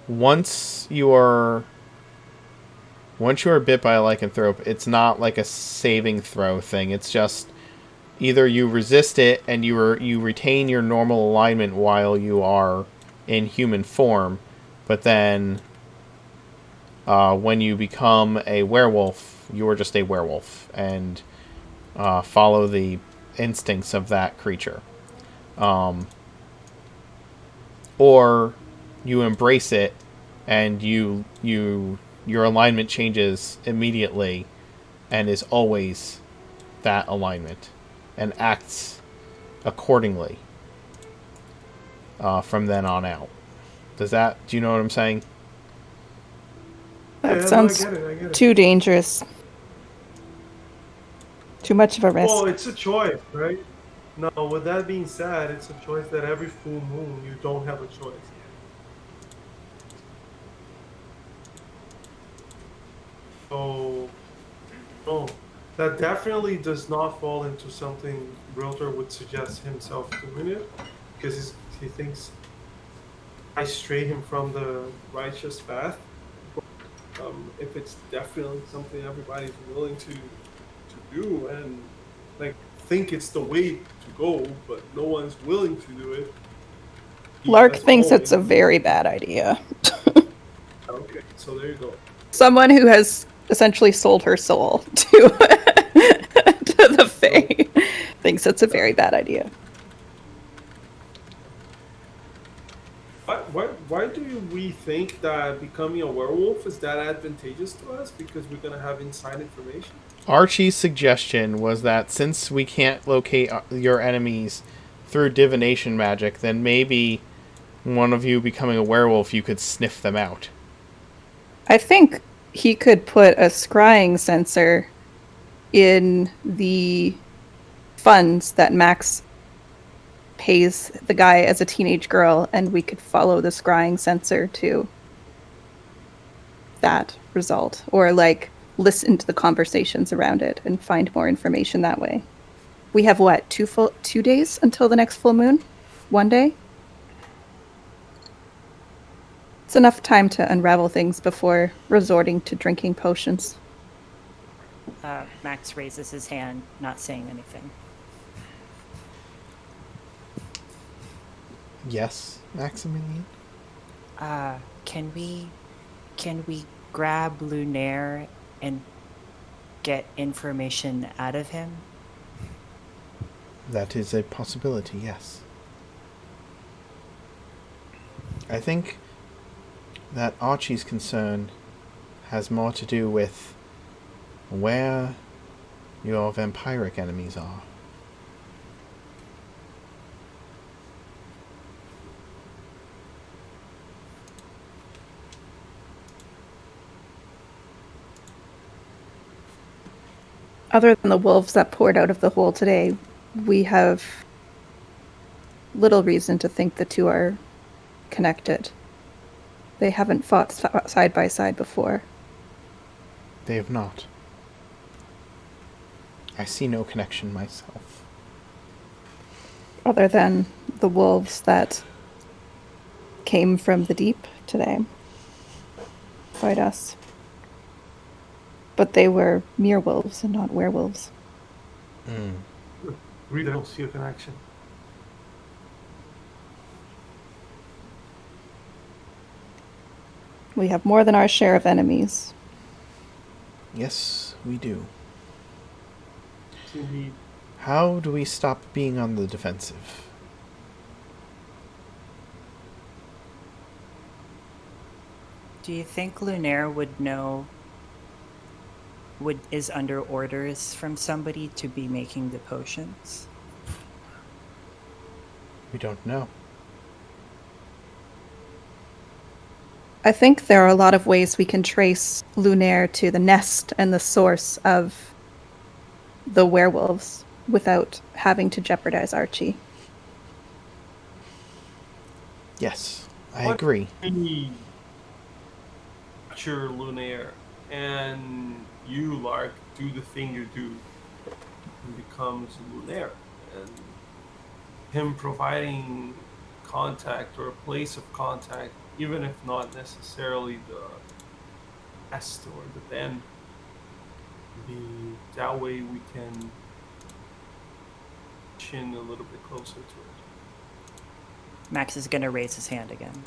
once you are bit by a lycanthrope, it's not like a saving throw thing. It's just either you resist it and you retain your normal alignment while you are in human form, but then when you become a werewolf, you are just a werewolf and follow the instincts of that creature. Or you embrace it and your alignment changes immediately and is always that alignment and acts accordingly from then on out. Do you know what I'm saying? That Yeah, no, sounds I get it. too dangerous. Too much of a risk. Well, it's a choice, right? No, with that being said, it's a choice that every full moon you don't have a choice. So, no, that definitely does not fall into something Realtor would suggest himself doing it, because he thinks I stray him from the righteous path. If it's definitely something everybody's willing to do and like think it's the way to go, but no one's willing to do it. Lark that's thinks all it's a we- very bad idea. Okay, so there you go. Someone who has essentially sold her soul to to the Fae thinks it's a very bad idea. why do we think that becoming a werewolf is that advantageous to us? Because we're gonna have inside information. Archie's suggestion was that since we can't locate your enemies through divination magic, then maybe one of you becoming a werewolf, you could sniff them out. I think he could put a scrying sensor in the funds that Max pays the guy as a teenage girl, and we could follow the scrying sensor to that result, or like listen to the conversations around it and find more information that way. We have what, 2 days until the next full moon? 1 day? It's enough time to unravel things before resorting to drinking potions. Max raises his hand, not saying anything. Yes, Maximilian? Can we grab Lunaire and get information out of him? That is a possibility, yes. I think that Archie's concern has more to do with where your vampiric enemies are. Other than the wolves that poured out of the hole today, we have little reason to think the two are connected. They haven't fought side by side before. They have not. I see no connection myself. Other than the wolves that came from the deep today. Fight us. But they were mere wolves and not werewolves. Really don't see a connection. We have more than our share of enemies. Yes, we do. Indeed. How do we stop being on the defensive? Do you think Lunaire would know, is under orders from somebody to be making the potions? We don't know. I think there are a lot of ways we can trace Lunaire to the nest and the source of the werewolves without having to jeopardize Archie. Yes, I agree. Capture Lunaire, and you, Lark, do the thing you do, and becomes Lunaire, and him providing contact or a place of contact, even if not necessarily the nest or the den. That way we can chin a little bit closer to it. Max is going to raise his hand again.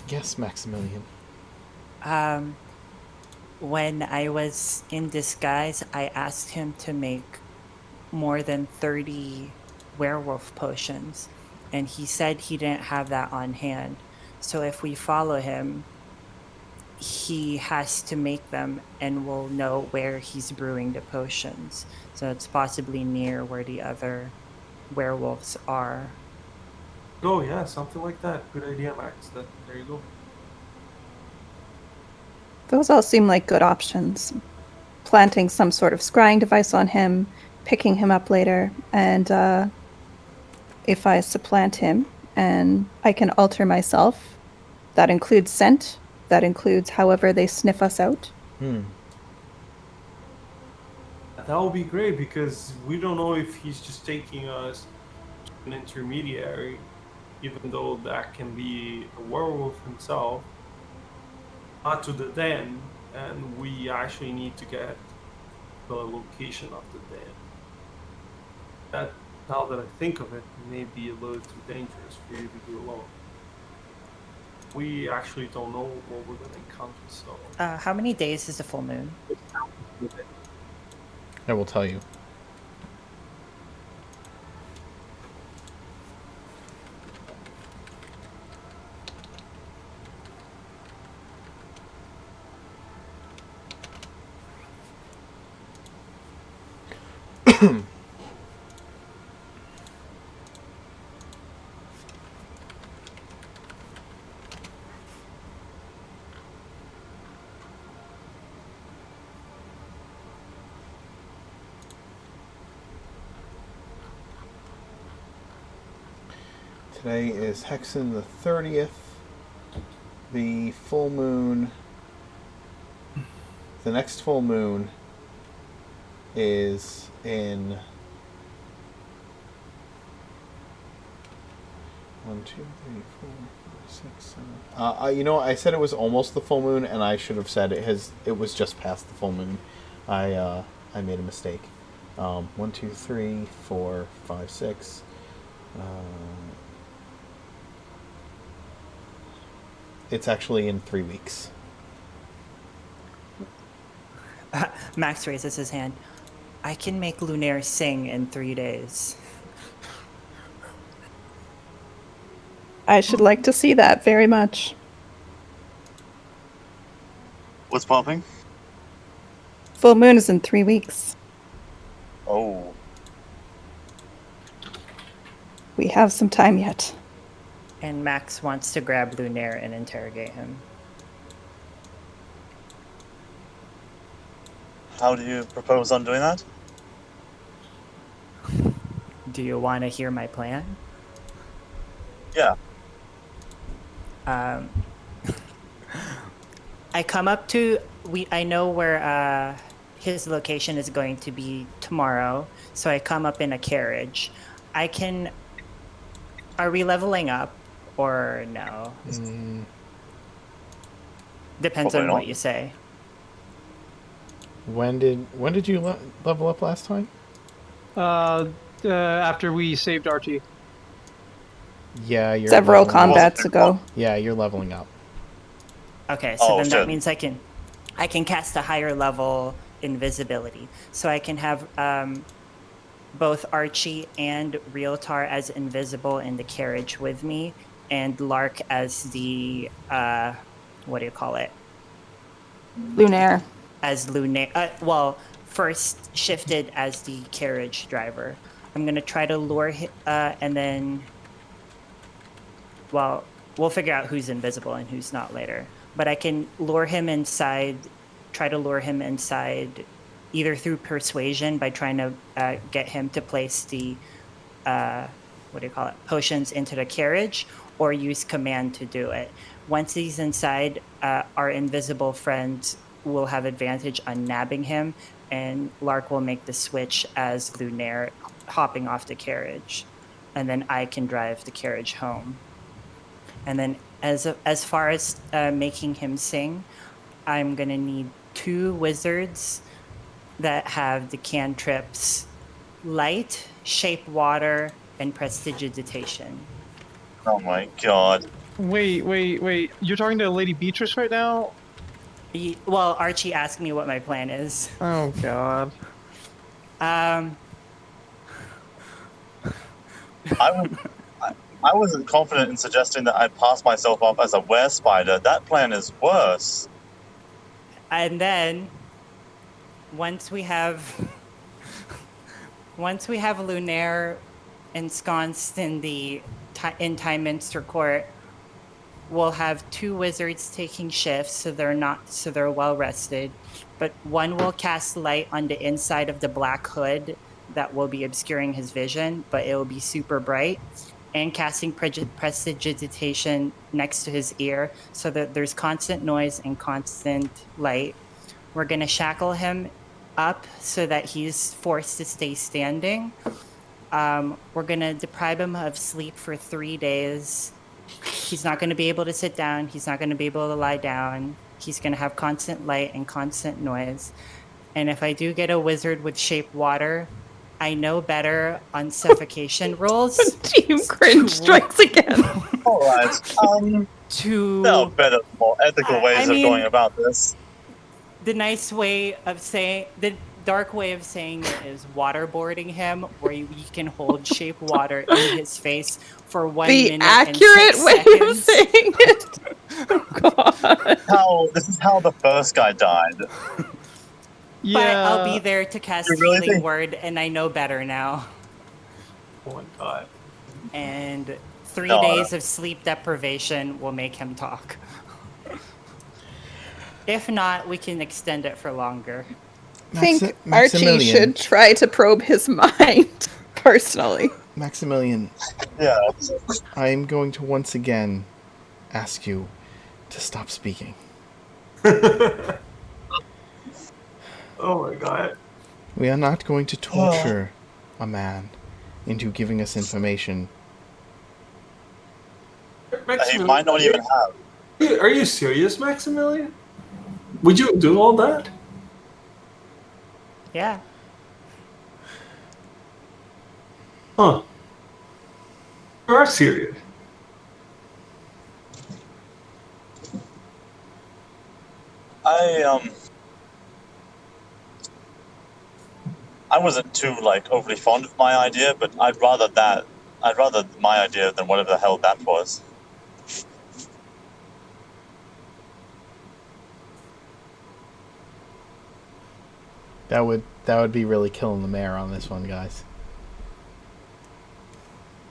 Yes, Maximilian. When I was in disguise, I asked him to make more than 30 werewolf potions, and he said he didn't have that on hand. So if we follow him, he has to make them, and we'll know where he's brewing the potions. So it's possibly near where the other werewolves are. Oh yeah, something like that. Good idea, Max. There you go. Those all seem like good options. Planting some sort of scrying device on him, picking him up later, and if I supplant him and I can alter myself, that includes scent, that includes however they sniff us out. That would be great, because we don't know if he's just taking us an intermediary, even though that can be a werewolf himself, not to the den, and we actually need to get the location of the den. That, now that I think of it, may be a little too dangerous for you to do alone. We actually don't know what we're going to encounter, so... How many days is the full moon? I will tell you. Today is Hexen the 30th. The full moon... The next full moon is in... 1, 2, 3, 4, 5, 6, 7. You know, I said it was almost the full moon, and I should have said it was just past the full moon. I made a mistake. 1, 2, 3, 4, 5, 6. It's actually in 3 weeks. Max raises his hand. I can make Lunaire sing in 3 days. I should like to see that very much. What's popping? Full moon is in 3 weeks. Oh. We have some time yet. And Max wants to grab Lunaire and interrogate him. How do you propose on doing that? Do you want to hear my plan? Yeah. I come up to... I know where his location is going to be tomorrow, so I come up in a carriage. I can... Are we leveling up or no? Depends Probably on not. what you say. When did you level up last time? After we saved Archie. Yeah, you're Several leveling up. combats ago. Yeah, you're leveling up. Okay, so Oh, then shit. that means I can cast a higher level invisibility. So I can have both Archie and Realtar as invisible in the carriage with me, and Lark as the what do you call it? Lunaire. As Lunaire. First shifted as the carriage driver. I'm gonna try to lure him, and then, we'll figure out who's invisible and who's not later. But I can lure him inside, try to lure him inside, either through persuasion by trying to get him to place the, potions into the carriage, or use command to do it. Once he's inside, our invisible friend will have advantage on nabbing him, and Lark will make the switch as Lunaire hopping off the carriage, and then I can drive the carriage home. And then as far as making him sing, I'm gonna need 2 wizards that have the cantrips Light, Shape Water, and Prestidigitation. Oh my god. Wait. You're talking to Lady Beatrice right now? Well, Archie asked me what my plan is. Oh, God. I wasn't confident in suggesting that I'd pass myself off as a were-spider. That plan is worse. And then, once we have Lunaire ensconced in the Time Minster Court, we'll have 2 wizards taking shifts, so they're well rested. But one will cast light on the inside of the black hood that will be obscuring his vision, but it will be super bright, and casting prestidigitation next to his ear, so that there's constant noise and constant light. We're gonna shackle him up so that he's forced to stay standing. We're gonna deprive him of sleep for 3 days. He's not going to be able to sit down. He's not going to be able to lie down. He's going to have constant light and constant noise. And if I do get a wizard with Shape Water, I know better on suffocation rolls. Team cringe strikes again. Alright, there are better, more ethical ways of going about this. The nice way of saying... The dark way of saying it is waterboarding him, where you can hold Shape Water in his face for 1 minute and 6 accurate way seconds. of saying it. Oh, God. This is how the first guy died. Yeah. But I'll be there to cast You really Healing think- Word, and I know better now. Oh my god. And 3 No. days of sleep deprivation will make him talk. If not, we can extend it for longer. I think Archie Maximilian. should try to probe his mind, personally. Maximilian, Yeah. I'm going to once again ask you to stop speaking. Oh my god. We are not going to torture a man into giving us information. He might not even have. Are you serious, Maximilian? Would you do all that? Yeah. Huh. You are serious. I wasn't too overly fond of my idea, but I'd rather my idea than whatever the hell that was. That would be really killing the mayor on this one, guys.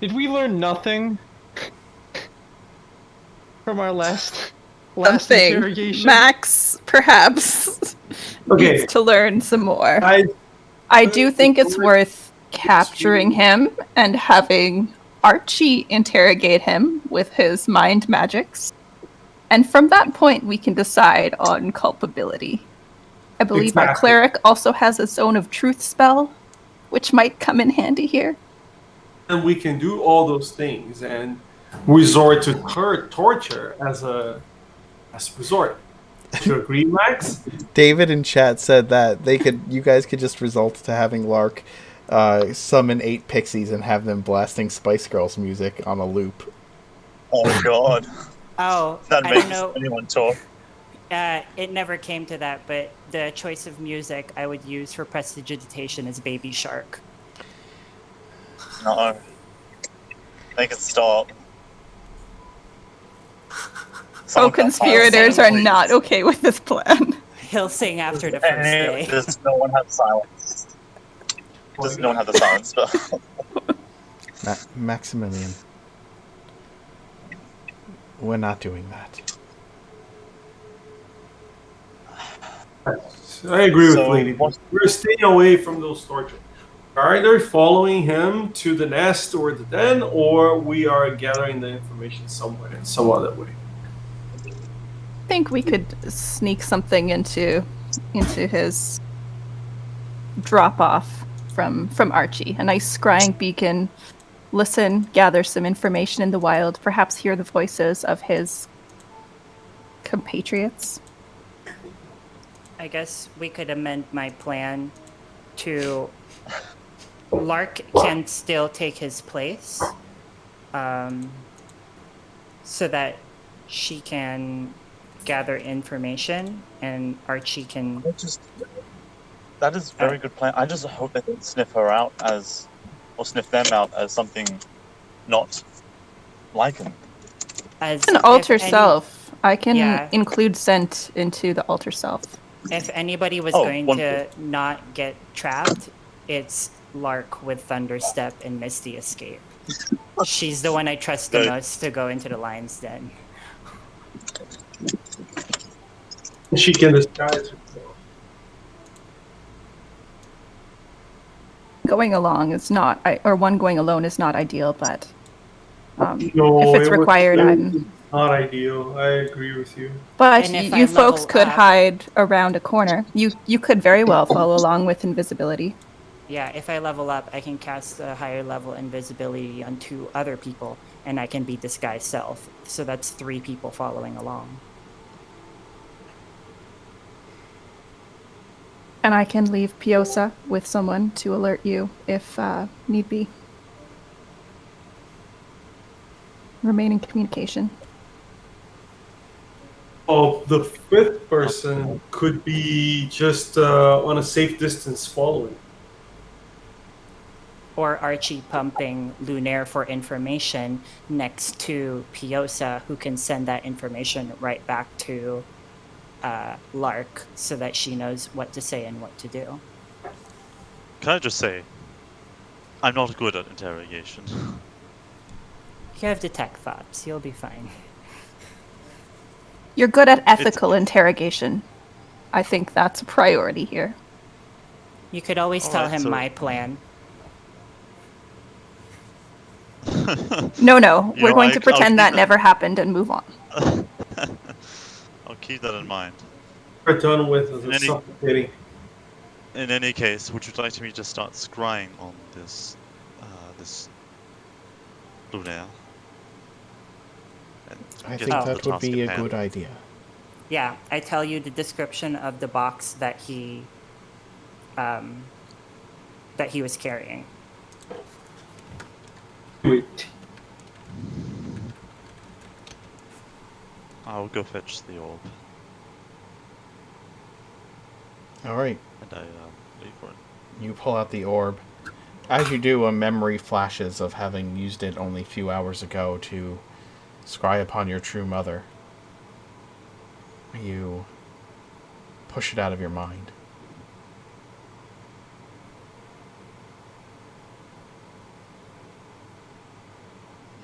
Did we learn nothing from our last Something. interrogation? Max, perhaps, Okay. needs to learn some more. I I do think it's worth capturing him and having Archie interrogate him with his mind magics. And from that point, we can decide on culpability. I believe our Exactly. cleric also has a Zone of Truth spell, which might come in handy here. and we can do all those things and resort to torture as a resort. Do you agree, Max? David in chat said that you guys could just result to having Lark summon 8 pixies and have them blasting Spice Girls music on a loop. Oh god, Oh, that I don't makes know. anyone talk. It never came to that, but the choice of music I would use for prestidigitation is Baby Shark. No, make it stop. Someone Co-conspirators can are please. not okay with this plan. He'll sing after the first day. Does no one have silence? Does no one have the silence spell? Maximilian. We're not doing that. I agree with So, Lady. what- We're staying away from those torture. Are either following him to the nest or the den, or we are gathering the information somewhere in some other way. I think we could sneak something into his drop off from Archie. A nice scrying beacon. Listen, gather some information in the wild, perhaps hear the voices of his compatriots. I guess we could amend my plan to Lark can still take his place, so that she can gather information and Archie can. That is a very good plan. I just hope they don't sniff her out or sniff them out as something not like him. As An if alter any- self. I can Yeah. include scent into the alter self. If anybody was Oh, going wonderful. to not get trapped, it's Lark with Thunderstep and Misty Escape. She's the one I trust the Good. most to go into the lion's den. She can disguise herself. Going along is not, or one going alone is not ideal, but No, if it's it was- required, it was I'm. not ideal. I agree with you. But And if you I folks level could up- hide around a corner. You could very well follow along with invisibility. Yeah, if I level up, I can cast a higher level invisibility on 2 other people, and I can be disguised self. So that's 3 people following along. And I can leave Piosa with someone to alert you if need be. Remain in communication. Oh, the 5th person could be just on a safe distance following. Or Archie pumping Lunaire for information next to Piosa, who can send that information right back to Lark so that she knows what to say and what to do. Can I just say, I'm not good at interrogation. You have detect thoughts, you'll be fine. You're good at ethical interrogation. I think that's a priority here. You could always tell Alright, him so- my plan. No, You we're know, going to I'll pretend keep that never happened and move on. I'll keep that in mind. We're done with In the any suffocating. in any case, would you like me to start scrying on this lunaire? And I get think to the that would task be at a hand? good idea. Yeah, I tell you the description of the box that he was carrying. Wait. I'll go fetch the orb, All right, and I wait for it. you pull out the orb. As you do, a memory flashes of having used it only a few hours ago to scry upon your true mother. You push it out of your mind.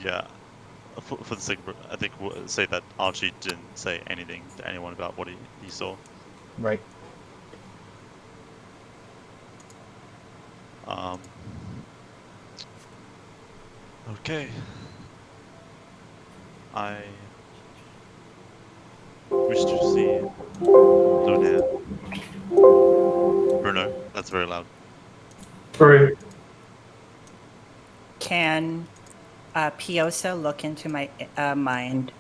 Yeah. For the sake of, I think we'll say that Archie didn't say anything to anyone about what he saw. Right. Okay. I wish to see Luna. Bruno, that's very loud. Sorry. Can Piosa look into my mind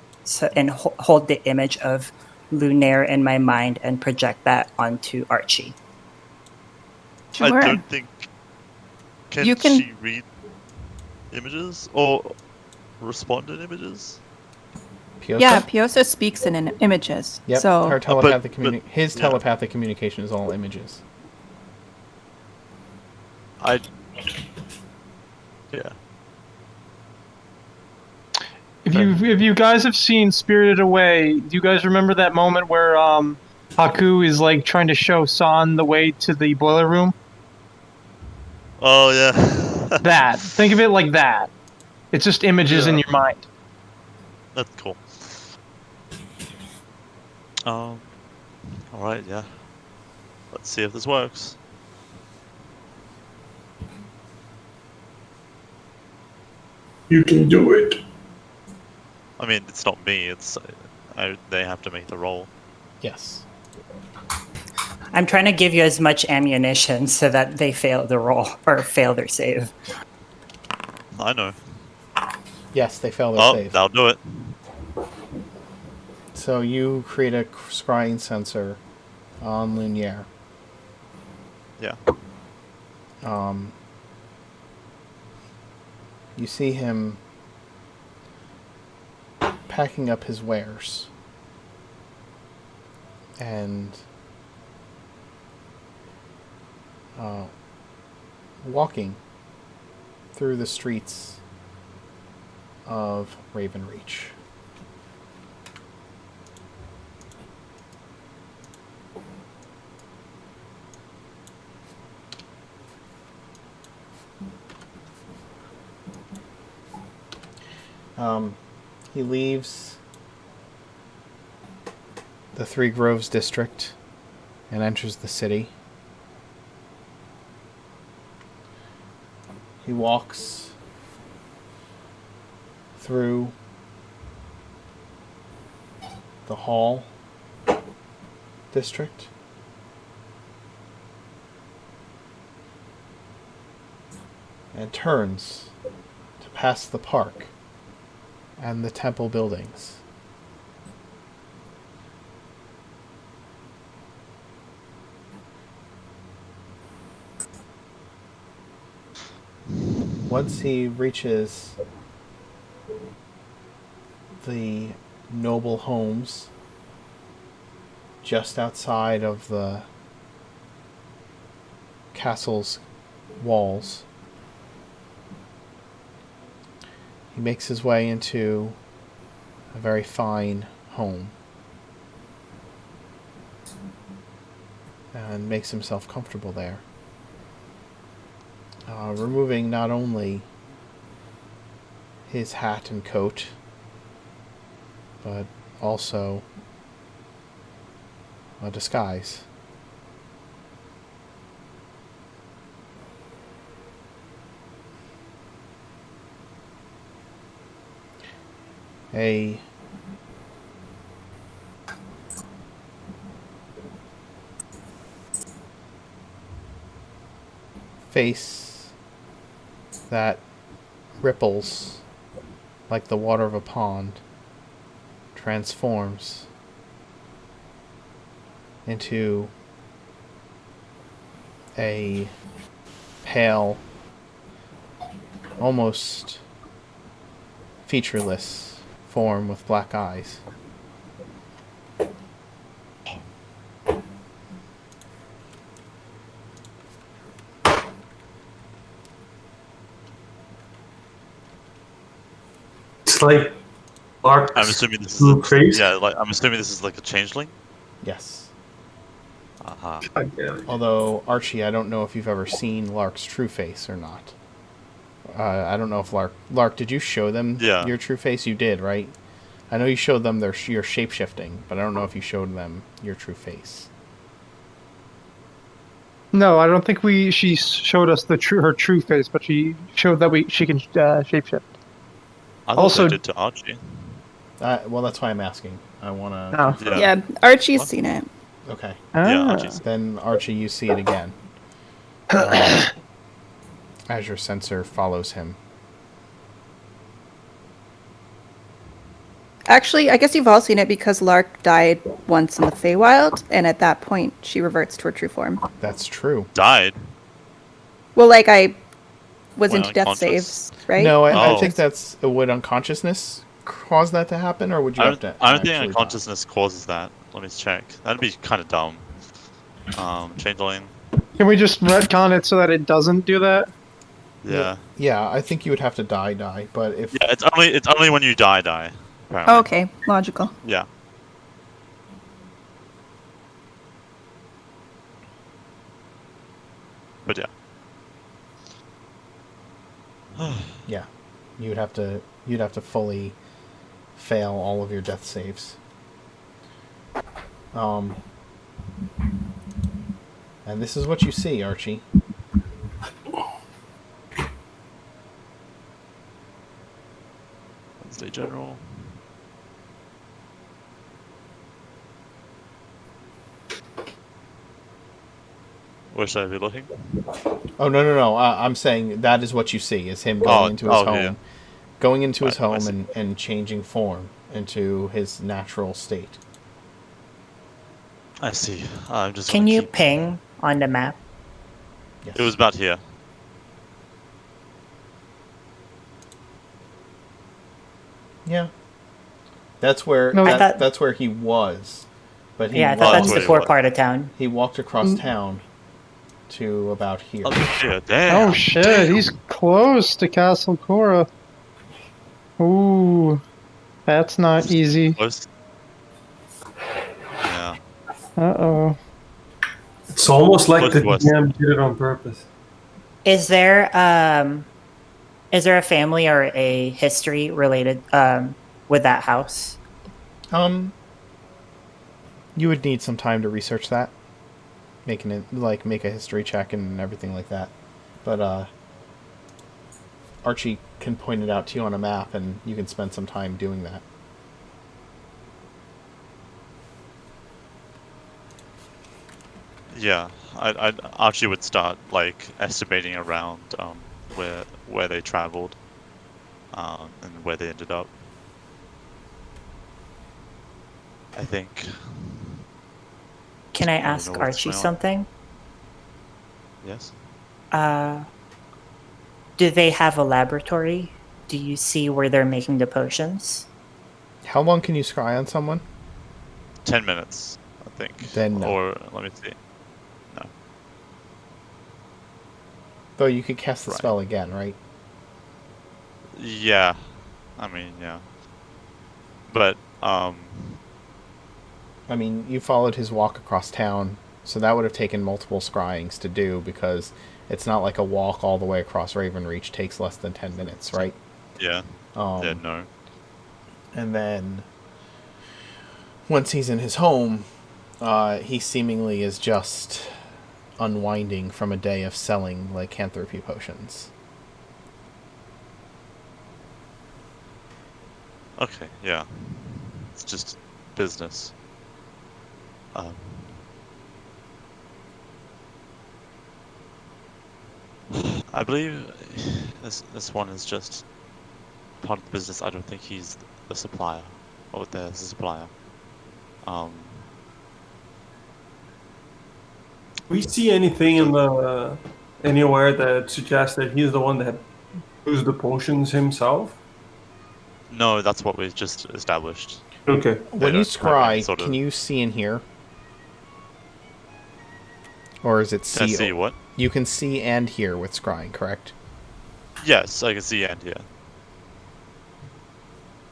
and hold the image of Lunaire in my mind and project that onto Archie? Sure. I don't think. You Can can- she read images or respond in images? Piosa? Yeah, Piosa speaks in images. Yep. So Her telepathic his yeah. telepathic communication is all images. Yeah. If you guys have seen Spirited Away, do you guys remember that moment where Haku is like trying to show San the way to the boiler room? Oh yeah. That. Think of it like that. It's just images in Yeah. your mind. That's cool. All right, yeah. Let's see if this works. You can do it. I mean, it's not me. It's they have to make the roll. Yes. I'm trying to give you as much ammunition so that they fail the roll or fail their save. I know. Yes, they fail their Oh, save. that'll do it. So you create a scrying sensor on Lunaire. Yeah. You see him packing up his wares and walking through the streets of Ravenreach. He leaves the Three Groves district and enters the city. He walks through the Hall district. And turns to pass the park and the temple buildings. Once he reaches the noble homes just outside of the castle's walls, he makes his way into a very fine home and makes himself comfortable there. Removing not only his hat and coat, but also a disguise. A face that ripples like the water of a pond transforms into a pale, almost featureless form with black eyes. It's like Lark's I'm assuming this is blue face. yeah, like I'm assuming this is like a changeling. Yes. Uh-huh. God damn it. Although, Archie, I don't know if you've ever seen Lark's true face or not. I don't know if Lark, did you show them Yeah. your true face? You did, right? I know you showed them your shape-shifting, but I don't know if you showed them your true face. No, I don't think she showed us her true face, but she showed that she can shapeshift. I thought Also- they did to Archie. Well, that's why I'm asking. I want to Oh. confirm. Yeah, Archie's What? seen it. Okay. Yeah, Ah. Archie's. Then, Archie, you see it again. As your sensor follows him. Actually, I guess you've all seen it because Lark died once in the Feywild, and at that point, she reverts to her true form. That's true. Died. Well, like, I was Went into death unconscious? saves, right? No, I Oh. think that's... Would unconsciousness cause that to happen, or would you I have don't, to I don't think actually unconsciousness causes that. Let me check. That'd be kind of dumb. Changeling. Can we just retcon it so that it doesn't do that? Yeah. die? Yeah, I think you would have to die, but if... Yeah, it's only when you die. Apparently. Oh, okay, logical. Yeah. But yeah. Yeah, you'd have to fully fail all of your death saves. And this is what you see, Archie. Wednesday General. Where should I be looking? Oh no! I'm saying that is what you see is him going into his home, yeah. going into his Right, I home see. and changing form into his natural state. I see. I'm just. Can gonna you keep- ping on the map? Yes. It was about here. Yeah. That's where No, I thought- that's where he was, but he Yeah, I walked, thought that's where the he poor was. part of town. he walked across town to about here. Oh shit! Damn. Oh shit, damn. he's close to Castle Cora. Ooh, that's not easy. Close. Yeah. Uh-oh. It's almost like Close the to us. DM did it on purpose. Is there a family or a history related with that house? You would need some time to research that, make a history check and everything like that. But Archie can point it out to you on a map, and you can spend some time doing that. Yeah. Archie would start like estimating around where they traveled, and where they ended up. I think. Can I don't ask know what's Archie going on. something? Yes. Do they have a laboratory? Do you see where they're making the potions? How long can you scry on someone? 10 minutes, I think. Then no. Or let me see. No. Though you could cast the Right. spell again, right? Yeah. I mean, yeah. But I mean, you followed his walk across town, so that would have taken multiple scryings to do, because it's not like a walk all the way across Ravenreach takes less than 10 minutes, right? yeah. Yeah. No. And then once he's in his home, he seemingly is just unwinding from a day of selling lycanthropy potions. Okay, yeah. It's just business. I believe this one is just part of the business. I don't think he's the supplier, or the supplier. We see anything in the anywhere that suggests that he's the one that brews the potions himself? No, that's what we've just established. Okay. When They you don't have any scry, sort can of. you see and hear? Or is it Can I see? see what? You can see and hear with scrying, correct? Yes, I can see and hear.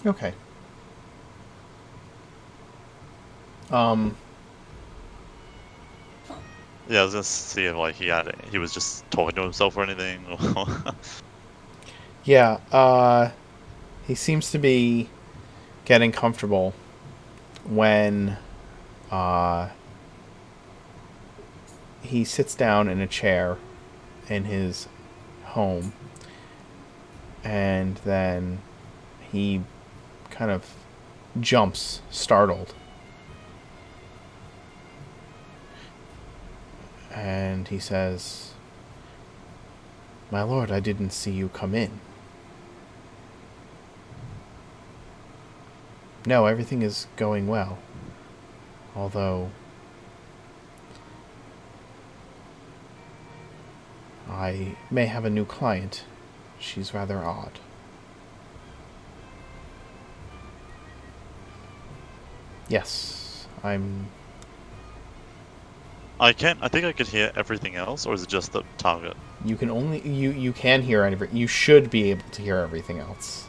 Okay. Yeah, I was gonna see if like he was just talking to himself or anything. Yeah, he seems to be getting comfortable when he sits down in a chair in his home, and then he kind of jumps, startled. And he says, "My lord, I didn't see you come in." "No, everything is going well. Although I may have a new client. She's rather odd." "Yes, I'm..." I can't. I think I could hear everything else, or is it just the target? You can only... You can hear everything. You should be able to hear everything else.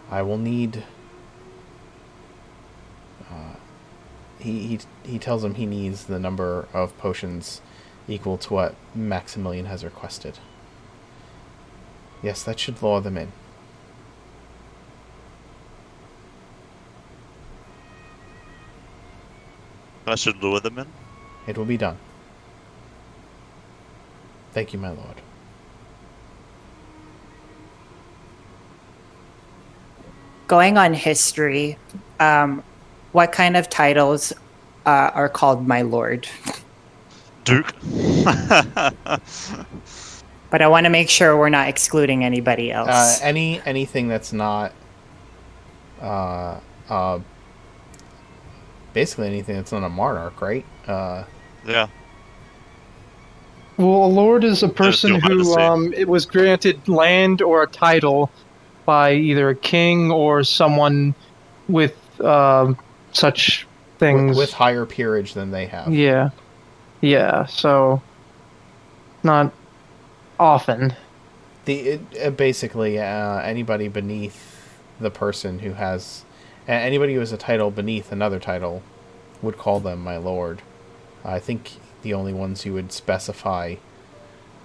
I will need... He tells him he needs the number of potions equal to what Maximilian has requested. "Yes, that should lure them in." I should lure them in. "It will be done." "Thank you, my lord." Going on history, what kind of titles are called my lord? Duke. But I want to make sure we're not excluding anybody else. Anything that's not... basically anything that's not a monarch, right? Yeah. Well, a lord is a person Your who Majesty. it was granted land or a title by either a king or someone with such things. With higher peerage than they have. Yeah. Yeah, so not often. Basically, anybody beneath the person who has... Anybody who has a title beneath another title would call them my lord. I think the only ones you would specify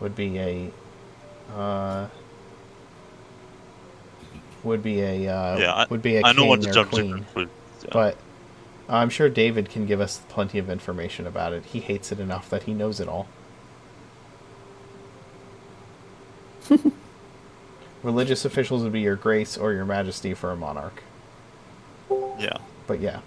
would be a... would be a I know what king to or jump to queen. conclude. Yeah. But I'm sure David can give us plenty of information about it. He hates it enough that he knows it all. Religious officials would be your grace or your majesty for a monarch. Yeah. But yeah.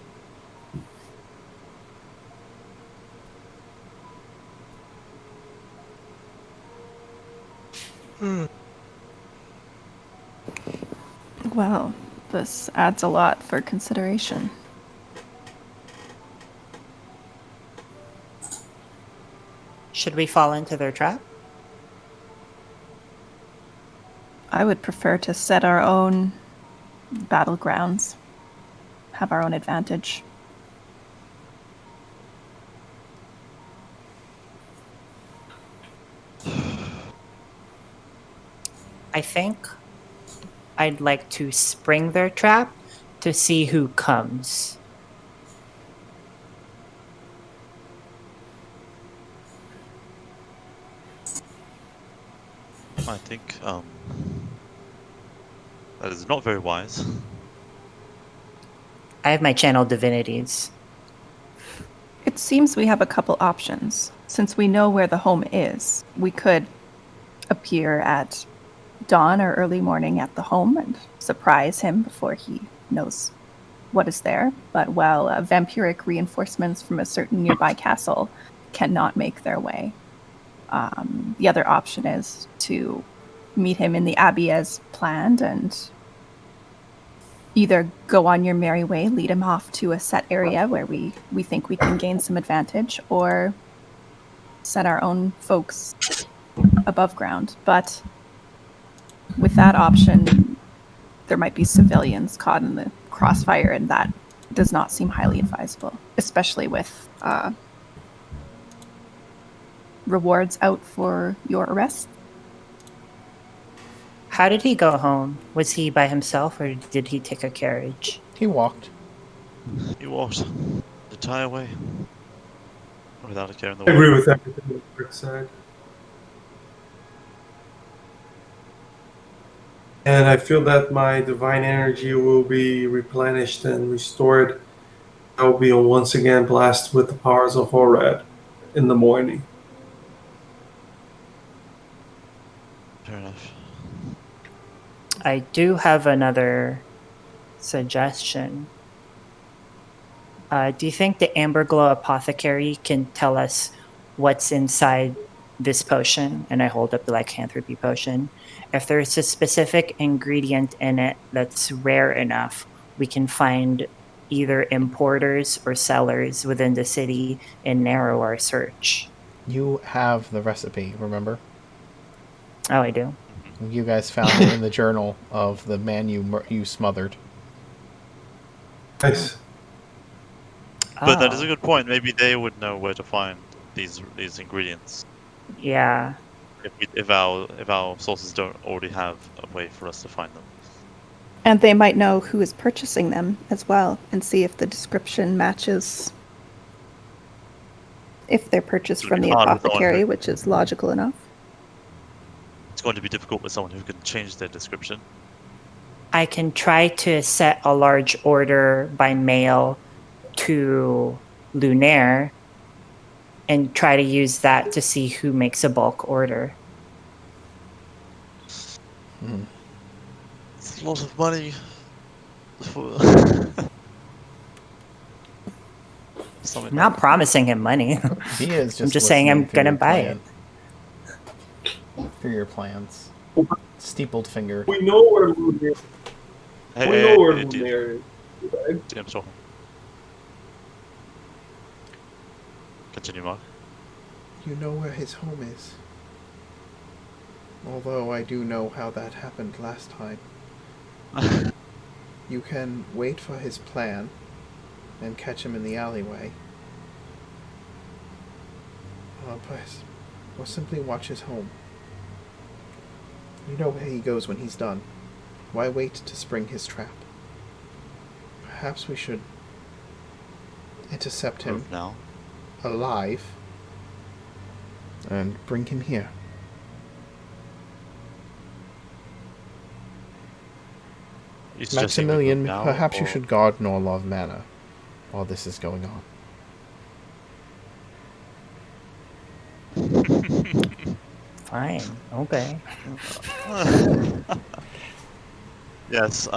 Well, this adds a lot for consideration. Should we fall into their trap? I would prefer to set our own battlegrounds, have our own advantage. I think I'd like to spring their trap to see who comes. I think that is not very wise. I have my channel divinities. It seems we have a couple options. since we know where the home is, we could appear at dawn or early morning at the home and surprise him before he knows what is there. But while vampiric reinforcements from a certain nearby castle cannot make their way, the other option is to meet him in the abbey as planned and either go on your merry way, lead him off to a set area where we think we can gain some advantage, or set our own folks above ground. But with that option, there might be civilians caught in the crossfire, and that does not seem highly advisable, especially with rewards out for your arrest. How did he go home? Was he by himself or did he take a carriage? He walked. He walked the entire way without a care in the I world. agree with everything that Rick said. And I feel that my divine energy will be replenished and restored. I will be once again blessed with the powers of Horad in the morning. Fair enough. I do have another suggestion. Do you think the Amberglow Apothecary can tell us what's inside this potion? And I hold up the lycanthropy potion. If there's a specific ingredient in it that's rare enough, we can find either importers or sellers within the city and narrow our search. You have the recipe, remember? Oh, I do. You guys found it in the journal of the man you smothered. Nice. But that is Oh, a good point. Maybe they would know where to find these ingredients yeah. if our sources don't already have a way for us to find them. And they might know who is purchasing them as well, and see if the description matches. If they're purchased It'll from be the hard with someone apothecary, who- which is logical enough. It's going to be difficult with someone who can change their description. I can try to set a large order by mail to Lunaire and try to use that to see who makes a bulk order. It's a lot of money. For... I'm not promising him money. He is just I'm just saying I'm listening through gonna your buy plan. Through your plans. Steepled finger. We know where Lunaire is. Hey, We hey, know where hey, Lunaire is. Right? DM's talking. Continue, Mark. You know where his home is. Although I do know how that happened last time. You can wait for his plan and catch him in the alleyway. Or simply watch his home. You know where he goes when he's done. Why wait to spring his trap? Perhaps we should intercept him Move now. alive and bring him here. You suggesting we move Maximilian, now, perhaps you or- should guard Norlov Manor while this is going on. Fine. Okay. Yes,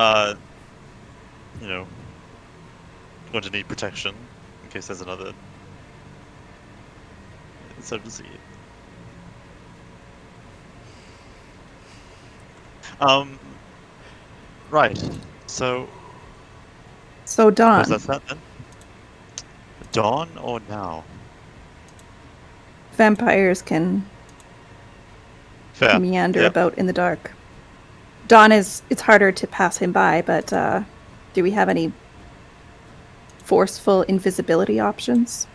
you know, going to need protection in case there's another. So to see. Right. So So Dawn, was that then? Dawn or now? vampires can Fair. meander Yeah. about in the dark. Dawn it's harder to pass him by, but do we have any forceful invisibility options?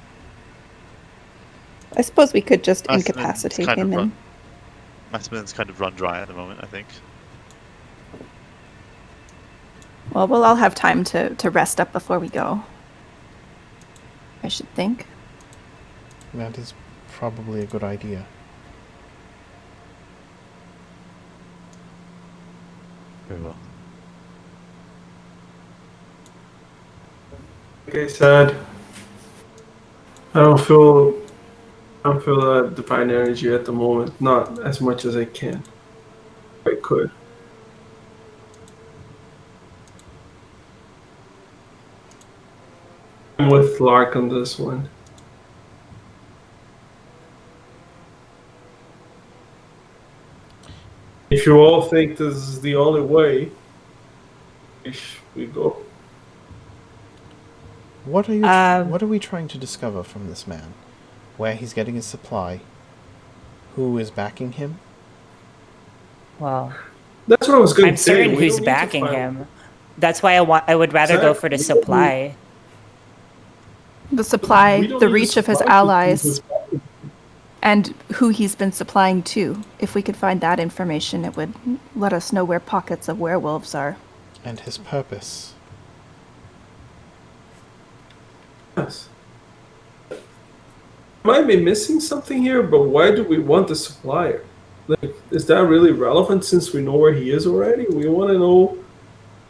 I suppose we could just Maximilian's incapacitate kind of him and run. Maximilian's kind of run dry at the moment, I think. well, we'll all have time to rest up before we go. I should think. That is probably a good idea. Very well. Like I said, I don't feel I feel that divine energy at the moment, not as much as I can. I could. I'm with Lark on this one. If you all think this is the only way, we go. What are you? Um, What are we trying to discover from this man? Where he's getting his supply? Who is backing him? Well, That's what I was going I'm to say. certain We who's don't need to backing find- him. That's why I would rather go for the Exactly. supply. The supply, We don't the need reach of his supply to see allies, who's backing. and who he's been supplying to. If we could find that information, it would let us know where pockets of werewolves are. And his purpose. Yes. Might be missing something here, but why do we want the supplier? Like, is that really relevant since we know where he is already? We want to know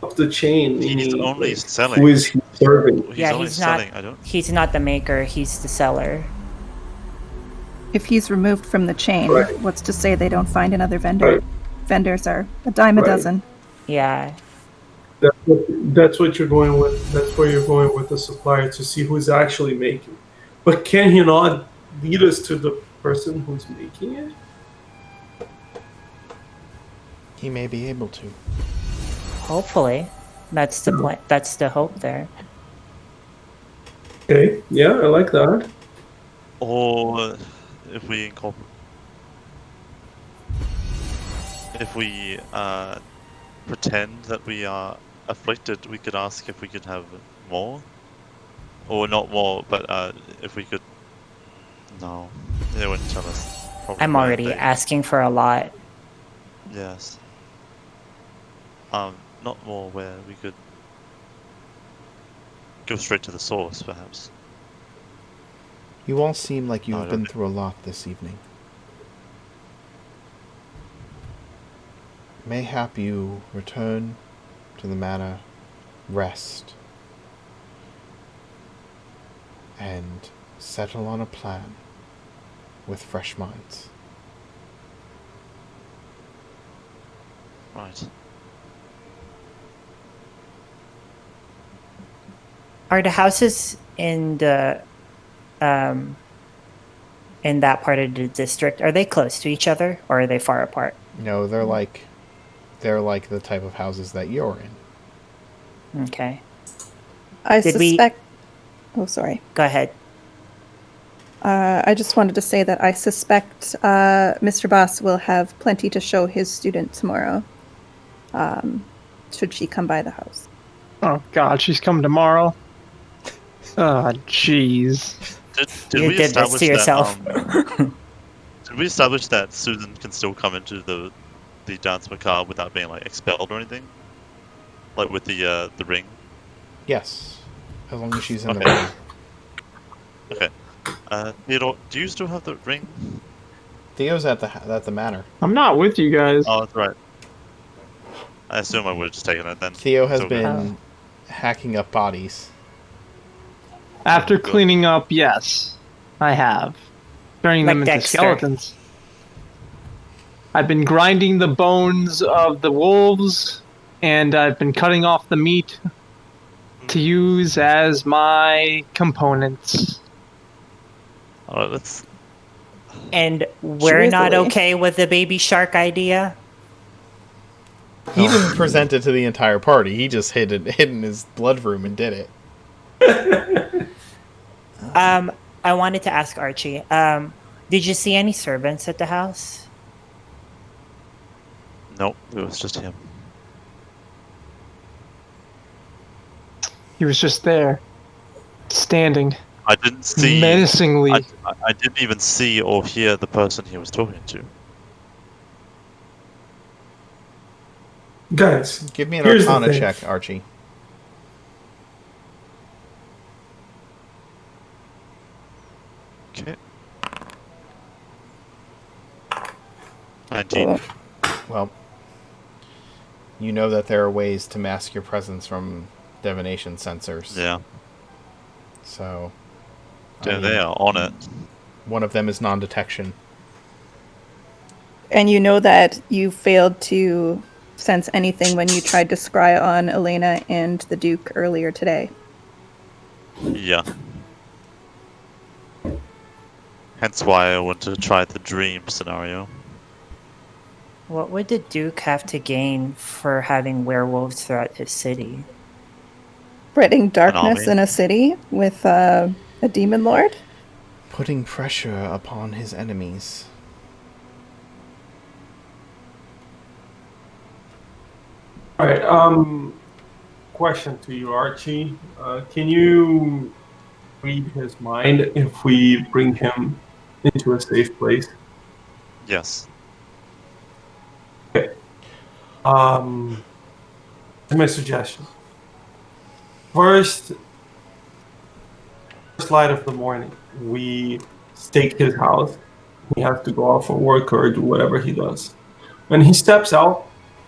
up the chain. He's meaning, only like, selling. who is he serving? Yeah, only he's not- selling. I don't. He's not the maker, he's the seller. If he's removed from the chain, Right. what's to say they don't find another vendor? Right. Vendors are a dime a Right. dozen. Yeah. That's what you're going with. That's where you're going with the supplier to see who's actually making. But can he not lead us to the person who's making it? He may be able to. Hopefully. That's the plan. That's the hope there. Okay, yeah, I like that. Or if we incorporate, if we pretend that we are afflicted, we could ask if we could have more, or not more, but if we could. No, they wouldn't tell us. Probably I'm where already they- asking for a lot. Yes. Not more where we could go straight to the source, perhaps. You all seem like No, I you've don't been think- through a lot this evening. Mayhap you return to the manor, rest, and settle on a plan with fresh minds. Right. Are the houses in the in that part of the district, are they close to each other or are they far apart? No, they're like the type of houses that you're in. Okay. I Did we- suspect. Oh, sorry. Go ahead. I just wanted to say that I suspect Mr. Boss will have plenty to show his student tomorrow. Should she come by the house? Oh God, she's coming tomorrow. Ah, jeez. Did You we did this establish to yourself. That, did we establish that Susan can still come into the Danse Macabre without being like expelled or anything? Like with the ring? Yes, as long as she's in the Okay. room. Okay. Theodore, do you still have the ring? Theo's at the manor. I'm not with you guys. Oh, that's right. I assume I would have just taken it then. Theo has Still good. been hacking up bodies. After Good. cleaning up, yes, I have. Turning them Like into Dexter. skeletons. I've been grinding the bones of the wolves, and I've been cutting off the meat to use as my components. Alright, let's. And we're not Drizzly. okay with the baby shark idea? He didn't present it to the entire party. He just hid in his blood room and did it. I wanted to ask Archie, did you see any servants at the house? Nope, it was just him. He was just there, standing I didn't see. menacingly. I didn't even see or hear the person he was talking to. Guys, Give me an Here's the Arcana thing. check, Archie. Okay. 19. Well, you know that there are ways to mask your presence from divination sensors. Yeah. So. I Yeah, mean, they are on it. One of them is non-detection. And you know that you failed to sense anything when you tried to scry on Illena and the Duke earlier today. Yeah. Hence why I want to try the dream scenario. What would the Duke have to gain for having werewolves throughout his city? Spreading darkness army. in a city with a demon lord? Putting pressure upon his enemies. All right. Question to you, Archie. Can you read his mind if we bring him into a safe place? Yes. Okay. Here's my suggestion. First light of the morning, we stake his house. He has to go out for work or do whatever he does. When he steps out,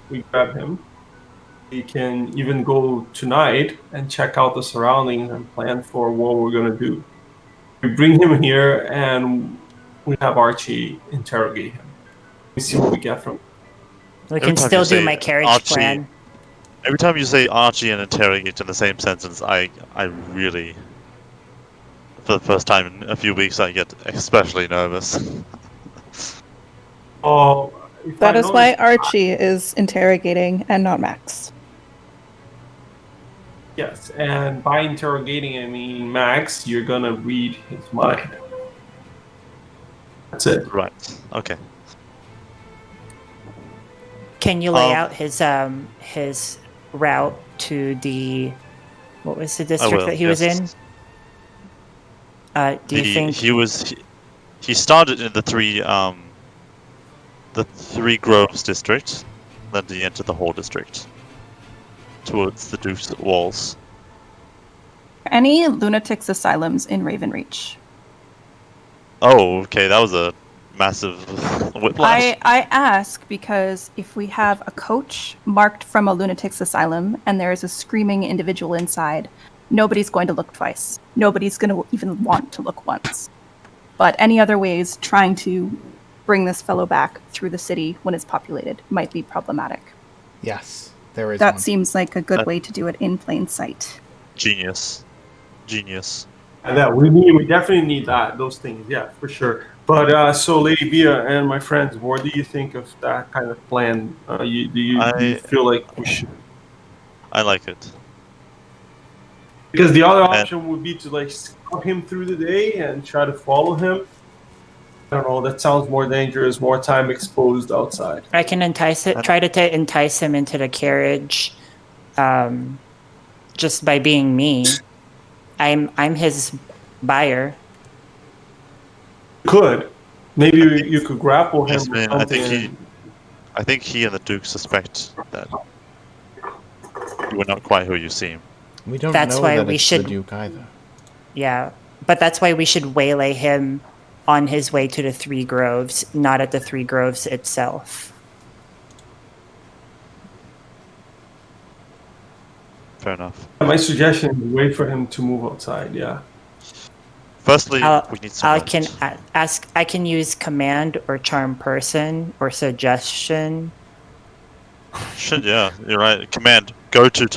we grab him. We can even go tonight and check out the surroundings and plan for what we're going to do. We bring him here and we have Archie interrogate him. We see what we get from him. We Every can time still you do say my carriage Archie- plan. Every time you say Archie and interrogate in the same sentence, I really, for the first time in a few weeks, I get especially nervous. Oh, if That I is notice- why Archie is interrogating and not Max. Yes, and by interrogating, I mean, Max, you're gonna read his mind. That's it. Right. Okay. Can you lay Um, out his route to the what was the I district will. that he was yes. in? Do you think He started in the three groves district, then he entered the whole district towards the Duke's walls. Any lunatics asylums in Ravenreach? Oh, okay, that was a massive whiplash. I ask because if we have a coach marked from a lunatic's asylum and there is a screaming individual inside, nobody's going to look twice. Nobody's going to even want to look once. But any other ways trying to bring this fellow back through the city when it's populated might be problematic. Yes, there is That one. seems like a good way to do it in plain sight. Genius. And that we definitely need those things, yeah, for sure. But so, Lady Bia and my friends, what do you think of that kind of plan? Do you feel like we should? I like it. Because the other option would be to like scout him through the day and try to follow him. I don't know. That sounds more dangerous. More time exposed outside. I can try to entice him into the carriage, just by being me. I'm his buyer. Could maybe you could grapple him. Yes, or man, I something think he and the Duke suspect that you are not quite who you seem. We don't That's know why that we it's should- the Duke either. Yeah, but that's why we should waylay him on his way to the Three Groves, not at the Three Groves itself. Fair enough. My suggestion is wait for him to move outside. Yeah. Firstly, we need some I light. can ask. I can use command or charm person or suggestion. Yeah, you're right. Command, go to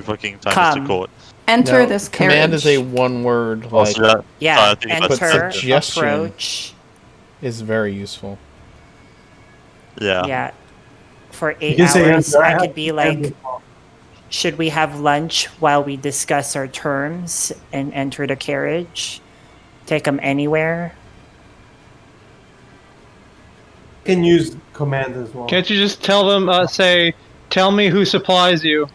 fucking Time Come. Court. Enter No, this carriage. command is a one-word, like, Also, yeah, Yeah, I think about enter, suggestion. approach. is very useful. yeah. Yeah, for You 8 can say hours, enter. I have could be like, should we have lunch while we discuss our terms and enter the carriage? Take them anywhere. You can use command as well. Can't you just tell them, say, tell me who supplies you?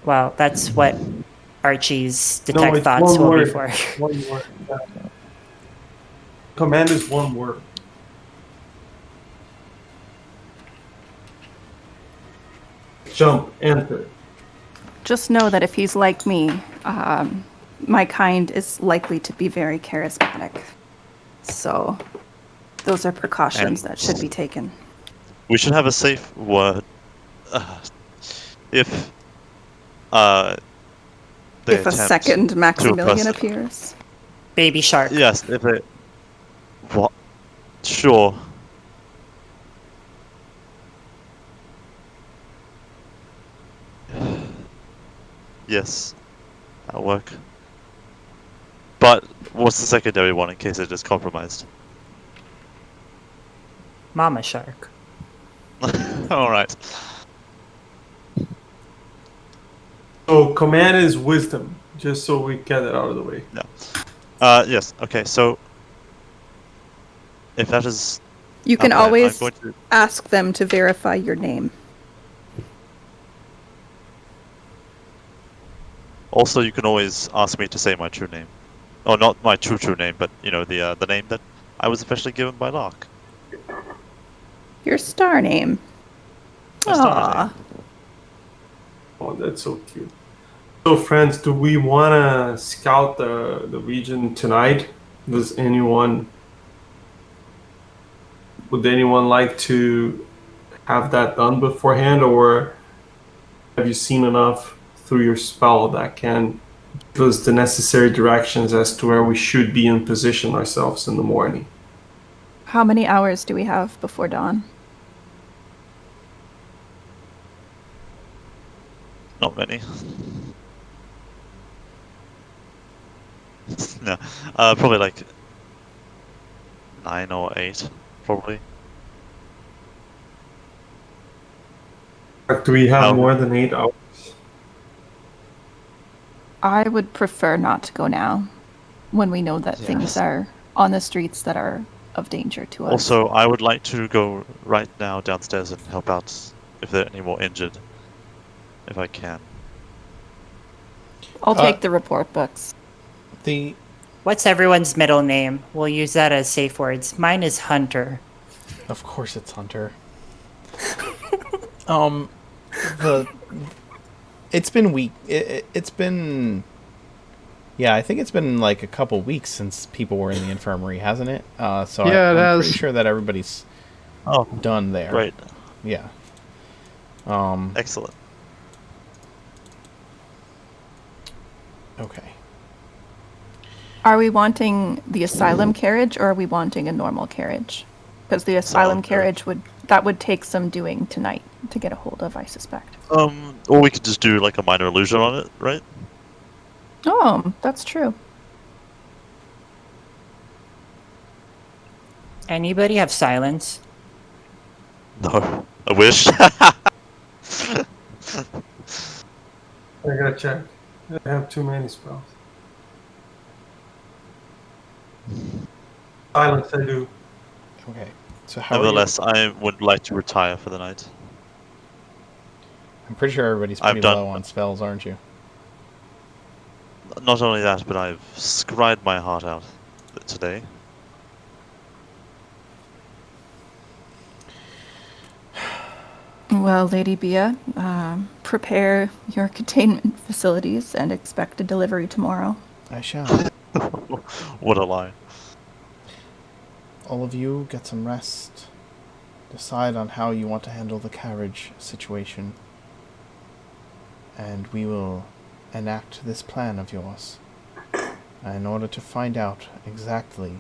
Well, that's what Archie's No, detect it's thoughts one will be word. for. One word. Yeah. Command is one word. Jump, enter. Just know that if he's like me, my kind is likely to be very charismatic. So, those are precautions that should be taken. We should have a safe word. If they If a attempt second to Maximilian oppress- appears. Baby shark. Yes, if it. What? Sure. Yes, that'll work. But what's the secondary one in case it is compromised? Mama shark. Alright. So command is wisdom, just so we get it out of the way. Yes, okay, so if that is You can our plan, I'm always going to... ask them to verify your name. Also, you can always ask me to say my true name. Oh, not my true name, but, you know, the name that I was officially given by Lark. Your star name. My star Aww. name. Oh, that's so cute. So, friends, do we want to scout the region tonight? Does anyone... Would anyone like to have that done beforehand, or have you seen enough through your spell that can give us the necessary directions as to where we should be and position ourselves in the morning? How many hours do we have before dawn? Not many. No, probably like 9 or 8, probably. Do we have How- more than 8 hours? I would prefer not to go now, when we know that things Yes. are on the streets that are of danger to us. Also, I would like to go right now downstairs and help out if there are any more injured, if I can. I'll take the report books. The What's everyone's middle name? We'll use that as safe words. Mine is Hunter. Of course it's Hunter. It's been it's been... Yeah, I think it's been like a couple weeks since people were in the infirmary, hasn't it? So Yeah, it I'm has. pretty sure that everybody's Oh, done there. great. Yeah. Excellent. Okay. Are we wanting the asylum carriage or are we wanting a normal carriage? Because the asylum carriage would take some doing tonight to get a hold of, I suspect. Or we could just do like a minor illusion on it, right? Oh, that's true. Anybody have silence? No. I wish. I gotta check. I have too many spells. Silence, I do. Okay. So how are you? Nevertheless, I would like to retire for the night. I'm pretty sure everybody's I've pretty done- low on spells, aren't you? Not only that, but I've scried my heart out today. Well, Lady Bia, prepare your containment facilities and expect a delivery tomorrow. I shall. What a lie. All of you get some rest. Decide on how you want to handle the carriage situation. And we will enact this plan of yours. In order to find out exactly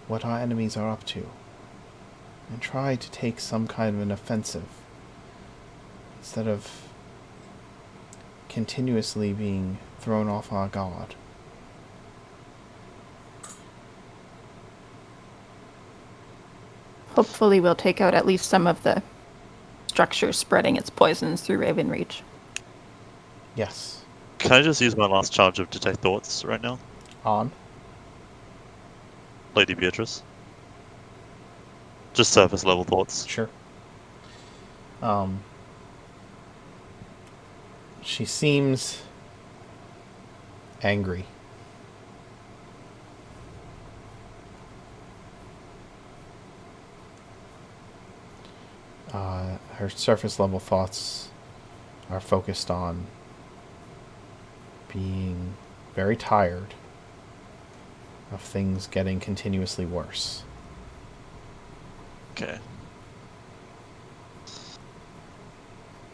what our enemies are up to. And try to take some kind of an offensive. Instead of continuously being thrown off our guard. Hopefully we'll take out at least some of the structure spreading its poisons through Ravenreach. Yes. Can I just use my last charge of Detect Thoughts right now? On. Lady Beatrice? Just surface level thoughts. Sure. She seems angry. Her surface level thoughts are focused on being very tired of things getting continuously worse. Okay.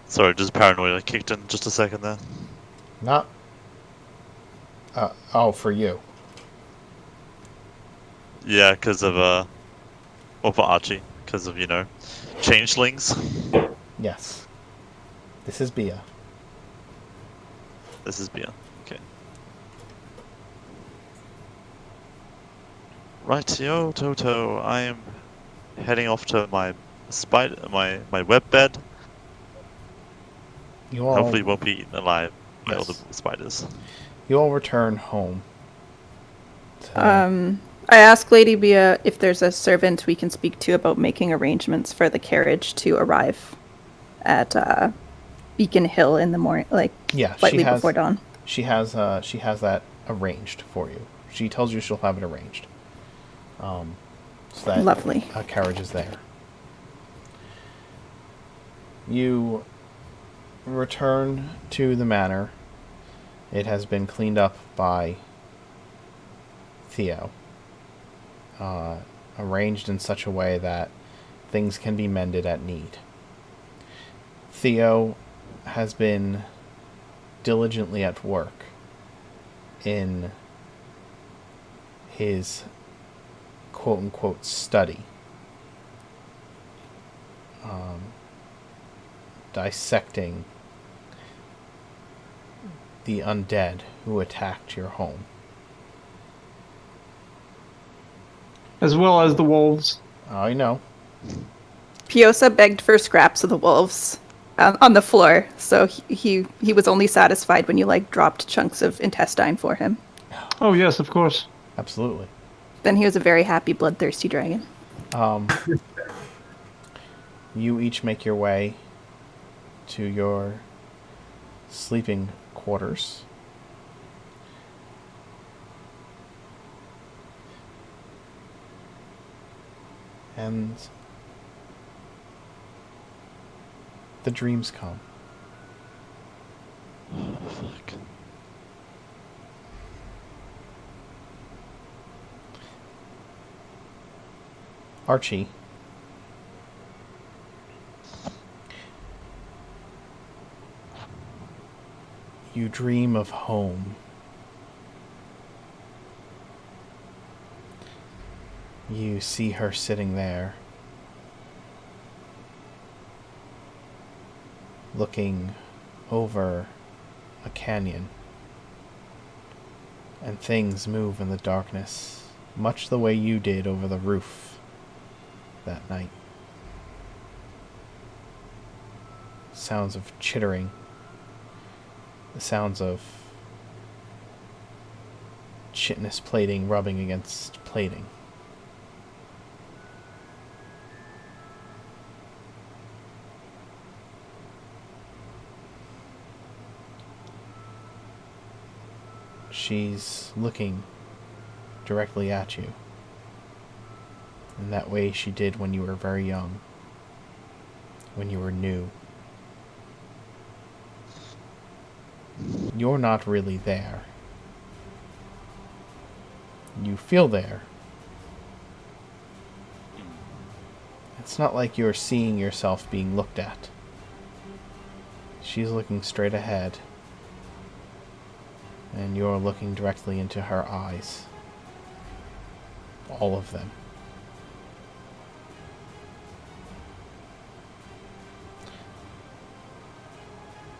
Sorry, just paranoia kicked in just a second there. Not... oh, for you. Yeah, because of or for Archie, because of changelings. Yes. This is Bia. This is Bia. Okay. Rightio, Toto. I am heading off to my my web bed. You all, Hopefully, won't be eaten alive by all the yes. spiders. You all return home. I ask Lady Bia if there's a servant we can speak to about making arrangements for the carriage to arrive at Beacon Hill in the morning, like Yeah, slightly before dawn. She has that arranged for you. She tells you she'll have it arranged. So that Lovely. a carriage is there. You return to the manor. It has been cleaned up by Theo. Arranged in such a way that things can be mended at need. Theo has been diligently at work in his quote-unquote study, dissecting the undead who attacked your home. As well as the wolves. I know. Piosa begged for scraps of the wolves on the floor, so he was only satisfied when you dropped chunks of intestine for him. Oh yes, of course. Absolutely. Then he was a very happy, bloodthirsty dragon. You each make your way to your sleeping quarters. And the dreams come. Oh, fuck. Archie, you dream of home. You see her sitting there, looking over a canyon, and things move in the darkness, much the way you did over the roof that night. Sounds of chittering, the sounds of chitinous plating rubbing against plating. She's looking directly at you, in that way she did when you were very young, when you were new. You're not really there. You feel there. It's not like you're seeing yourself being looked at. She's looking straight ahead, and you're looking directly into her eyes. All of them.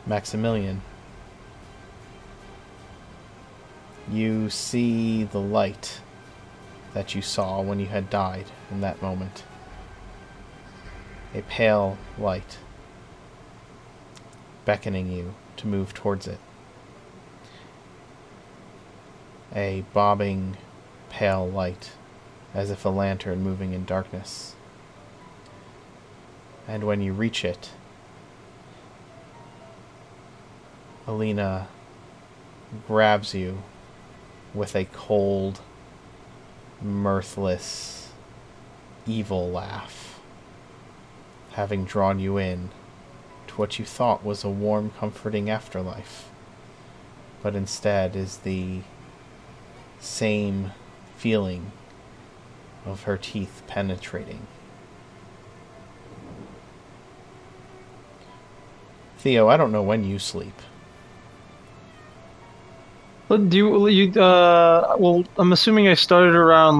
Maximilian, you see the light that you saw when you had died in that moment. A pale light beckoning you to move towards it. A bobbing, pale light, as if a lantern moving in darkness. And when you reach it, Illena grabs you with a cold, mirthless, evil laugh, having drawn you in to what you thought was a warm, comforting afterlife, but instead is the same feeling of her teeth penetrating. Theo, I don't know when you sleep. Well, I'm assuming I started around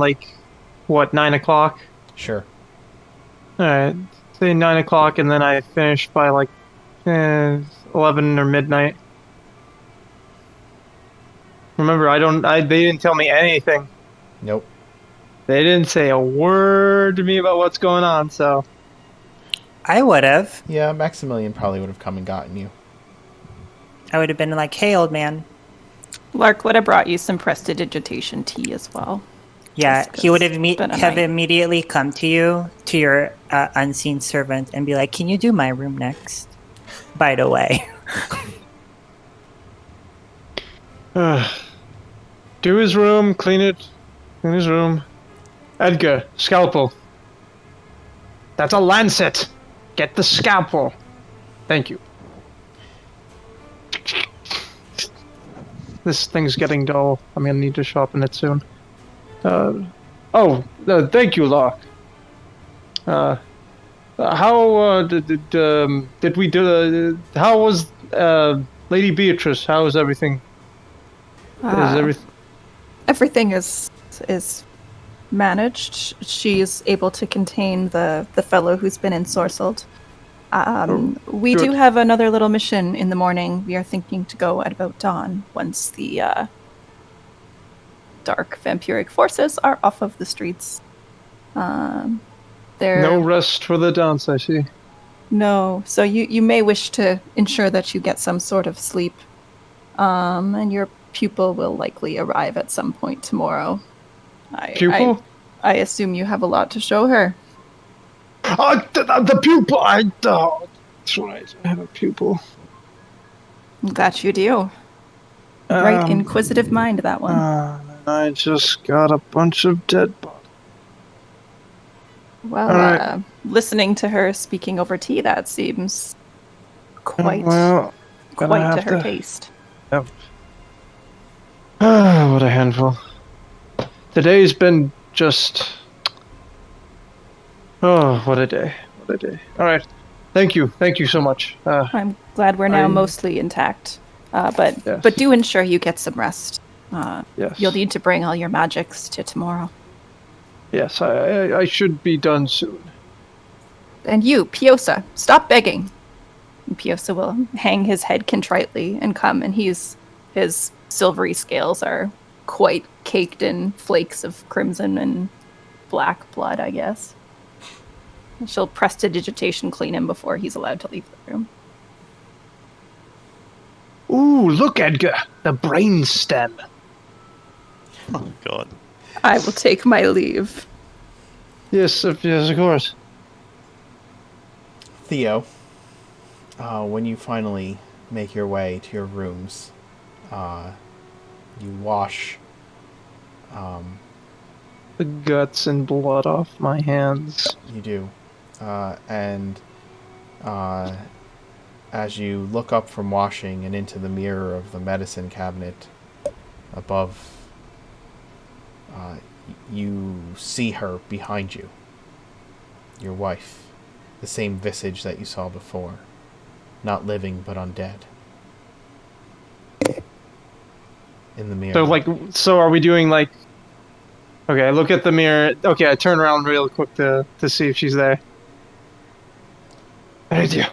what, 9 o'clock? Sure. Alright, say 9 o'clock, and then I finish by like 11 or midnight. Remember, they didn't tell me anything. Nope. They didn't say a word to me about what's going on, so. I would have. Yeah, Maximilian probably would have come and gotten you. I would have been like, "Hey, old man." Lark would have brought you some prestidigitation tea as well. Yeah, Just he would 'cause have it's been a have night. immediately come to you, to your unseen servant, and be like, "Can you do my room next?" By the way. Do his room, clean his room. Edgar, scalpel. That's a lancet. Get the scalpel. Thank you. This thing's getting dull. I'm gonna need to sharpen it soon. Thank you, Lark. How did we do? How was Lady Beatrice? How is everything? Is everything? Everything is managed. She's able to contain the fellow who's been ensorcelled. We do good. have another little mission in the morning. We are thinking to go at about dawn once the dark vampiric forces are off of the streets. No rest for the dance, I see. No, so you may wish to ensure that you get some sort of sleep, and your pupil will likely arrive at some point tomorrow. Pupil? I assume you have a lot to show her. The pupil! That's right. I have a pupil. That you do. Right inquisitive mind, that one. I just got a bunch of dead bodies. Well, right. Listening to her speaking over tea, that seems quite gonna to her taste. Yep. What a handful. Today's been just... Oh, what a day. What a day. All right. Thank you. Thank you so much. I'm glad we're now mostly intact. But do ensure you get some rest. Yes. You'll need to bring all your magics to tomorrow. Yes, I should be done soon. And you, Piosa, stop begging. And Piosa will hang his head contritely and come, and his silvery scales are quite caked in flakes of crimson and black blood, I guess. And she'll prestidigitation clean him before he's allowed to leave the room. Ooh, look, Edgar, the brain stem. Oh God. I will take my leave. Yes, of course. Theo, when you finally make your way to your rooms, you wash The guts and blood off my hands. You do. And as you look up from washing and into the mirror of the medicine cabinet above, you see her behind you. Your wife. The same visage that you saw before. Not living, but undead. In the mirror. So are we doing like... Okay, I look at the mirror. Okay, I turn around real quick to see if she's there. Thank you.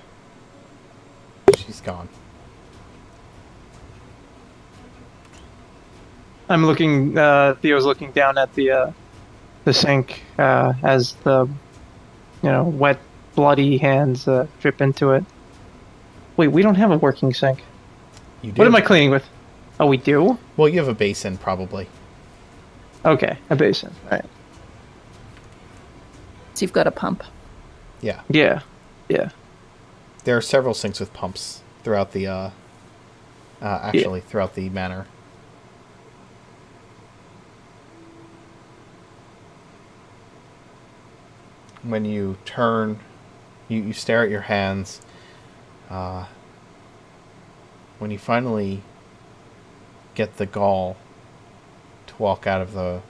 She's gone. I'm looking, Theo's looking down at the sink, as the, wet, bloody hands, drip into it. Wait, we don't have a working sink. You do? What am I cleaning with? Oh, we do? Well, you have a basin, probably. Okay, a basin, alright. So you've got a pump. Yeah. Yeah. There are several sinks with pumps throughout the, throughout the manor. When you turn, you stare at your hands. When you finally get the gall to walk out of the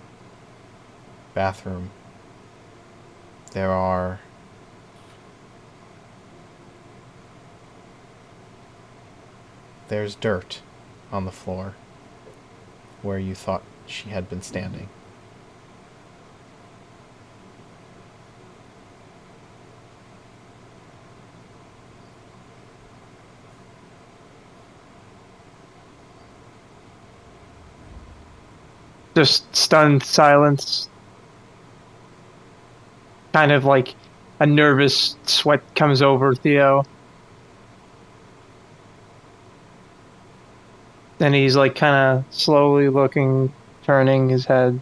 bathroom, there's dirt on the floor where you thought she had been standing. Just stunned silence. Kind of like a nervous sweat comes over Theo. And he's like kind of slowly looking, turning his head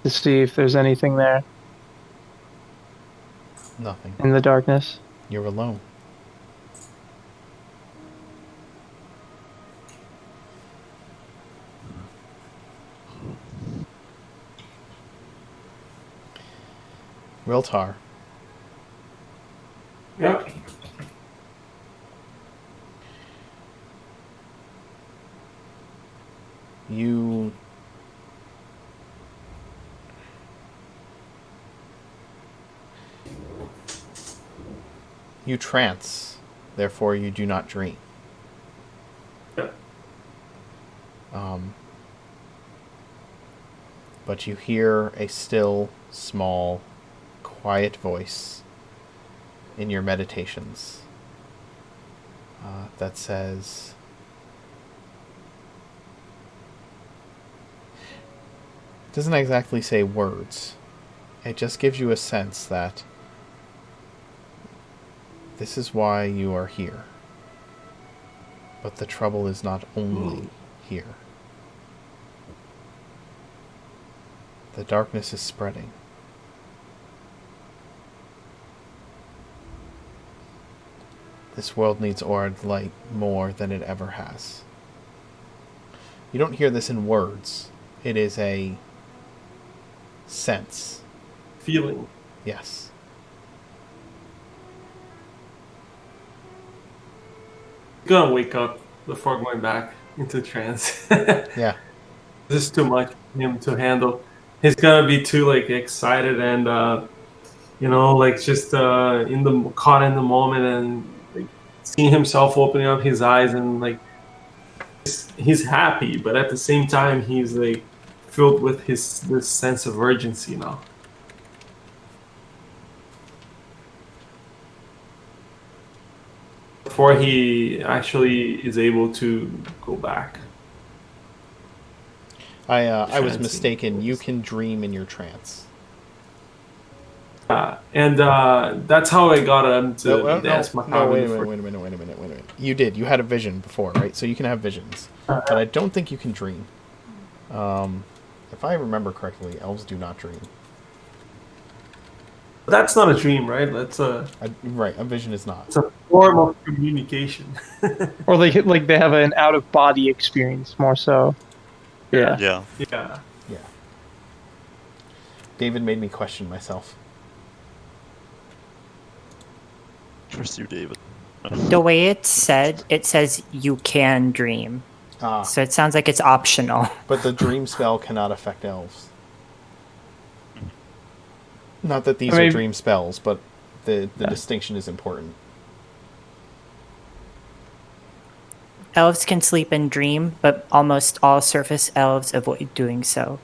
to see if there's anything there Nothing. in the darkness. You're alone. Riltar. Yeah. You trance, therefore you do not dream. Yeah. But you hear a still, small, quiet voice in your meditations that says, doesn't exactly say words. It just gives you a sense that this is why you are here. But the trouble is not only here. The darkness is spreading. This world needs Orad's light more than it ever has. You don't hear this in words. It is a sense. Feeling. Yes. Gonna wake up before going back into trance. Yeah. This is too much for him to handle. He's gonna be too like excited and like just caught in the moment and like seeing himself opening up his eyes and like he's happy, but at the same time he's like filled with this sense of urgency now. Before he actually is able to go back. I was mistaken. You can dream in your trance. And that's how I got into Danse Macabre. Wait a minute. You did. You had a vision before, right? So you can have visions. But I don't think you can dream. If I remember correctly, elves do not dream. That's not a dream, right? That's right, a vision is not. It's a form of communication. Or they have an out of body experience more so. Yeah. Yeah. Yeah. Yeah. David made me question myself. Curse you, David. The way it's said, it says you can dream. So it sounds like it's optional. But the dream spell cannot affect elves. Not that these are dream spells, but the distinction is important. Elves can sleep and dream, but almost all surface elves avoid doing so.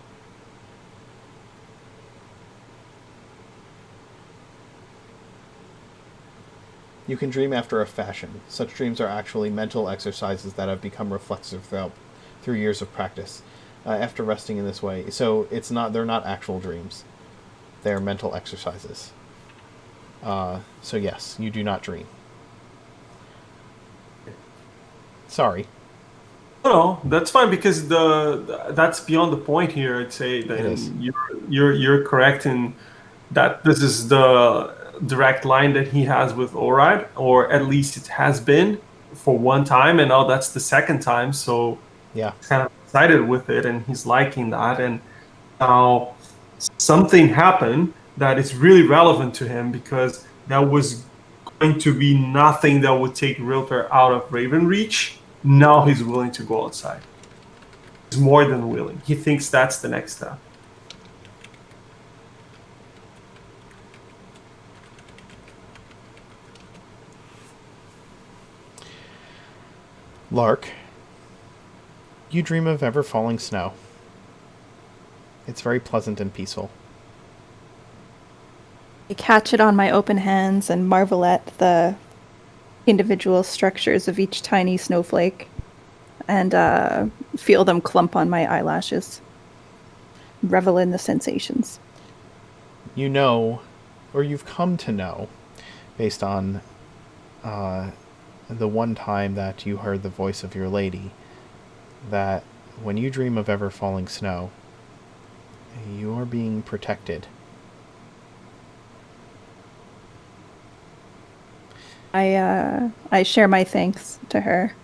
You can dream after a fashion. Such dreams are actually mental exercises that have become reflexive through years of practice. After resting in this way, so they're not actual dreams. They're mental exercises. So yes, you do not dream. Sorry. No, that's fine because that's beyond the point here. I'd say that you're correct in that this is the direct line that he has with Orad, or at least it has been for one time, and now that's the second time. So yeah, he's kind of excited with it, and he's liking that. And now something happened that is really relevant to him because that was going to be nothing that would take Riltar out of Raven Reach. Now he's willing to go outside. He's more than willing. He thinks that's the next step. Lark, you dream of ever falling snow. It's very pleasant and peaceful. I catch it on my open hands and marvel at the individual structures of each tiny snowflake and feel them clump on my eyelashes. Revel in the sensations. You know, or you've come to know, based on the one time that you heard the voice of your lady, that when you dream of ever falling snow, you are being protected. I share my thanks to her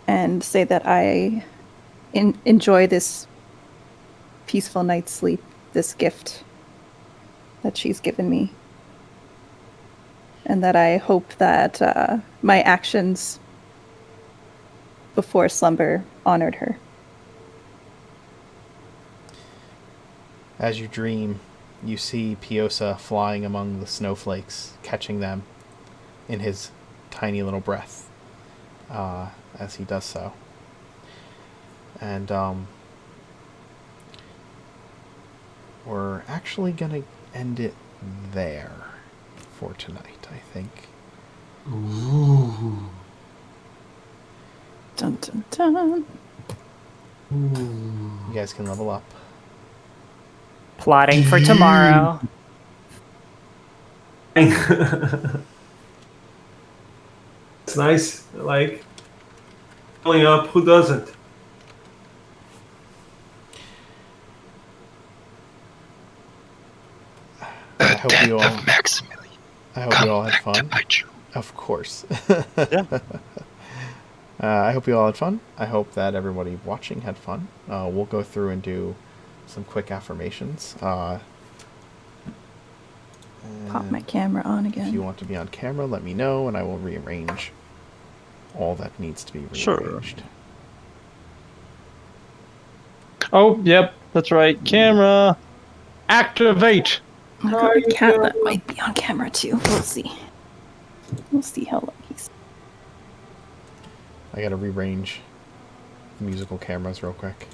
and say that I enjoy this peaceful night's sleep, this gift that she's given me. And that I hope that my actions before slumber honored her. As you dream, you see Piosa flying among the snowflakes, catching them in his tiny little breath as he does so. And we're actually going to end it there for tonight, I think. Ooh. Dun dun dun. You guys can level up. Plotting for tomorrow. It's nice. Like filling up. Who doesn't? I hope you all. I hope you all had fun. Of course. Yeah. I hope you all had fun. I hope that everybody watching had fun. We'll go through and do some quick affirmations. Pop my camera on again. If you want to be on camera, let me know, and I will rearrange all that needs to be rearranged. Sure. Oh, yep, that's right. Camera, activate. Oh my God, the cat that might be on camera too. We'll see. We'll see how long he's. I gotta rearrange the musical cameras real quick.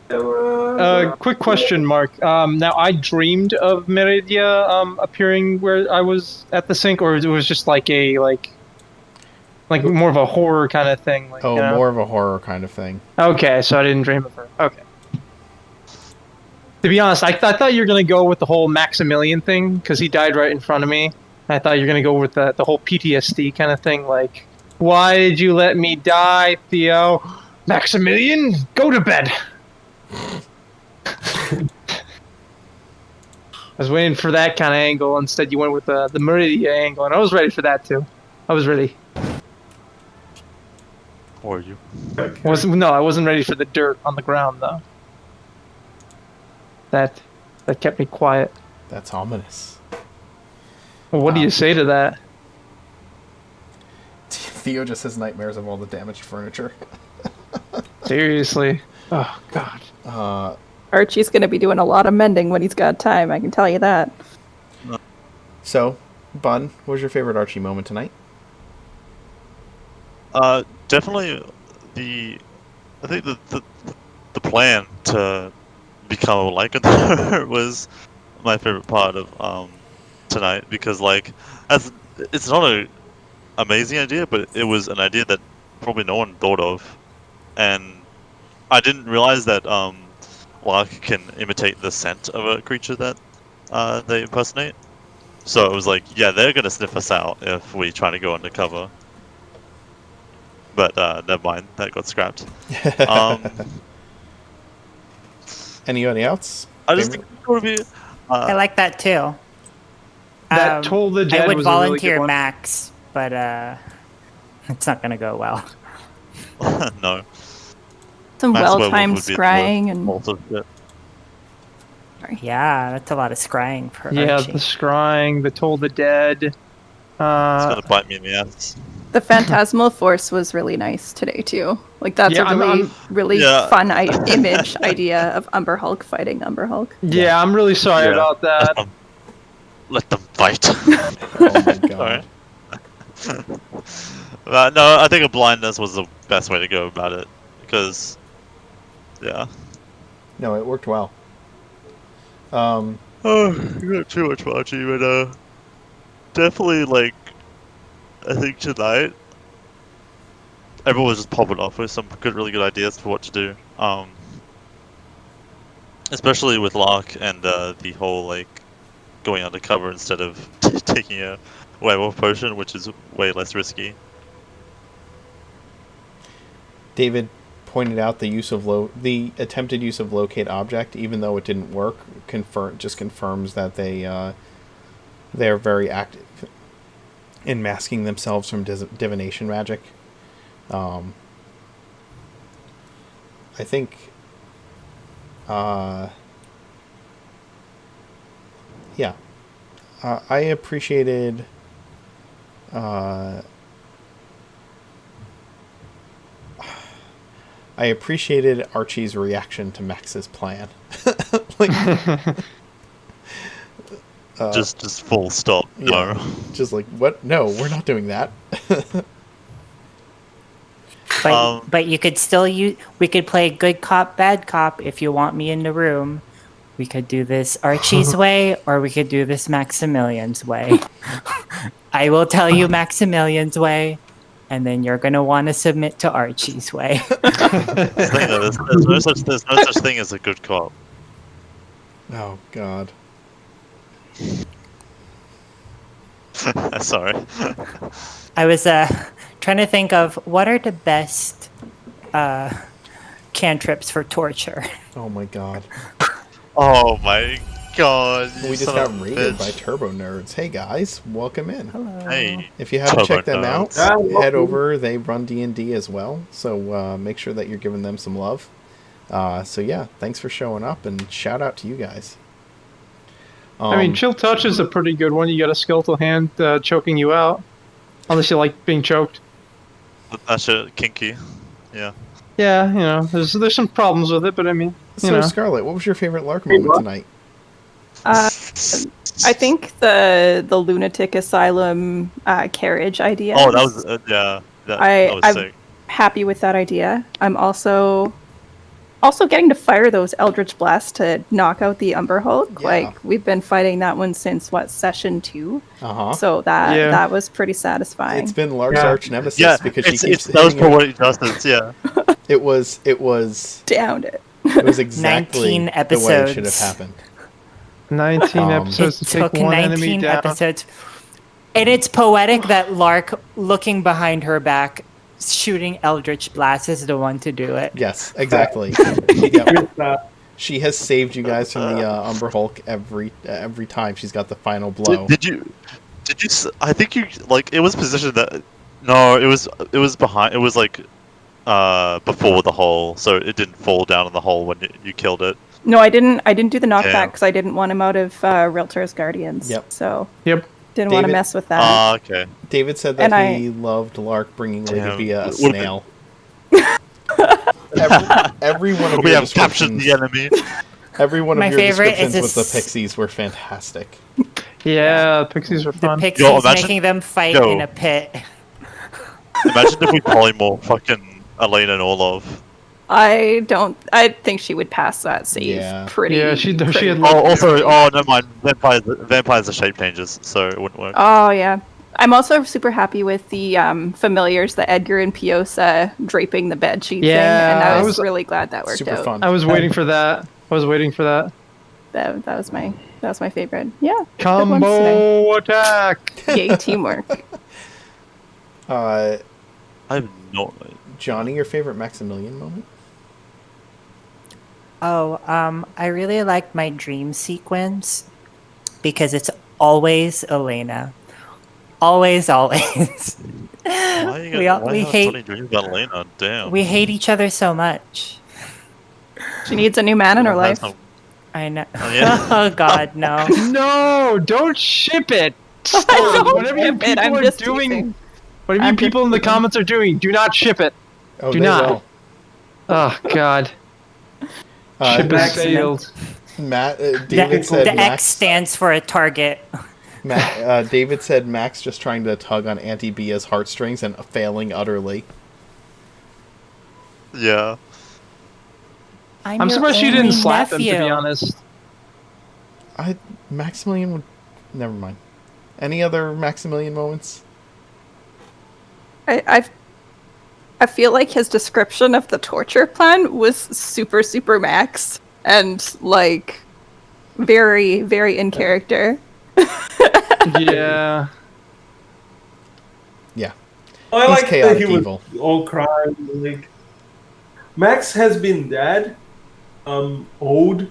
Quick question, Mark. Now, I dreamed of Meridia appearing where I was at the sink, or it was just like more of a horror kind of thing. Like, Oh, you know? more of a horror kind of thing. Okay, so I didn't dream of her. Okay. To be honest, I thought you were gonna go with the whole Maximilian thing because he died right in front of me. I thought you were gonna go with the whole PTSD kind of thing, like, why did you let me die, Theo? Maximilian, go to bed. I was waiting for that kind of angle. Instead, you went with the Meridia angle, and I was ready for that too. I was ready. Or you. I wasn't ready for the dirt on the ground though. That kept me quiet. That's ominous. Well, what do you say to that? Theo just has nightmares of all the damaged furniture. Seriously. Oh, God. Archie's going to be doing a lot of mending when he's got time, I can tell you that. So, Bun, what was your favorite Archie moment tonight? Definitely I think the plan to become a lycanthrope was my favorite part of tonight, because like, as it's not a amazing idea, but it was an idea that probably no one thought of, and I didn't realize that Lark can imitate the scent of a creature that they impersonate. So it was like, yeah, they're gonna sniff us out if we try to go undercover. But never mind, that got scrapped. Anybody else? I just think it would be. I like that too. That Toll the Dead I would was a really volunteer good one. Max, but it's not gonna go well. No. Some Maxwell well-timed would be the scrying and... most of it. Yeah, that's a lot of scrying for Yeah, Archie. the scrying, the Toll the Dead. It's gonna bite me in the ass. The Phantasmal Force was really nice today, too. Like, that's Yeah, a really Yeah. fun image idea of Umber Hulk fighting Umber Hulk. Yeah, I'm really sorry about that. Let them fight. Oh my god. No, I think a blindness was the best way to go about it, because, yeah. No, it worked well. Oh, you got too much Archie, but definitely, like, I think tonight, everyone was just popping off with some really good ideas for what to do. Especially with Lark and the whole like going undercover instead of taking a werewolf potion, which is way less risky. David pointed out the attempted use of locate object, even though it didn't work, just confirms that they're very active in masking themselves from divination magic. I think, yeah, I appreciated. I appreciated Archie's reaction to Max's plan. Like, just full stop. yeah, No. just like, what? No, we're not doing that. But you could still we could play good cop, bad cop if you want me in the room. We could do this Archie's way, or we could do this Maximilian's way. I will tell you Maximilian's way, and then you're gonna want to submit to Archie's way. There's no such thing as a good cop. Oh God. Sorry. I was trying to think of what are the best cantrips for torture. Oh my God. Oh my God. We just got raided by Turbo Nerds. Hey guys, welcome in. Hello. Hey. If you haven't Turbo checked them out, Nerds. head over. They run D&D as well, so make sure that you're giving them some love. So yeah, thanks for showing up, and shout out to you guys. I mean, Chill Touch is a pretty good one. You got a skeletal hand choking you out. Unless you like being choked. That's kinky. Yeah. Yeah, you know, there's some problems with it, but I mean, you know. Scarlett, what was your favorite Lark moment tonight? I think the lunatic asylum carriage idea. Oh, that was yeah. That was I'm sick. happy with that idea. I'm also getting to fire those Eldritch Blasts to knock out the Umber Hulk. Yeah. Like, we've been fighting that one since, session 2? Uh-huh. So that was pretty satisfying. It's been Lark's arch nemesis Yeah, because she keeps that was hitting for what it does. Yeah. It was Downed it. It was exactly 19 the way it should have episodes. happened. 19 episodes It to take took one 19 enemy down. episodes. And it's poetic that Lark, looking behind her back, shooting Eldritch Blast is the one to do it. Yes, exactly. Yep. She has saved you guys from the Umber Hulk every time she's got the final blow. Did you? I think you like it was positioned that. No, it was behind. It was like before the hole, so it didn't fall down in the hole when you killed it. No, I didn't do the knockback Yeah. because I didn't want him out of Realtor's Guardians. Yep. So Yep. didn't want to David- mess with that. Okay. David said And that he loved Lark bringing Lady Damn. via a Would've been- snail. Every one of We your have captured descriptions, the enemy. every one My of your favorite descriptions is with the pixies were fantastic. Yeah, pixies are The fun. Pixies imagine- making them fight Yo. in a pit. Imagine if we polymorph fucking Illena and Orlov. I think she would pass that save Yeah. pretty. Yeah, she pretty had Oh, also, never mind. Vampires are shape changes, so it wouldn't work. Oh, yeah. I'm also super happy with the familiars, the Edgar and Piosa draping the bed sheet thing, and Yeah, I I was was- really glad that worked Super out. fun. I was waiting for that. That was my favorite. Yeah. good ones today. Combo attack! Yay, teamwork. I have no. Johnny, your favorite Maximilian moment? Oh, I really like my dream sequence because it's always Illena. Always. Why We have hate- Tony dreams about Illena? Damn. We hate each other so much. She needs a new man in her life. That's not- I know. Oh, yeah. Oh God, no. No, don't ship it! I don't Whatever you ship it, people I'm are just doing, teasing. whatever you I'm people in the just teasing. comments are doing, do not ship it. Oh, Do they not. will. Oh God, ship Max- has sailed. David said The X Max. stands for a target. David said Max just trying to tug on Auntie Bia's heartstrings and failing utterly. Yeah. I'm your surprised she only didn't slap him, to be nephew. honest. Maximilian would. Never mind. Any other Maximilian moments? I I feel like his description of the torture plan was super, super max and like very, very in character. Yeah. Yeah. Oh, I He's like that chaotic he was evil. all crying. Like Max has been dead, old.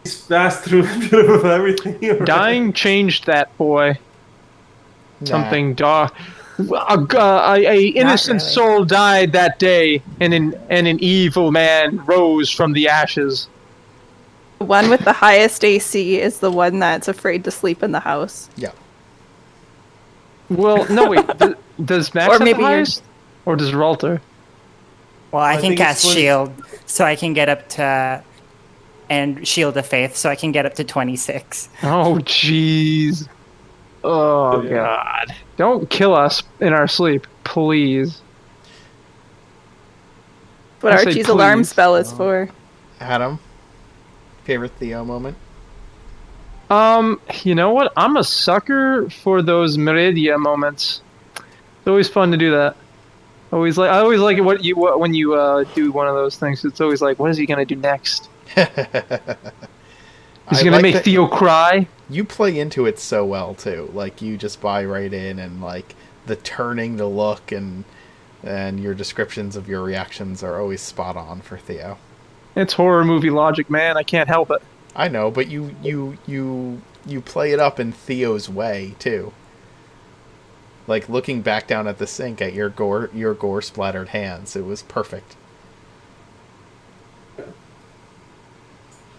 He's passed through a bit of everything. already. Dying changed that boy. Nah. Something dark. A innocent really. soul died that day, and an evil man rose from the ashes. The one with the highest AC is the one that's afraid to sleep in the house. Yeah. Well, no wait. Does Max Or have the maybe you're- highest, or does Ralter? Well, I I can think it's cast when- shield, so I can get up to, and shield of faith, so I can get up to 26. Oh jeez. Oh Yeah. god. Don't kill us in our sleep, please. What I say Archie's alarm please. spell is for. Adam, favorite Theo moment? You know what? I'm a sucker for those Meridia moments. It's always fun to do that. I always like it when you do one of those things. It's always like, what is he gonna do next? Is he gonna make that Theo cry? you play into it so well too. Like you just buy right in, and like the turning the look and your descriptions of your reactions are always spot on for Theo. It's horror movie logic, man. I can't help it. I know, but you play it up in Theo's way too. Like looking back down at the sink at your gore splattered hands, it was perfect.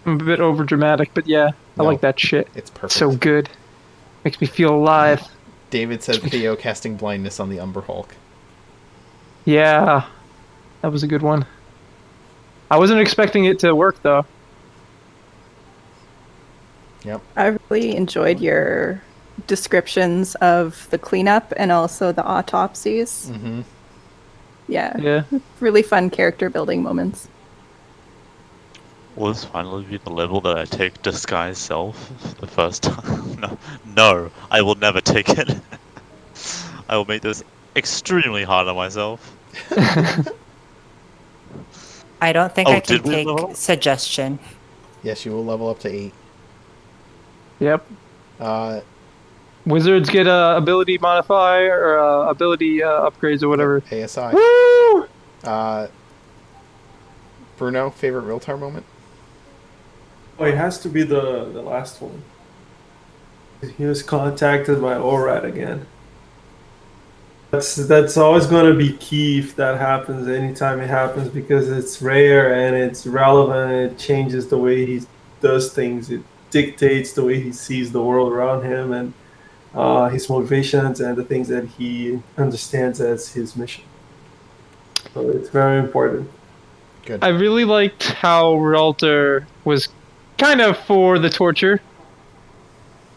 I'm a bit over dramatic, but yeah, I No, like that shit. It's perfect. So good. Makes me feel alive. David said Theo casting blindness on the Umber Hulk. Yeah, that was a good one. I wasn't expecting it to work though. Yep. I really enjoyed your descriptions of the cleanup and also the autopsies. Mm-hmm. Yeah, Yeah. really fun character building moments. Will this finally be the level that I take Disguise Self for the first time? No, I will never take it. I will make this extremely hard on myself. I don't think Oh, I can did we take level up? suggestion. Yes, you will level up to 8. Yep. Uh, Wizards get a ability modifier or ability upgrades or whatever. ASI. Woo! Bruno, favorite Realtar moment? Oh, it has to be the last one. He was contacted by ORAD again. That's always going to be key if that happens. Anytime it happens, because it's rare and it's relevant. And it changes the way he does things. It dictates the way he sees the world around him and his motivations and the things that he understands as his mission. So it's very important. Good. I really liked how Ralter was kind of for the torture.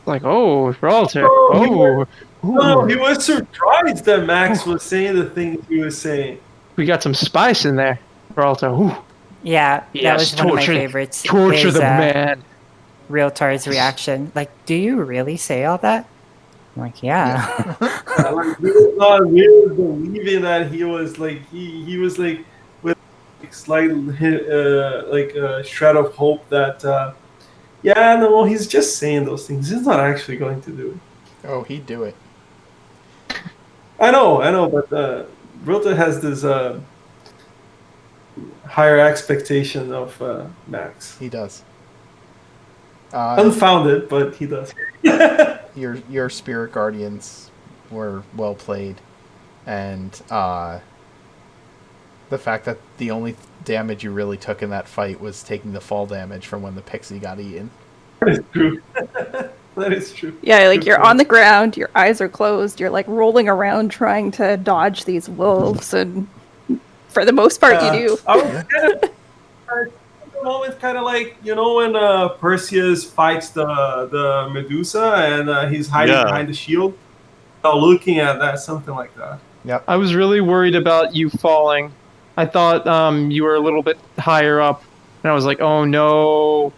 Like, oh, Ralter. Oh, Oh, No, ooh, he was surprised that Max was saying the things he was saying. we got some spice in there, Ralter. Ooh, Yeah, yes, that was one of my torture, favorites. torture His, the man. Realtar's reaction. Like, do you really say all that? I'm like, yeah. Like, he was not really believing that he was like he was like with like, slight like a shred of hope that yeah, no, he's just saying those things. He's not actually going to do it. Oh, he'd do it. I know, but Rota has this higher expectation of Max. He does. Unfounded, but he does. Your spirit guardians were well played, and the fact that the only damage you really took in that fight was taking the fall damage from when the pixie got eaten. That is true. That is true. Yeah, like Good you're point. on the ground, your eyes are closed, you're like rolling around trying to dodge these wolves, and for the most part, you do. I was kind of, at the moment, kind of like when Perseus fights the Medusa and he's hiding Yeah. behind the shield. Looking at that, something like that. Yep. I was really worried about you falling. I thought you were a little bit higher up, and I was like, oh no,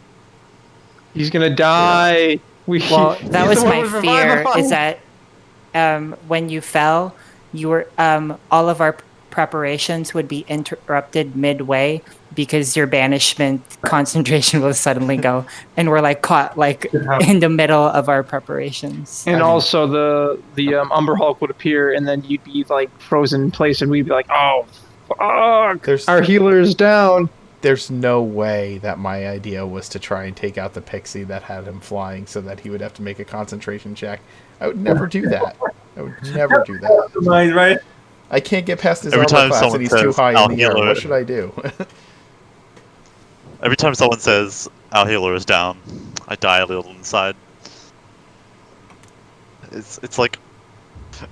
he's gonna die. Well, that he's was the one my with fear, revival. is that when you fell, you were all of our preparations would be interrupted midway because your banishment concentration will suddenly go, and we're like caught like in the middle of our preparations. And also the Umber Hulk would appear, and then you'd be like frozen in place, and we'd be like, "Oh, fuck! Our healer is down." There's no way that my idea was to try and take out the pixie that had him flying, so that he would have to make a concentration check. I would never do that. I would never do that. Right? I can't get past his Every armor time class, someone and he's says, too high "Our in the air." healer- What should I do? Every time someone says our healer is down, I die a little inside. It's like,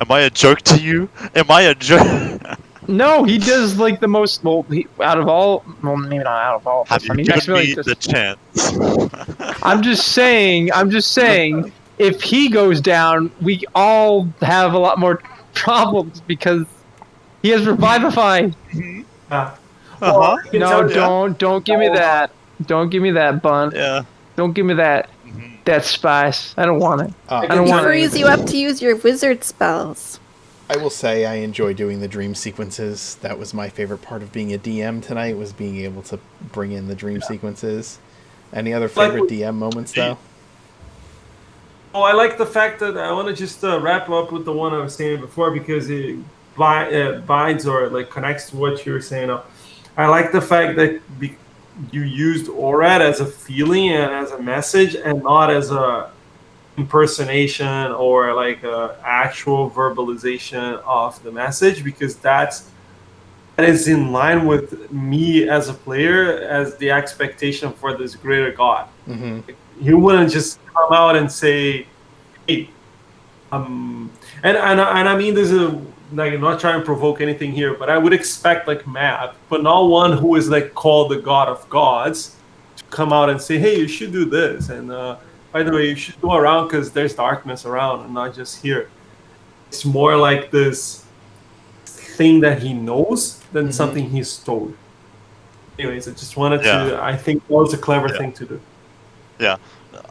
am I a joke to you? Am I a joke? No, he does like the most. Well, out of all, well, maybe not out of all. Have you given me the chance? I'm just saying. If he goes down, we all have a lot more problems because he has Revivify. Uh-huh. No, don't give me that. Don't give me that, Bun. Yeah. Don't give me that. That spice. I don't want it. I don't want it. Freeze you up to use your wizard spells. I will say I enjoy doing the dream sequences. That was my favorite part of being a DM tonight, was being able to bring in the dream sequences. Any other favorite DM moments, though? Oh, I like the fact that I want to just wrap up with the one I was saying before, because it binds or like connects to what you were saying. I like the fact that you used ORAD as a feeling and as a message, and not as a impersonation or like a actual verbalization of the message, because that is in line with me as a player, as the expectation for this greater god. He wouldn't just come out and say, "Hey," and I mean, this is like, I'm not trying to provoke anything here, but I would expect like Matt, but not one who is like called the god of gods, to come out and say, "Hey, you should do this," and by the way, you should go around because there's darkness around and not just here. It's more like this thing that he knows than something he's told. Anyways, I just wanted to. I think that was a clever thing to do. Yeah,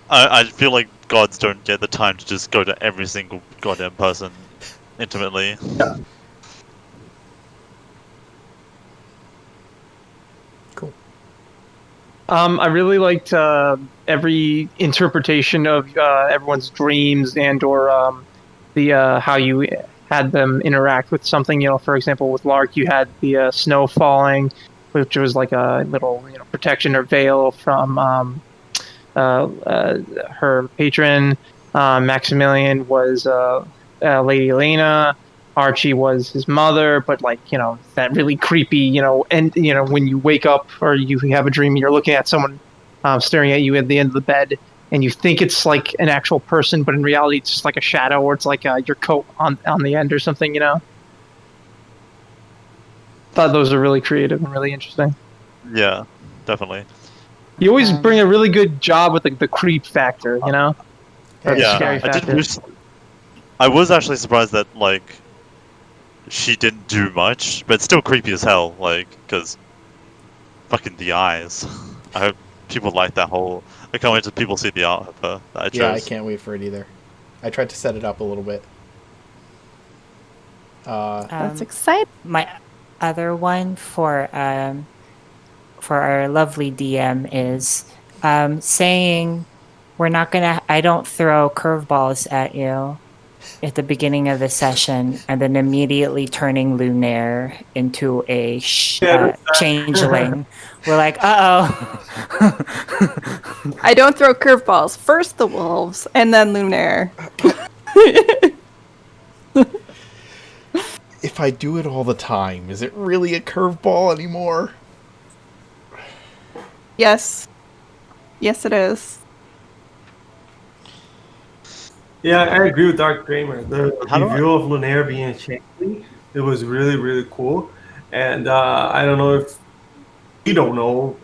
I feel like gods don't get the time to just go to every single goddamn person intimately. Yeah. Cool. I really liked every interpretation of everyone's dreams and/or the how you had them interact with something. You know, for example, with Lark, you had the snow falling, which was like a little protection or veil from her patron. Maximilian was Lady Illena. Archie was his mother, but like, that really creepy, and when you wake up or you have a dream and you're looking at someone staring at you at the end of the bed, and you think it's like an actual person, but in reality it's just like a shadow, or it's like your coat on the end or something. Thought those are really creative and really interesting. Yeah, definitely. You always bring a really good job with the creep factor, or the scary factor. I was actually surprised that like she didn't do much, but it's still creepy as hell. Like, because fucking the eyes. I hope people like that whole. I can't wait till people see the art of her that I chose. Yeah, I can't wait for it either. I tried to set it up a little bit. That's exciting. My other one for our lovely DM is saying we're not gonna. I don't throw curveballs at you at the beginning of the session, and then immediately turning Lunaire into a changeling. We're like, uh-oh. I don't throw curveballs. First the wolves, and then Lunaire. If I do it all the time, is it really a curveball anymore? Yes. Yes, it is. Yeah, I agree with Dark Kramer. The reveal of Lunaire being a changeling, it was really, really cool. And I don't know if we don't know,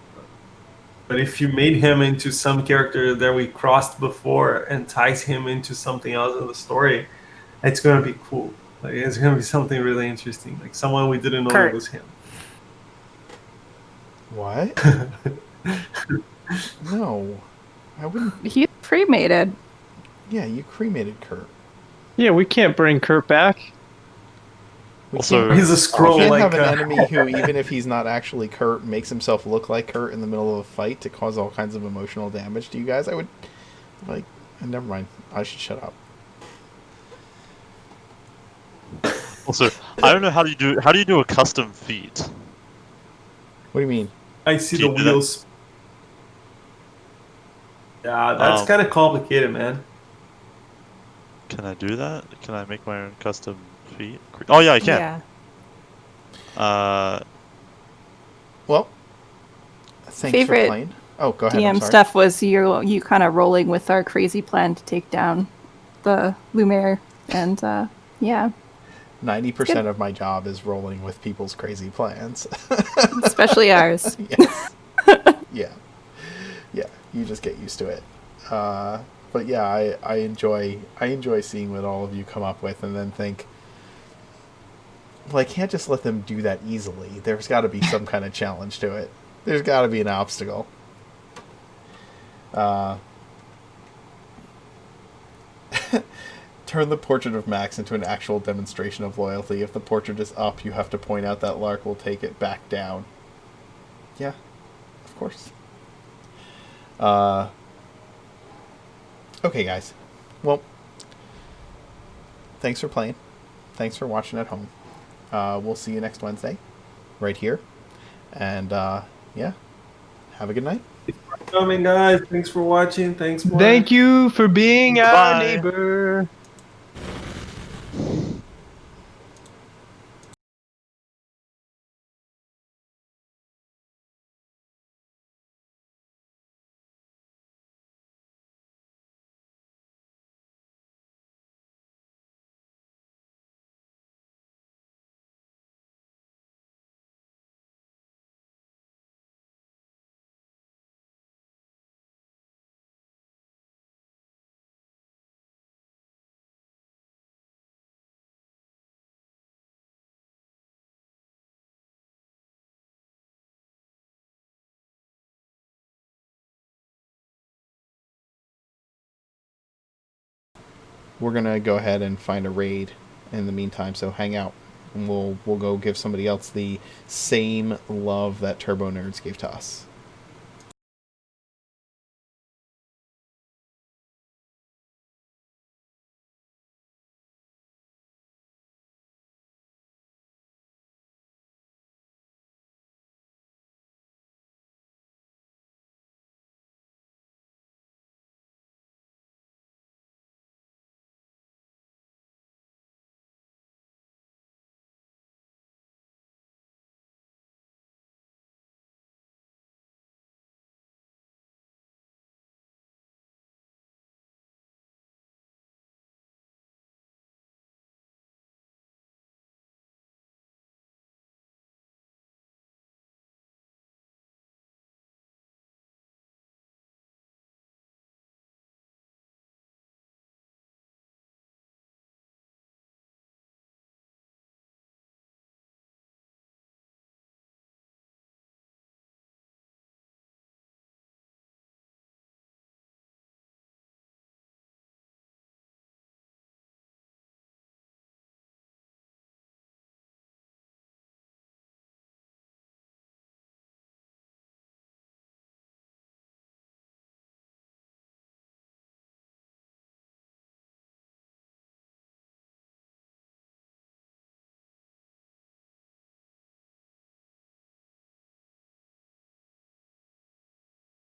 but if you made him into some character that we crossed before and ties him into something else in the story, it's gonna be cool. Like, it's gonna be something really interesting. Like someone we didn't know it was him. What? No, I wouldn't. He's cremated. Yeah, you cremated Kurt. Yeah, we can't bring Kurt back. We Also, can't, He's a we scroll can't like have an enemy who, even if he's not actually Kurt, makes himself look like Kurt in the middle of a fight to cause all kinds of emotional damage to you guys. I would, like, never mind. I should shut up. also, I don't know how do you do a custom feat? What do you mean? I see Do the you do that? wheels. Yeah, that's Um, kind of complicated, man. Can I do that? Can I make my own custom feat? Oh yeah, I can. Yeah. Well, thanks for Favorite playing. Oh, go ahead. I'm DM sorry. stuff was you kind of rolling with our crazy plan to take down the Lumiere, and yeah, 90% of my job is rolling with people's crazy plans. especially ours. Yes. Yeah. Yeah. You just get used to it. But yeah, I enjoy seeing what all of you come up with, and then think, well, I can't just let them do that easily. There's got to be some kind of challenge to it. There's got to be an obstacle. Turn the portrait of Max into an actual demonstration of loyalty. If the portrait is up, you have to point out that Lark will take it back down. Yeah, of course. Okay, guys. Well, thanks for playing. Thanks for watching at home. We'll see you next Wednesday, right here. And, yeah, have a good night. Coming, guys. Thanks for watching. Thanks, Mark. Thank you for being our Bye. neighbor. We're gonna go ahead and find a raid in the meantime, so hang out, and we'll go give somebody else the same love that Turbo Nerds gave to us.